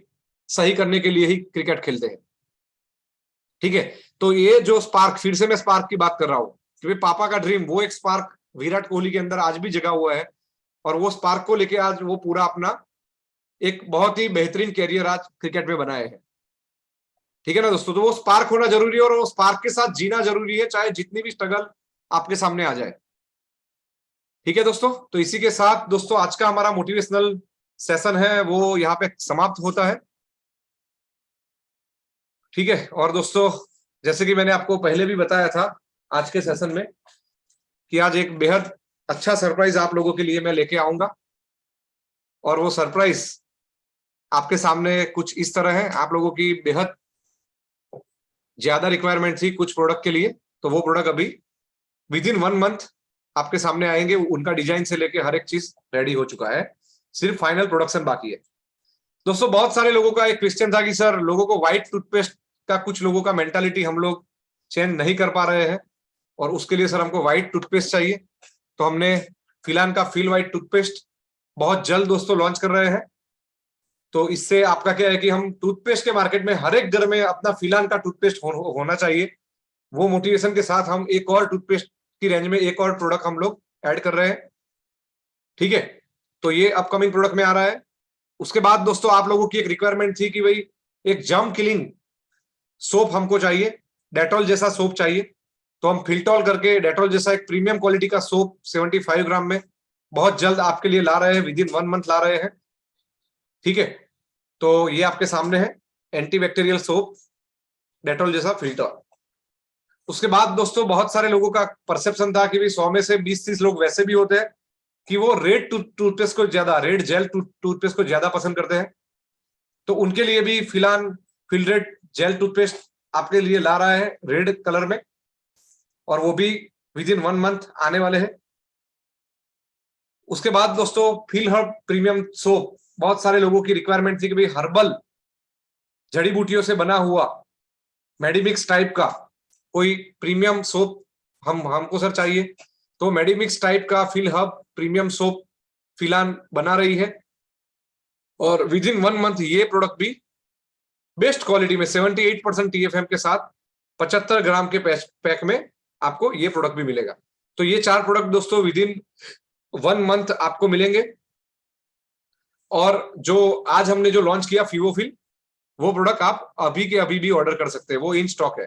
सही करने के लिए ही क्रिकेट खेलते हैं, ठीक है। तो ये जो स्पार्क, फिर से मैं स्पार्क की बात कर रहा हूं, क्योंकि पापा का ड्रीम, वो एक स्पार्क विराट कोहली के अंदर आज भी जगा हुआ है। और वो स्पार्क को लेके आज वो पूरा अपना एक बहुत ही बेहतरीन कैरियर आज क्रिकेट में बनाए हैं, ठीक है ना दोस्तों। तो वो स्पार्क होना जरूरी है, और वो स्पार्क के साथ जीना जरूरी है, चाहे जितनी भी स्ट्रगल आपके सामने आ जाए, ठीक है दोस्तों। तो इसी के साथ दोस्तों आज का हमारा मोटिवेशनल सेशन है वो यहाँ पे समाप्त होता है, ठीक है। और दोस्तों जैसे कि मैंने आपको पहले भी बताया था आज के सेशन में कि आज एक बेहद अच्छा सरप्राइज आप लोगों के लिए मैं लेके आऊंगा। और वो सरप्राइज आपके सामने कुछ इस तरह है। आप लोगों की बेहद ज्यादा रिक्वायरमेंट थी कुछ प्रोडक्ट के लिए, तो वो प्रोडक्ट अभी विद इन 1 मंथ आपके सामने आएंगे। उनका डिजाइन से लेके हर एक चीज रेडी हो चुका है, सिर्फ फाइनल प्रोडक्शन बाकी है दोस्तों। बहुत सारे लोगों का एक क्वेश्चन था कि सर लोगों को व्हाइट टूथपेस्ट का, कुछ लोगों का मेंटालिटी हम लोग चेंज नहीं कर पा रहे हैं, और उसके लिए सर हमको व्हाइट टूथपेस्ट चाहिए। तो हमने फिलान का फील व्हाइट टूथपेस्ट बहुत जल्द दोस्तों लॉन्च कर रहे हैं। तो इससे आपका क्या है कि हम टूथपेस्ट के मार्केट में हर एक घर में अपना फिलान का टूथपेस्ट होना चाहिए। वो मोटिवेशन के साथ हम एक और टूथपेस्ट की रेंज में एक और प्रोडक्ट हम लोग ऐड कर रहे हैं, ठीक है। तो ये अपकमिंग प्रोडक्ट में आ रहा है। उसके बाद दोस्तों आप लोगों की एक रिक्वायरमेंट थी कि भाई एक जर्म किलिंग सोप हमको चाहिए, डेटॉल जैसा सोप चाहिए। तो हम फिल्टॉल करके डेटॉल जैसा एक प्रीमियम क्वालिटी का सोप 75 ग्राम में बहुत जल्द आपके लिए ला रहे हैं, विद इन 1 मंथ ला रहे हैं, ठीक है। तो ये आपके सामने है, एंटीबैक्टीरियल सोप, डेटॉल जैसा फिल्टॉल। उसके बाद दोस्तों बहुत सारे लोगों का परसेप्शन था कि भाई 100 में से 20-30 लोग वैसे भी होते हैं कि वो रेड टूथपेस्ट को ज्यादा, रेड जेल टूथपेस्ट को ज्यादा पसंद करते हैं। तो उनके लिए भी फिलहाल फिलरेड जेल टूथपेस्ट आपके लिए ला रहा है रेड कलर में, और वो भी विद इन 1 मंथ आने वाले हैं। उसके बाद दोस्तों फील हर्ब प्रीमियम सोप, बहुत सारे लोगों की रिक्वायरमेंट थी कि भाई हर्बल जड़ी बूटियों से बना हुआ मेडिमिक्स टाइप का कोई प्रीमियम सोप हमको सर चाहिए। तो मेडिमिक्स टाइप का फील हर्ब प्रीमियम सोप फिलान बना रही है, और विद इन 1 मंथ ये प्रोडक्ट भी बेस्ट क्वालिटी में 78% TFM के साथ 75 ग्राम के पैक में आपको ये प्रोडक्ट भी मिलेगा। तो ये 4 प्रोडक्ट दोस्तों विद इन 1 मंथ आपको मिलेंगे। और जो आज हमने जो लॉन्च किया फीवोफिल, वो प्रोडक्ट आप अभी के अभी भी ऑर्डर कर सकते हैं, वो इन स्टॉक है।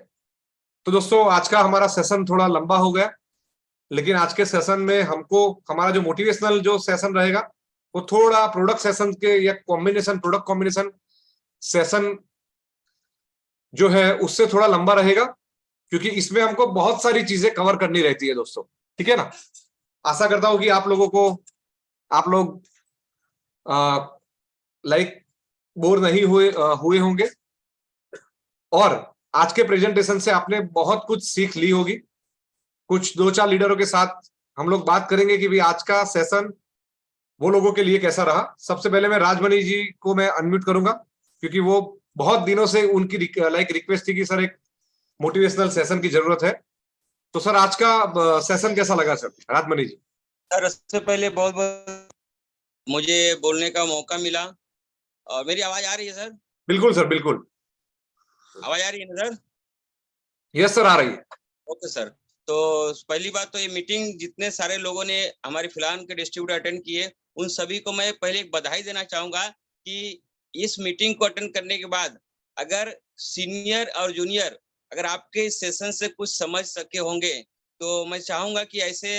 तो दोस्तों आज का हमारा सेशन थोड़ा लंबा हो गया, लेकिन आज के सेशन में हमको हमारा जो मोटिवेशनल जो सेशन रहेगा वो थोड़ा प्रोडक्ट सेशन के या कॉम्बिनेशन प्रोडक्ट कॉम्बिनेशन सेशन जो है उससे थोड़ा लंबा रहेगा, क्योंकि इसमें हमको बहुत सारी चीजें कवर करनी रहती है दोस्तों, ठीक है ना। आशा करता हूं कि आप लोगों को आप लोग लाइक बोर नहीं हुए होंगे, और आज के प्रेजेंटेशन से आपने बहुत कुछ सीख ली होगी। कुछ 2-4 लीडरों के साथ हम लोग बात करेंगे कि भाई आज का सेशन वो लोगों के लिए कैसा रहा। सबसे पहले मैं राजमणि जी को मैं अनम्यूट करूंगा, क्योंकि वो बहुत दिनों से उनकी रिक्वेस्ट थी कि सर एक मोटिवेशनल सेशन की जरूरत है। तो सर आज का सेशन कैसा लगा सर, राजमणि जी? सर सबसे पहले बहुत बहुत मुझे बोलने का मौका मिला, और मेरी आवाज आ रही है सर? बिल्कुल सर, बिल्कुल। आवाज आ रही है ना सर? यस सर, आ रही है। Okay sir. तो पहली बात तो ये मीटिंग जितने सारे लोगों ने हमारे फिलहाल के डिस्ट्रीब्यूटर अटेंड किए, उन सभी को मैं पहले एक बधाई देना चाहूंगा कि इस मीटिंग को अटेंड करने के बाद अगर सीनियर और जूनियर अगर आपके इस सेशन से कुछ समझ सके होंगे, तो मैं चाहूंगा कि ऐसे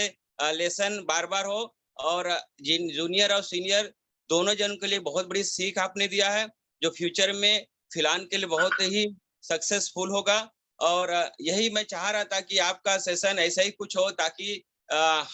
लेसन बार बार हो, और जिन जूनियर और सीनियर दोनों जन के लिए बहुत बड़ी सीख आपने दिया है, जो फ्यूचर में फिलहाल के लिए बहुत ही सक्सेसफुल होगा। और यही मैं चाह रहा था कि आपका सेशन ऐसा ही कुछ हो, ताकि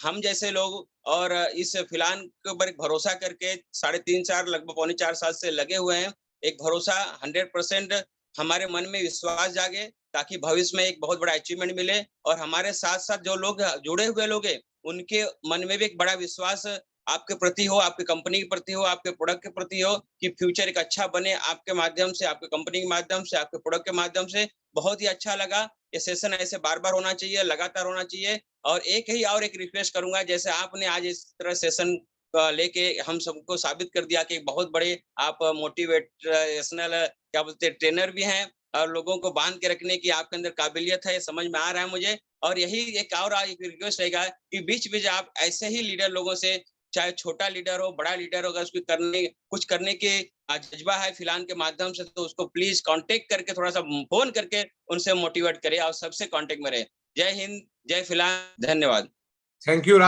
हम जैसे लोग और इस फिलहाल के ऊपर एक भरोसा करके 3.5-4 लगभग 3.25-4 साल से लगे हुए हैं, एक भरोसा 100% हमारे मन में विश्वास जागे, ताकि भविष्य में एक बहुत बड़ा अचीवमेंट मिले, और हमारे साथ साथ जो लोग जुड़े हुए लोग हैं उनके मन में भी एक बड़ा विश्वास आपके प्रति हो, आपकी कंपनी के प्रति हो, आपके प्रोडक्ट के प्रति हो, कि फ्यूचर एक अच्छा बने आपके माध्यम से, आपके कंपनी के माध्यम से, आपके प्रोडक्ट के माध्यम से। बहुत ही अच्छा लगा। ये सेशन ऐसे बार-बार होना चाहिए, लगातार होना चाहिए। और एक रिक्वेस्ट करूँगा, जैसे आपने आज इस तरह सेशन लेके हम सबको साबित कर दिया कि बहुत बड़े आप मोटिवेशनल क्या बोलते हैं ट्रेनर भी हैं, और लोगों को बाँध के रखने की आपके अंदर काबिलियत है, ये समझ में आ रहा है मुझे। और यही एक रिक्वेस्ट रहेगा कि बीच-बीच आप ऐसे ही लीडर लोगों से, चाहे छोटा लीडर हो, बड़ा लीडर हो, अगर उसको कुछ करने के जज़्बा है फिलहाल के माध्यम से, तो उसको प्लीज़ कॉन्टैक्ट करके थोड़ा-सा फ़ोन करके उनसे मोटिवेट करें, और सबसे कॉन्टैक्ट में रहें। जय हिंद, जय फिलहाल, धन्यवाद। थैंक यू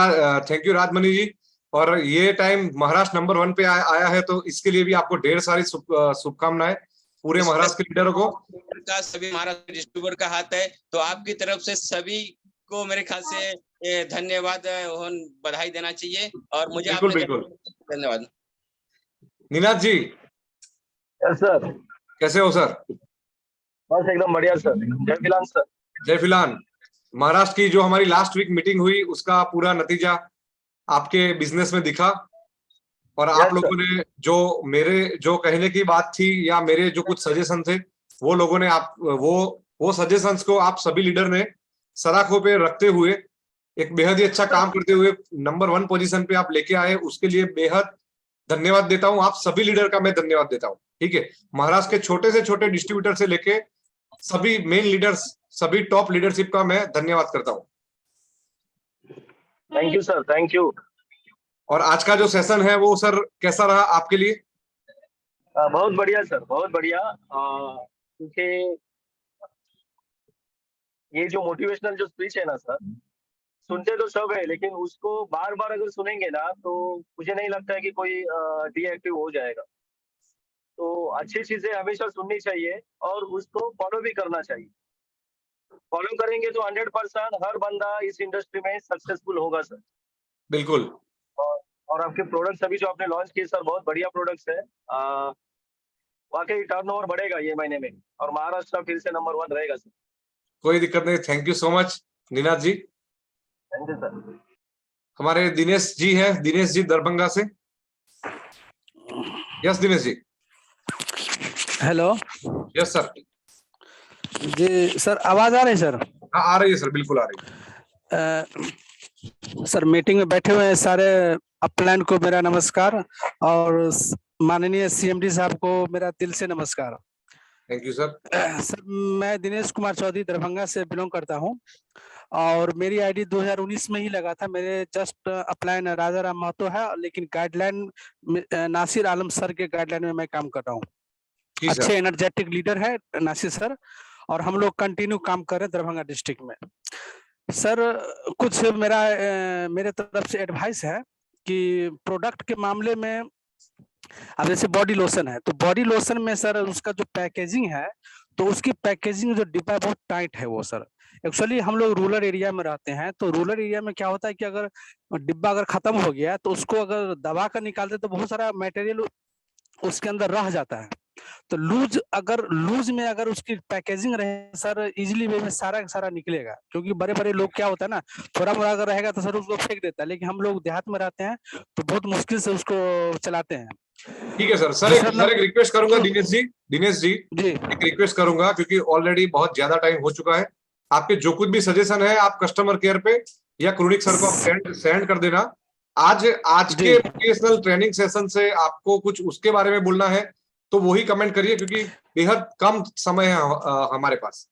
राजमणि जी। और ये टाइम महाराष्ट्र नंबर 1 पे आया है, तो इसके लिए भी आपको ढेर सारी शुभकामनाएं पूरे महाराष्ट्र के लीडरों को। सभी महाराष्ट्र डिस्ट्रीब्यूटर का हाथ है, तो आपकी तरफ से सभी को मेरे ख्याल से धन्यवाद, बधाई देना चाहिए, और मुझे बिल्कुल आपने बिल्कुल। धन्यवाद। निनाद जी, यस सर। कैसे हो सर? बस एकदम बढ़िया सर। जय फिलहाल सर। जय फिलहाल। महाराष्ट्र की जो हमारी लास्ट वीक मीटिंग हुई, उसका पूरा नतीजा आपके बिजनेस में दिखा, और आप लोगों ने जो मेरे जो कहने की बात थी या मेरे जो कुछ सजेशन थे, वो लोगों ने आप वो सजेशंस को आप सभी लीडर ने सराखों पे रखते हुए एक बेहद ही अच्छा काम करते हुए नंबर 1 पोजीशन पे आप लेके आए, उसके लिए बेहद धन्यवाद देता हूं। आप सभी लीडर का मैं धन्यवाद देता हूं, ठीक है। महाराष्ट्र के छोटे से छोटे डिस्ट्रीब्यूटर से लेके सभी मेन लीडर्स, सभी टॉप लीडरशिप का मैं धन्यवाद करता हूं। Thank you sir, thank you. और आज का जो सेशन है वो सर कैसा रहा आपके लिए? बहुत बढ़िया सर, बहुत बढ़िया। क्योंकि ये जो मोटिवेशनल जो स्पीच है ना सर, सुनते तो सब है, लेकिन उसको बार बार अगर सुनेंगे ना, तो मुझे नहीं लगता है कि कोई डीएक्टिव हो जाएगा। तो अच्छी चीजें हमेशा सुननी चाहिए, और उसको फॉलो भी करना चाहिए। फॉलो करेंगे तो 100% हर बंदा इस इंडस्ट्री में सक्सेसफुल होगा सर। बिल्कुल। और आपके प्रोडक्ट्स अभी जो आपने लॉन्च किए सर, बहुत बढ़िया प्रोडक्ट्स है। वाकई टर्नओवर बढ़ेगा ये महीने में, और महाराष्ट्र फिर से नंबर 1 रहेगा सर। कोई दिक्कत नहीं। Thank you so much Ninad ji. Thank you sir. हमारे दिनेश जी है, दिनेश जी दरभंगा से। Yes Dinesh ji. Hello. Yes sir. जी सर, आवाज आ रही है सर? हाँ आ रही है सर, बिल्कुल आ रही सर मीटिंग में बैठे हुए हैं सारे अपलाइन को मेरा नमस्कार, और माननीय सीएमडी साहब को मेरा दिल से नमस्कार। है। Thank you sir. सर मैं दिनेश कुमार चौधरी दरभंगा से बिलोंग करता हूं, और मेरी आईडी 2019 में ही लगा था। मेरे जस्ट अपलाइन राजा राम महतो है, लेकिन गाइडलाइन नासिर आलम सर के गाइडलाइन में मैं काम कर रहा हूँ। जी सर। अच्छे एनर्जेटिक लीडर है नासिर सर, और हम लोग कंटिन्यू काम कर रहे हैं दरभंगा डिस्ट्रिक्ट में। सर कुछ मेरे तरफ से एडवाइस है कि प्रोडक्ट के मामले में, अब जैसे बॉडी लोशन है, तो बॉडी लोशन में सर उसका जो पैकेजिंग है, तो उसकी पैकेजिंग जो डिब्बा है बहुत टाइट है वो सर। एक्चुअली हम लोग रूरल एरिया में रहते हैं, तो रूरल एरिया में क्या होता है कि अगर डिब्बा अगर खत्म हो गया तो उसको अगर दबा कर निकालते तो बहुत सारा मटेरियल उसके अंदर रह जाता है। तो लूज में अगर उसकी पैकेजिंग रहे सर, इजीली वे में सारा का सारा निकलेगा। क्योंकि बड़े बड़े लोग क्या होता है ना, थोड़ा मोड़ा अगर रहेगा तो सर उसको फेंक देता है, लेकिन हम लोग देहात में रहते हैं तो बहुत मुश्किल से उसको चलाते हैं। ठीक है सर। सर एक रिक्वेस्ट करूंगा दिनेश जी। जी एक रिक्वेस्ट करूंगा, क्योंकि ऑलरेडी बहुत ज्यादा टाइम हो चुका है। आपके जो कुछ भी सजेशन है आप कस्टमर केयर पे या क्रोनिक सर को आप सेंड कर देना। आज के मोटिवेशनल ट्रेनिंग सेशन से आपको कुछ उसके बारे में बोलना है तो वही कमेंट करिए, क्योंकि बेहद कम समय है हमारे पास।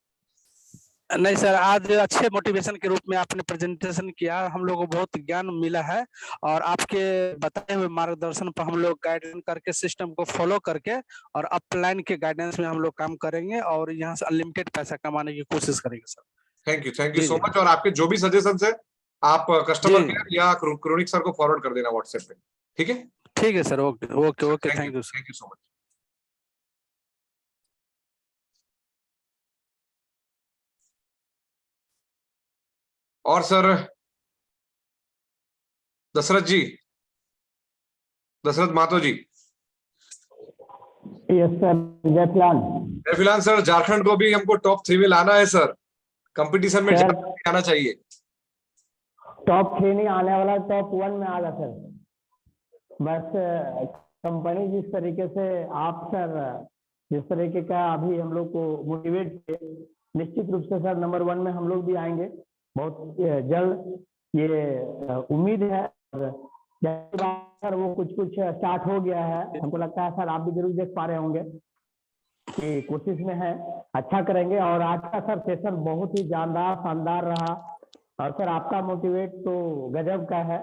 नहीं सर, आज अच्छे मोटिवेशन के रूप में आपने प्रेजेंटेशन किया, हम लोगों को बहुत ज्ञान मिला है, और आपके बताए हुए मार्गदर्शन पर हम लोग गाइडलाइन करके सिस्टम को फॉलो करके और अपलाइन के गाइडेंस में हम लोग काम करेंगे, और यहाँ से अनलिमिटेड पैसा कमाने की कोशिश करेंगे sir. Thank you so much. और आपके जो भी सजेशन है आप कस्टमर केयर या क्रोनिक सर को फॉरवर्ड कर देना व्हाट्सएप पे। ठीक है? ठीक है sir. Okay thank you so much. और sir Dashrath Mato ji. Yes sir. जय फिलहाल सर, झारखंड को भी हमको टॉप 3 में लाना है सर। कंपटीशन में आना चाहिए। टॉप 3 नहीं आने वाला, टॉप 1 में आगा सर। बस कंपनी जिस तरीके से आप सर जिस तरीके का अभी हम लोग को मोटिवेट किए, निश्चित रूप से सर नंबर 1 में हम लोग भी आएंगे बहुत जल्द, ये उम्मीद है। सर वो कुछ स्टार्ट हो गया है, हमको लगता है सर आप भी जरूर देख पा रहे होंगे कि कोशिश में है, अच्छा करेंगे। और आज का सर सेशन बहुत ही शानदार रहा, और सर आपका मोटिवेट तो गजब का है।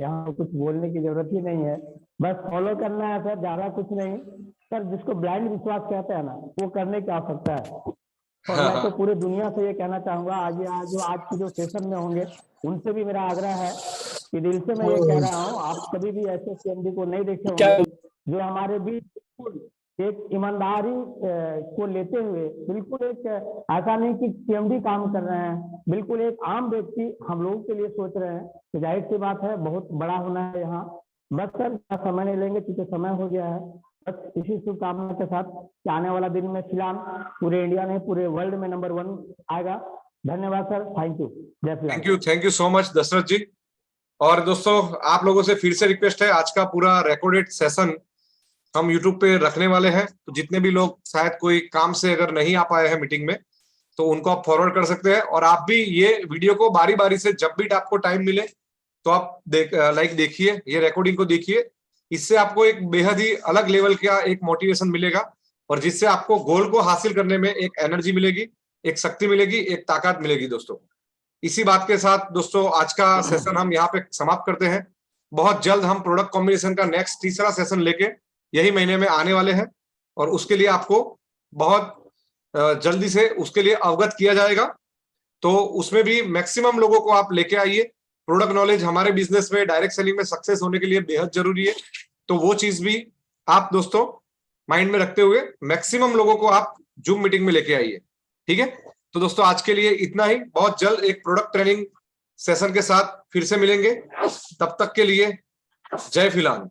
यहाँ कुछ बोलने की जरूरत ही नहीं है, बस फॉलो करना है सर, ज्यादा कुछ नहीं सर। जिसको ब्लाइंड विश्वास कहते हैं ना, वो करने की आवश्यकता है। और मैं तो पूरी दुनिया से ये कहना चाहूंगा, आज की जो सेशन में होंगे उनसे भी मेरा आग्रह है कि दिल से मैं ये कह रहा हूँ, आप कभी भी ऐसे सीएमडी को नहीं देखे होंगे जो हमारे बीच बिल्कुल एक ईमानदारी को लेते हुए, बिल्कुल एक ऐसा नहीं कि सीएमडी काम कर रहे हैं, बिल्कुल एक आम व्यक्ति हम लोगों के लिए सोच रहे हैं। तो जाहिर सी बात है बहुत बड़ा होना है यहाँ। बस सर समय नहीं लेंगे क्योंकि समय हो गया है। बस इसी शुभकामना के साथ कि आने वाला दिन में फिलहाल पूरे इंडिया नहीं पूरे वर्ल्ड में नंबर 1 आएगा। धन्यवाद सर, थैंक यू। जय फिलहाल। Thank you so much Dashrath ji. और दोस्तों आप लोगों से फिर से रिक्वेस्ट है, आज का पूरा रिकॉर्डेड सेशन हम YouTube पे रखने वाले हैं, तो जितने भी लोग शायद कोई काम से अगर नहीं आ पाए हैं मीटिंग में, तो उनको आप फॉरवर्ड कर सकते हैं। और आप भी ये वीडियो को बारी बारी से जब भी आपको टाइम मिले तो आप देखिए, ये रिकॉर्डिंग को देखिए। इससे आपको एक बेहद ही अलग लेवल का एक मोटिवेशन मिलेगा, और जिससे आपको गोल को हासिल करने में एक एनर्जी मिलेगी, एक शक्ति मिलेगी, एक ताकत मिलेगी दोस्तों। इसी बात के साथ दोस्तों आज का सेशन हम यहाँ पे समाप्त करते हैं। बहुत जल्द हम प्रोडक्ट कॉम्बिनेशन का नेक्स्ट तीसरा सेशन लेके यही महीने में आने वाले हैं, और उसके लिए आपको बहुत जल्दी से उसके लिए अवगत किया जाएगा। तो उसमें भी मैक्सिमम लोगों को आप लेके आइए। प्रोडक्ट नॉलेज हमारे बिजनेस में डायरेक्ट सेलिंग में सक्सेस होने के लिए बेहद जरूरी है, तो वो चीज भी आप दोस्तों माइंड में रखते हुए मैक्सिमम लोगों को आप जूम मीटिंग में लेके आइए। ठीक है? तो दोस्तों आज के लिए इतना ही। बहुत जल्द एक प्रोडक्ट ट्रेनिंग सेशन के साथ फिर से मिलेंगे। तब तक के लिए जय फिलहाल।